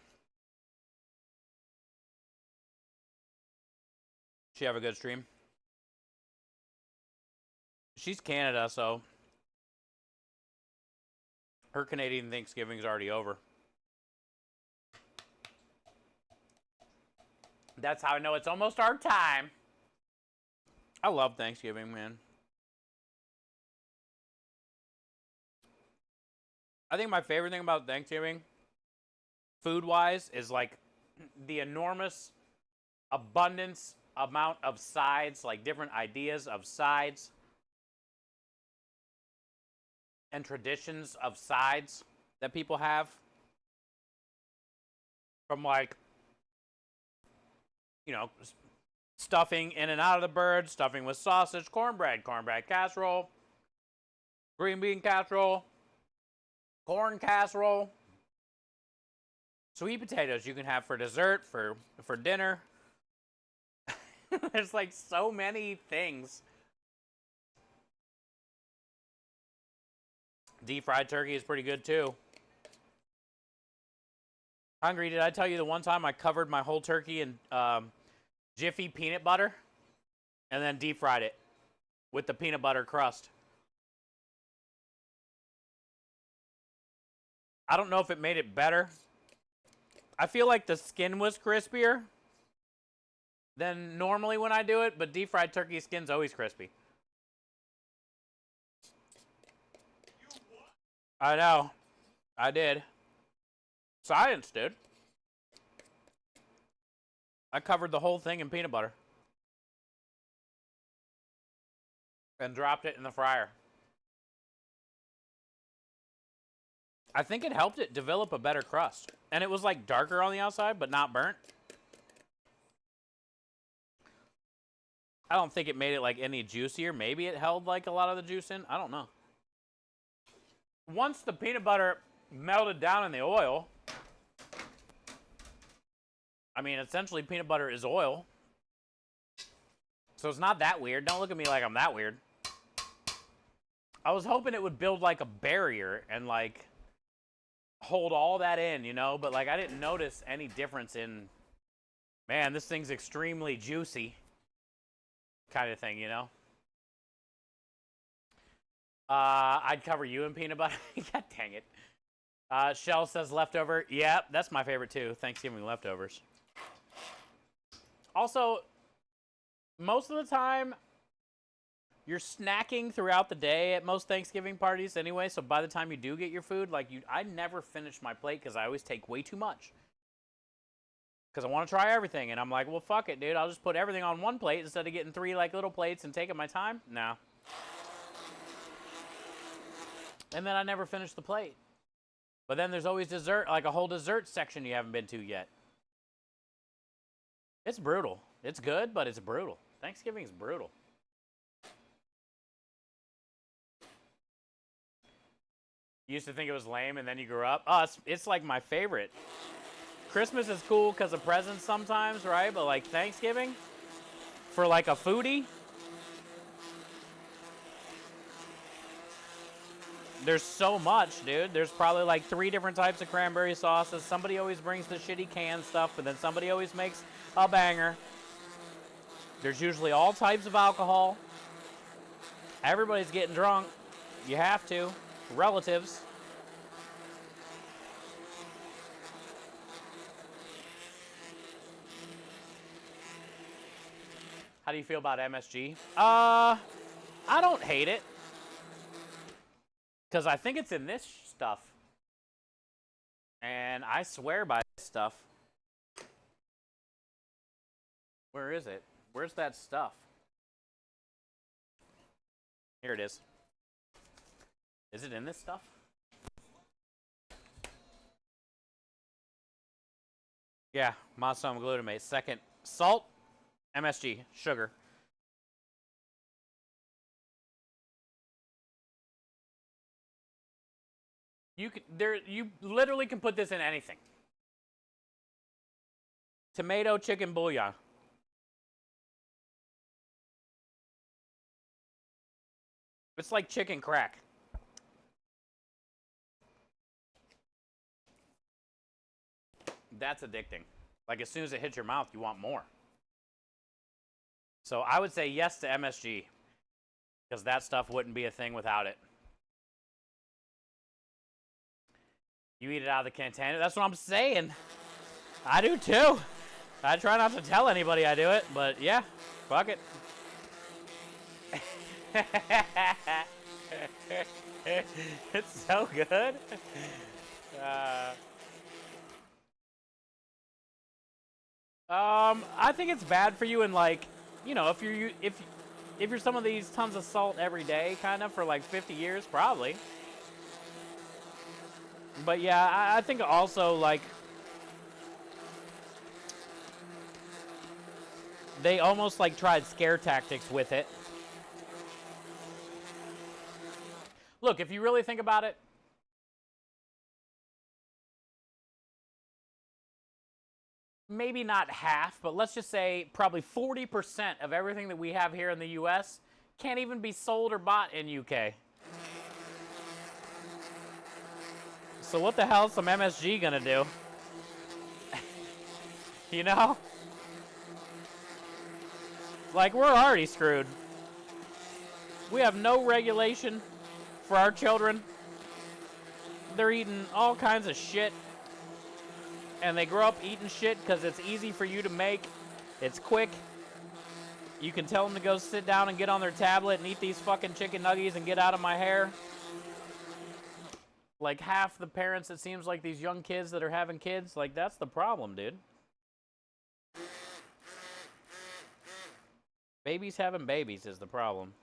She have a good stream? She's Canada, so her Canadian Thanksgiving's already over. That's how I know it's almost our time. I love Thanksgiving, man. I think my favorite thing about Thanksgiving, food-wise, is like the enormous abundance amount of sides, like different ideas of sides and traditions of sides that people have. From like, you know, stuffing in and out of the bird, stuffing with sausage, cornbread casserole, green bean casserole, corn casserole, sweet potatoes you can have for dessert, for dinner. There's like so many things. Deep fried turkey is pretty good too. Hungry, did I tell you the one time I covered my whole turkey in Jiffy peanut butter and then deep fried it with the peanut butter crust? I don't know if it made it better. I feel like the skin was crispier than normally when I do it, but deep fried turkey skin's always crispy. I know. I did. Science, dude. I covered the whole thing in peanut butter. And dropped it in the fryer. I think it helped it develop a better crust. And it was like darker on the outside, but not burnt. I don't think it made it like any juicier. Maybe it held like a lot of the juice in. I don't know. Once the peanut butter melted down in the oil, I mean, essentially peanut butter is oil. So it's not that weird. Don't look at me like I'm that weird. I was hoping it would build like a barrier and like hold all that in, you know? But like I didn't notice any difference in, man, this thing's extremely juicy kind of thing, you know? I'd cover you in peanut butter. God dang it. Shell says leftover. Yeah, that's my favorite too. Thanksgiving leftovers. Also, most of the time, you're snacking throughout the day at most Thanksgiving parties anyway, so by the time you do get your food, like I never finish my plate because I always take way too much. Because I want to try everything, and I'm like, well, fuck it, dude. I'll just put everything on one plate instead of getting 3 like little plates and taking my time. No. And then I never finish the plate. But then there's always dessert, like a whole dessert section you haven't been to yet. It's brutal. It's good, but it's brutal. Thanksgiving is brutal. You used to think it was lame, and then you grew up. Oh, it's like my favorite. Christmas is cool because of presents sometimes, right? But like Thanksgiving, for like a foodie, there's so much, dude. There's probably like 3 different types of cranberry sauces. Somebody always brings the shitty canned stuff, but then somebody always makes a banger. There's usually all types of alcohol. Everybody's getting drunk. You have to. Relatives. How do you feel about MSG? I don't hate it. Because I think it's in this stuff. And I swear by this stuff. Where is it? Where's that stuff? Here it is. Is it in this stuff? Yeah, monosodium glutamate. Second, salt, MSG, sugar. You literally can put this in anything. Tomato chicken bouillon. It's like chicken crack. That's addicting. Like as soon as it hits your mouth, you want more. So I would say yes to MSG. Because that stuff wouldn't be a thing without it. You eat it out of the container. That's what I'm saying. I do too. I try not to tell anybody I do it, but yeah, fuck it. It's so good. I think it's bad for you, and like, you know, if you're some of these tons of salt every day, kind of for like 50 years, probably. But yeah, I think also like they almost like tried scare tactics with it. Look, if you really think about it, maybe not half, but let's just say probably 40% of everything that we have here in the US can't even be sold or bought in UK. So what the hell is some MSG gonna do? You know? Like, we're already screwed. We have no regulation for our children. They're eating all kinds of shit. And they grow up eating shit because it's easy for you to make. It's quick. You can tell them to go sit down and get on their tablet and eat these fucking chicken nuggets and get out of my hair. Like half the parents, it seems like these young kids that are having kids, like that's the problem, dude. Babies having babies is the problem.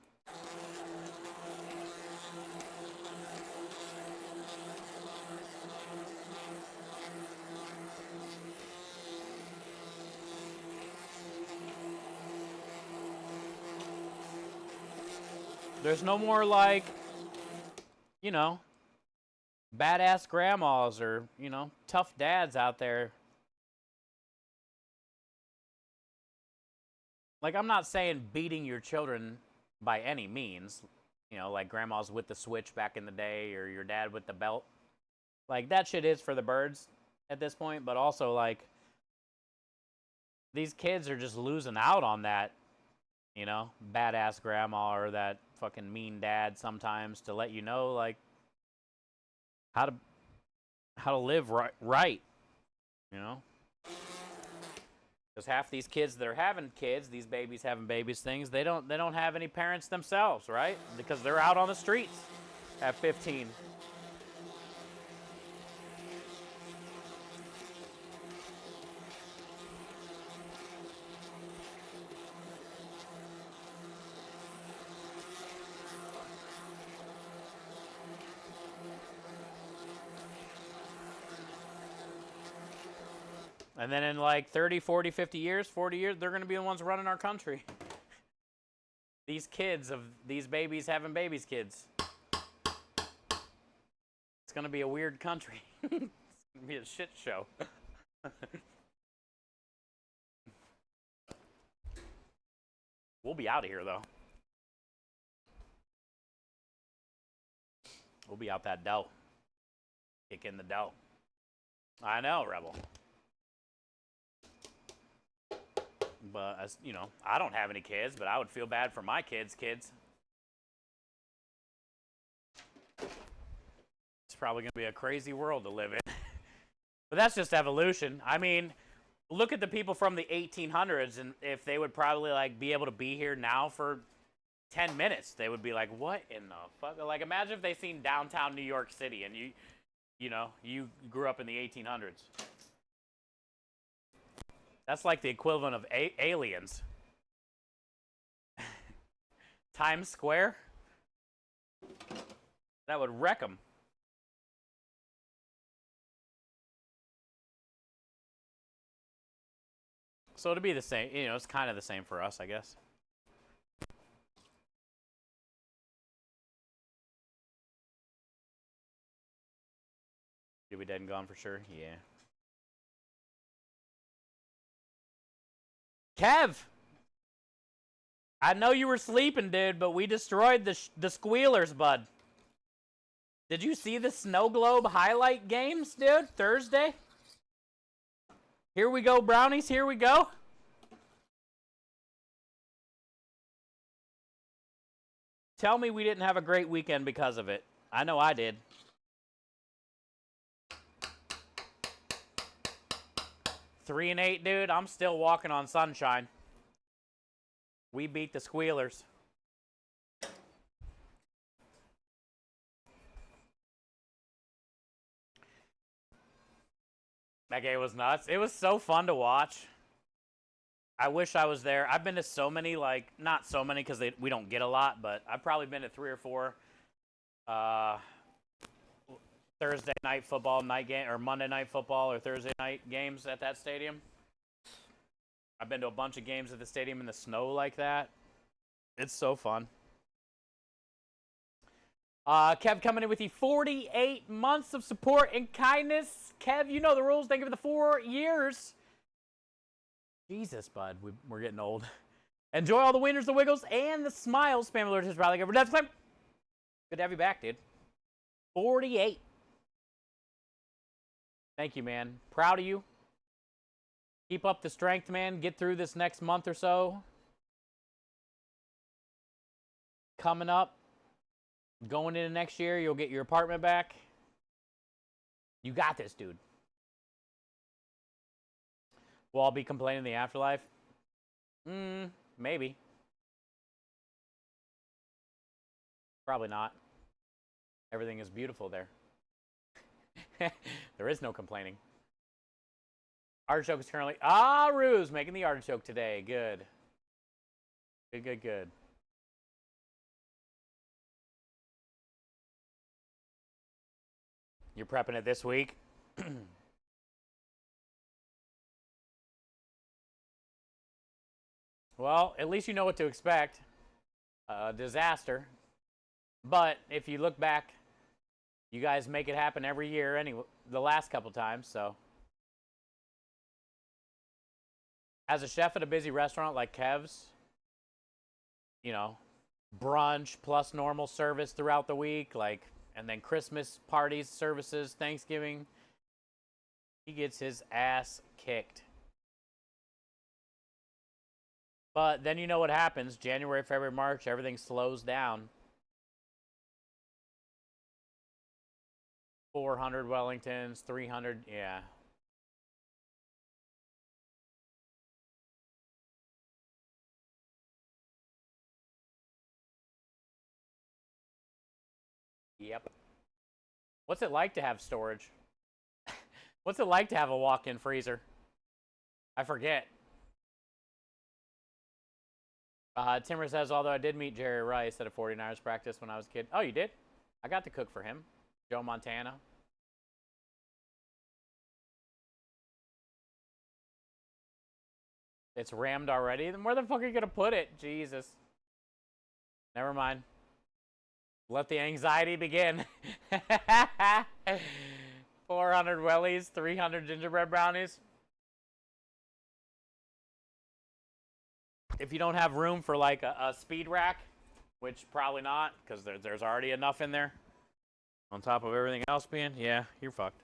There's no more, like, you know, badass grandmas or, you know, tough dads out there. Like, I'm not saying beating your children by any means, you know, like grandma's with the switch back in the day or your dad with the belt. Like, that shit is for the birds at this point, but also, like, these kids are just losing out on that, you know, badass grandma or that fucking mean dad sometimes to let you know, like, how to live right, you know? Because half these kids that are having kids, these babies having babies, things, they don't have any parents themselves, right? Because they're out on the streets at 15. And then in like 30, 40, 50 years, 40 years, they're going to be the ones running our country. These kids of these babies having babies' kids. It's going to be a weird country. It's going to be a shit show. We'll be out of here, though. We'll be out that dough. Kick in the dough. I know, Rebel. But, as you know, I don't have any kids, but I would feel bad for my kids' kids. It's probably going to be a crazy world to live in. But that's just evolution. I mean, look at the people from the 1800s, and if they would probably, like, be able to be here now for 10 minutes, they would be like, what in the fuck? Like, imagine if they seen downtown New York City, and you know, you grew up in the 1800s. That's like the equivalent of aliens. Times Square? That would wreck them. So to be the same, you know, it's kind of the same for us, I guess. You'll be dead and gone for sure? Yeah. Kev! I know you were sleeping, dude, but we destroyed the squealers, bud. Did you see the snow globe highlight games, dude? Thursday? Here we go, brownies. Here we go. Tell me we didn't have a great weekend because of it. I know I did. Three and 8, dude. I'm still walking on sunshine. We beat the squealers. That game was nuts. It was so fun to watch. I wish I was there. I've been to so many, like, not so many because we don't get a lot, but I've probably been to 3 or 4 Thursday night football night game, or Monday night football or Thursday night games at that stadium. I've been to a bunch of games at the stadium in the snow like that. It's so fun. Kev coming in with the 48 months of support and kindness. Kev, you know the rules. Thank you for the 4 years. Jesus, bud. We're getting old. Enjoy all the winners, the wiggles, and the smiles. Spam alerts is probably good for Death Clip. Good to have you back, dude. 48. Thank you, man. Proud of you. Keep up the strength, man. Get through this next month or so. Coming up. Going into next year, you'll get your apartment back. You got this, dude. Will I be complaining in the afterlife? Maybe. Probably not. Everything is beautiful there. There is no complaining. Artichoke is currently... Ruse making the artichoke today. Good. Good. You're prepping it this week? Well, at least you know what to expect. Disaster. But if you look back, you guys make it happen every year anyway, the last couple times, so. As a chef at a busy restaurant like Kev's, you know, brunch plus normal service throughout the week, like, and then Christmas parties, services, Thanksgiving, he gets his ass kicked. But then you know what happens. January, February, March, everything slows down. 400 Wellingtons, 300, yeah. Yep. What's it like to have storage? What's it like to have a walk-in freezer? I forget. Timmer says, although I did meet Jerry Rice at a 49ers practice when I was a kid. Oh, you did? I got to cook for him. Joe Montana. It's rammed already? Then where the fuck are you going to put it? Jesus. Never mind. Let the anxiety begin. 400 wellies, 300 gingerbread brownies. If you don't have room for like a speed rack, which probably not, because there's already enough in there, on top of everything else being, yeah, you're fucked.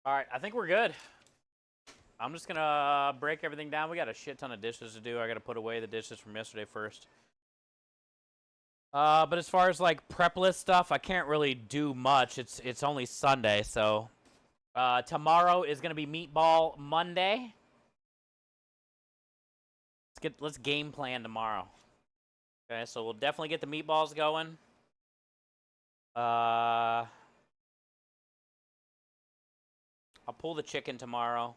All right, I think we're good. I'm just gonna break everything down. We got a shit ton of dishes to do. I gotta put away the dishes from yesterday first. But as far as like prep list stuff, I can't really do much. It's only Sunday, so tomorrow is gonna be Meatball Monday. Let's game plan tomorrow. Okay, so we'll definitely get the meatballs going. I'll pull the chicken tomorrow.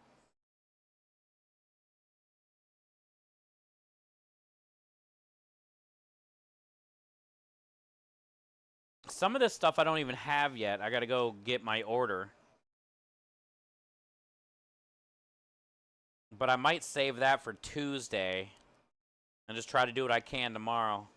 Some of this stuff I don't even have yet. I gotta go get my order. But I might save that for Tuesday and just try to do what I can tomorrow.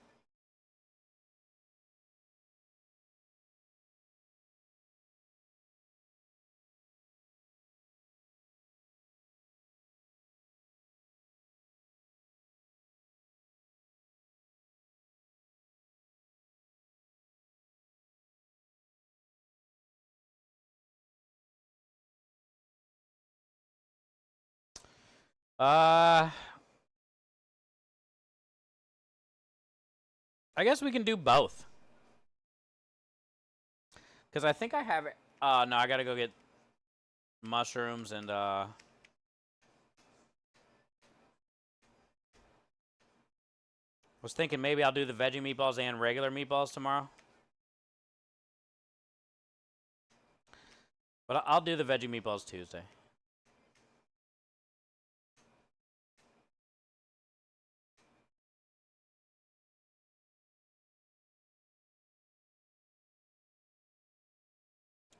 I guess we can do both. Because I think I have it. No, I gotta go get mushrooms and, was thinking maybe I'll do the veggie meatballs and regular meatballs tomorrow. But I'll do the veggie meatballs Tuesday.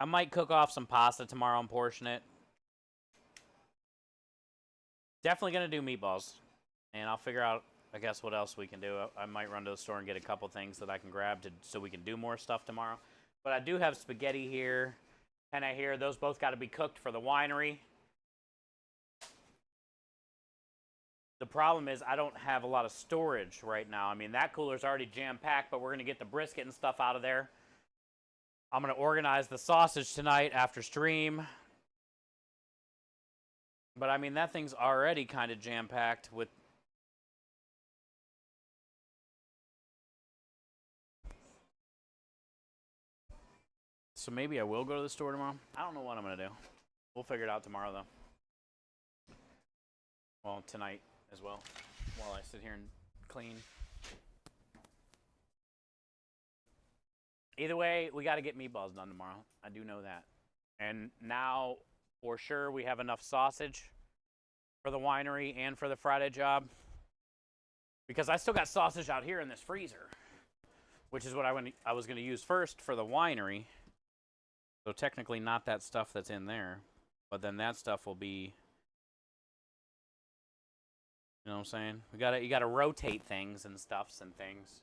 I might cook off some pasta tomorrow and portion it. Definitely gonna do meatballs. And I'll figure out, I guess, what else we can do. I might run to the store and get a couple things that I can grab so we can do more stuff tomorrow. But I do have spaghetti here, penne here. Those both got to be cooked for the winery. The problem is I don't have a lot of storage right now. I mean, that cooler's already jam-packed, but we're going to get the brisket and stuff out of there. I'm going to organize the sausage tonight after stream. But, I mean, that thing's already kind of jam-packed with... So maybe I will go to the store tomorrow. I don't know what I'm going to do. We'll figure it out tomorrow, though. Well, tonight as well, while I sit here and clean. Either way, we got to get meatballs done tomorrow. I do know that. And now, for sure, we have enough sausage for the winery and for the Friday job. Because I still got sausage out here in this freezer, which is what I was going to use first for the winery. So technically not that stuff that's in there, but then that stuff will be You know what I'm saying? You gotta rotate things and stuffs and things.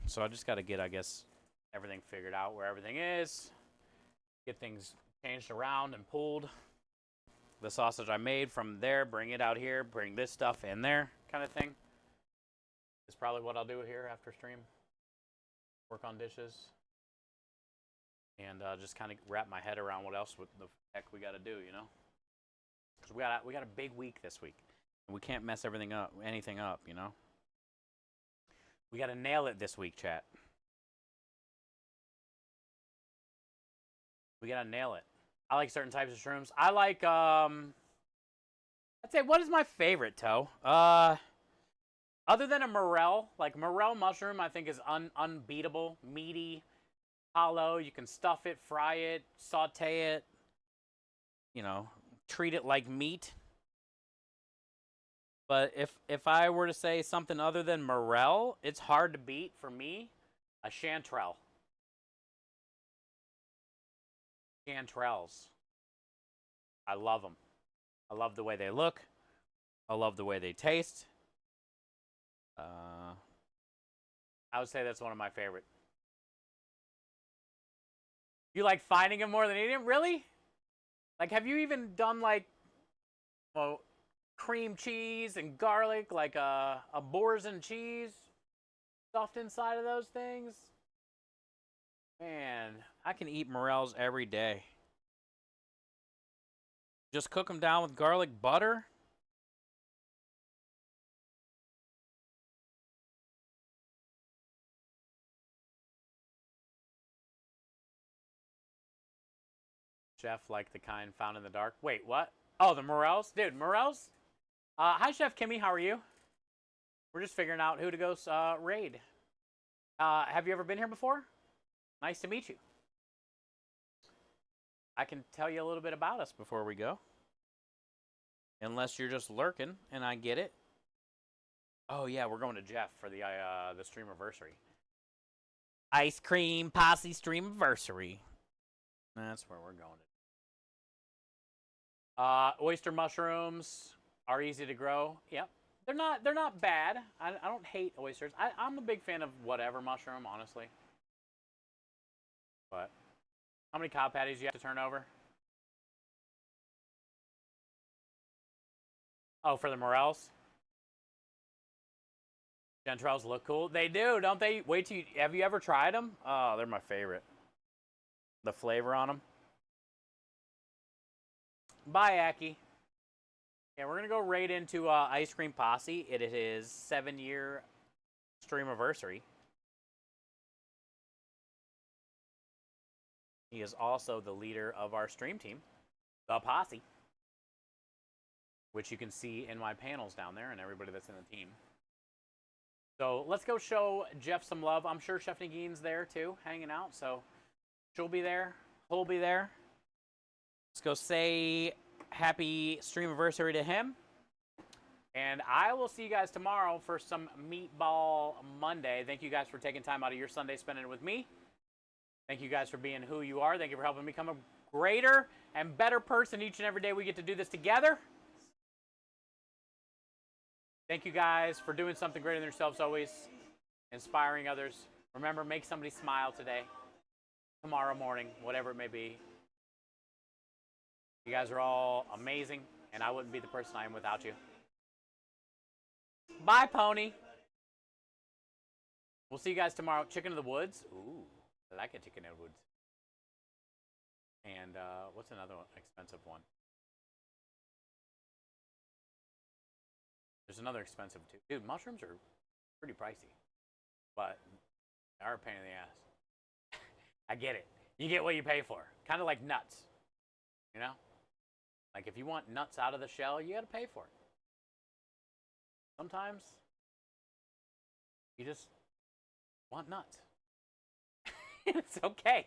So I just gotta get, I guess, everything figured out where everything is. Get things changed around and pulled. The sausage I made from there, bring it out here, bring this stuff in there, kind of thing. Is probably what I'll do here after stream. Work on dishes. And just kind of wrap my head around what else the heck we got to do, you know? Because we got a big week this week. And we can't mess anything up, you know? We got to nail it this week, chat. We got to nail it. I like certain types of shrooms. I like, I'd say, what is my favorite, Toe? Other than a morel, like morel mushroom, I think is unbeatable. Meaty, hollow. You can stuff it, fry it, saute it. You know, treat it like meat. But if I were to say something other than morel, it's hard to beat for me. A chanterelle. Chanterelles. I love them. I love the way they look. I love the way they taste. I would say that's one of my favorite. You like finding them more than eating them? Really? Like, have you even done, like, well, cream cheese and garlic, like a boars and cheese stuffed inside of those things? Man, I can eat morels every day. Just cook them down with garlic butter. Chef, like the kind found in the dark. Wait, what? Oh, the morels? Dude, morels? Hi, Chef Kimmy. How are you? We're just figuring out who to go raid. Have you ever been here before? Nice to meet you. I can tell you a little bit about us before we go. Unless you're just lurking, and I get it. Oh, yeah, we're going to Jeff for the streamiversary. Ice Cream Posse streamiversary. That's where we're going. Oyster mushrooms are easy to grow. Yep. They're not bad. I don't hate oysters. I'm a big fan of whatever mushroom, honestly. But how many cob patties do you have to turn over? Oh, for the morels? Chanterelles look cool. They do, don't they? Wait till have you ever tried them? Oh, they're my favorite. The flavor on them. Bye, Aki. Yeah, we're gonna go right into Ice Cream Posse. It is 7-year streamiversary. He is also the leader of our stream team, the Posse, which you can see in my panels down there and everybody that's in the team. So let's go show Jeff some love. I'm sure Chef Nagine's there too, hanging out. So she'll be there. He'll be there. Let's go say happy streamiversary to him. And I will see you guys tomorrow for some Meatball Monday. Thank you guys for taking time out of your Sunday, spending it with me. Thank you guys for being who you are. Thank you for helping me become a greater and better person each and every day we get to do this together. Thank you guys for doing something greater than yourselves always, inspiring others. Remember, make somebody smile today, tomorrow morning, whatever it may be. You guys are all amazing, and I wouldn't be the person I am without you. Bye, Pony. We'll see you guys tomorrow. Chicken of the Woods. Ooh, I like a chicken of the woods. And what's another one? Expensive one? There's another expensive too. Dude, mushrooms are pretty pricey, but they are a pain in the ass. I get it. You get what you pay for. Kind of like nuts, you know? Like if you want nuts out of the shell, you got to pay for it. Sometimes you just want nuts. It's okay.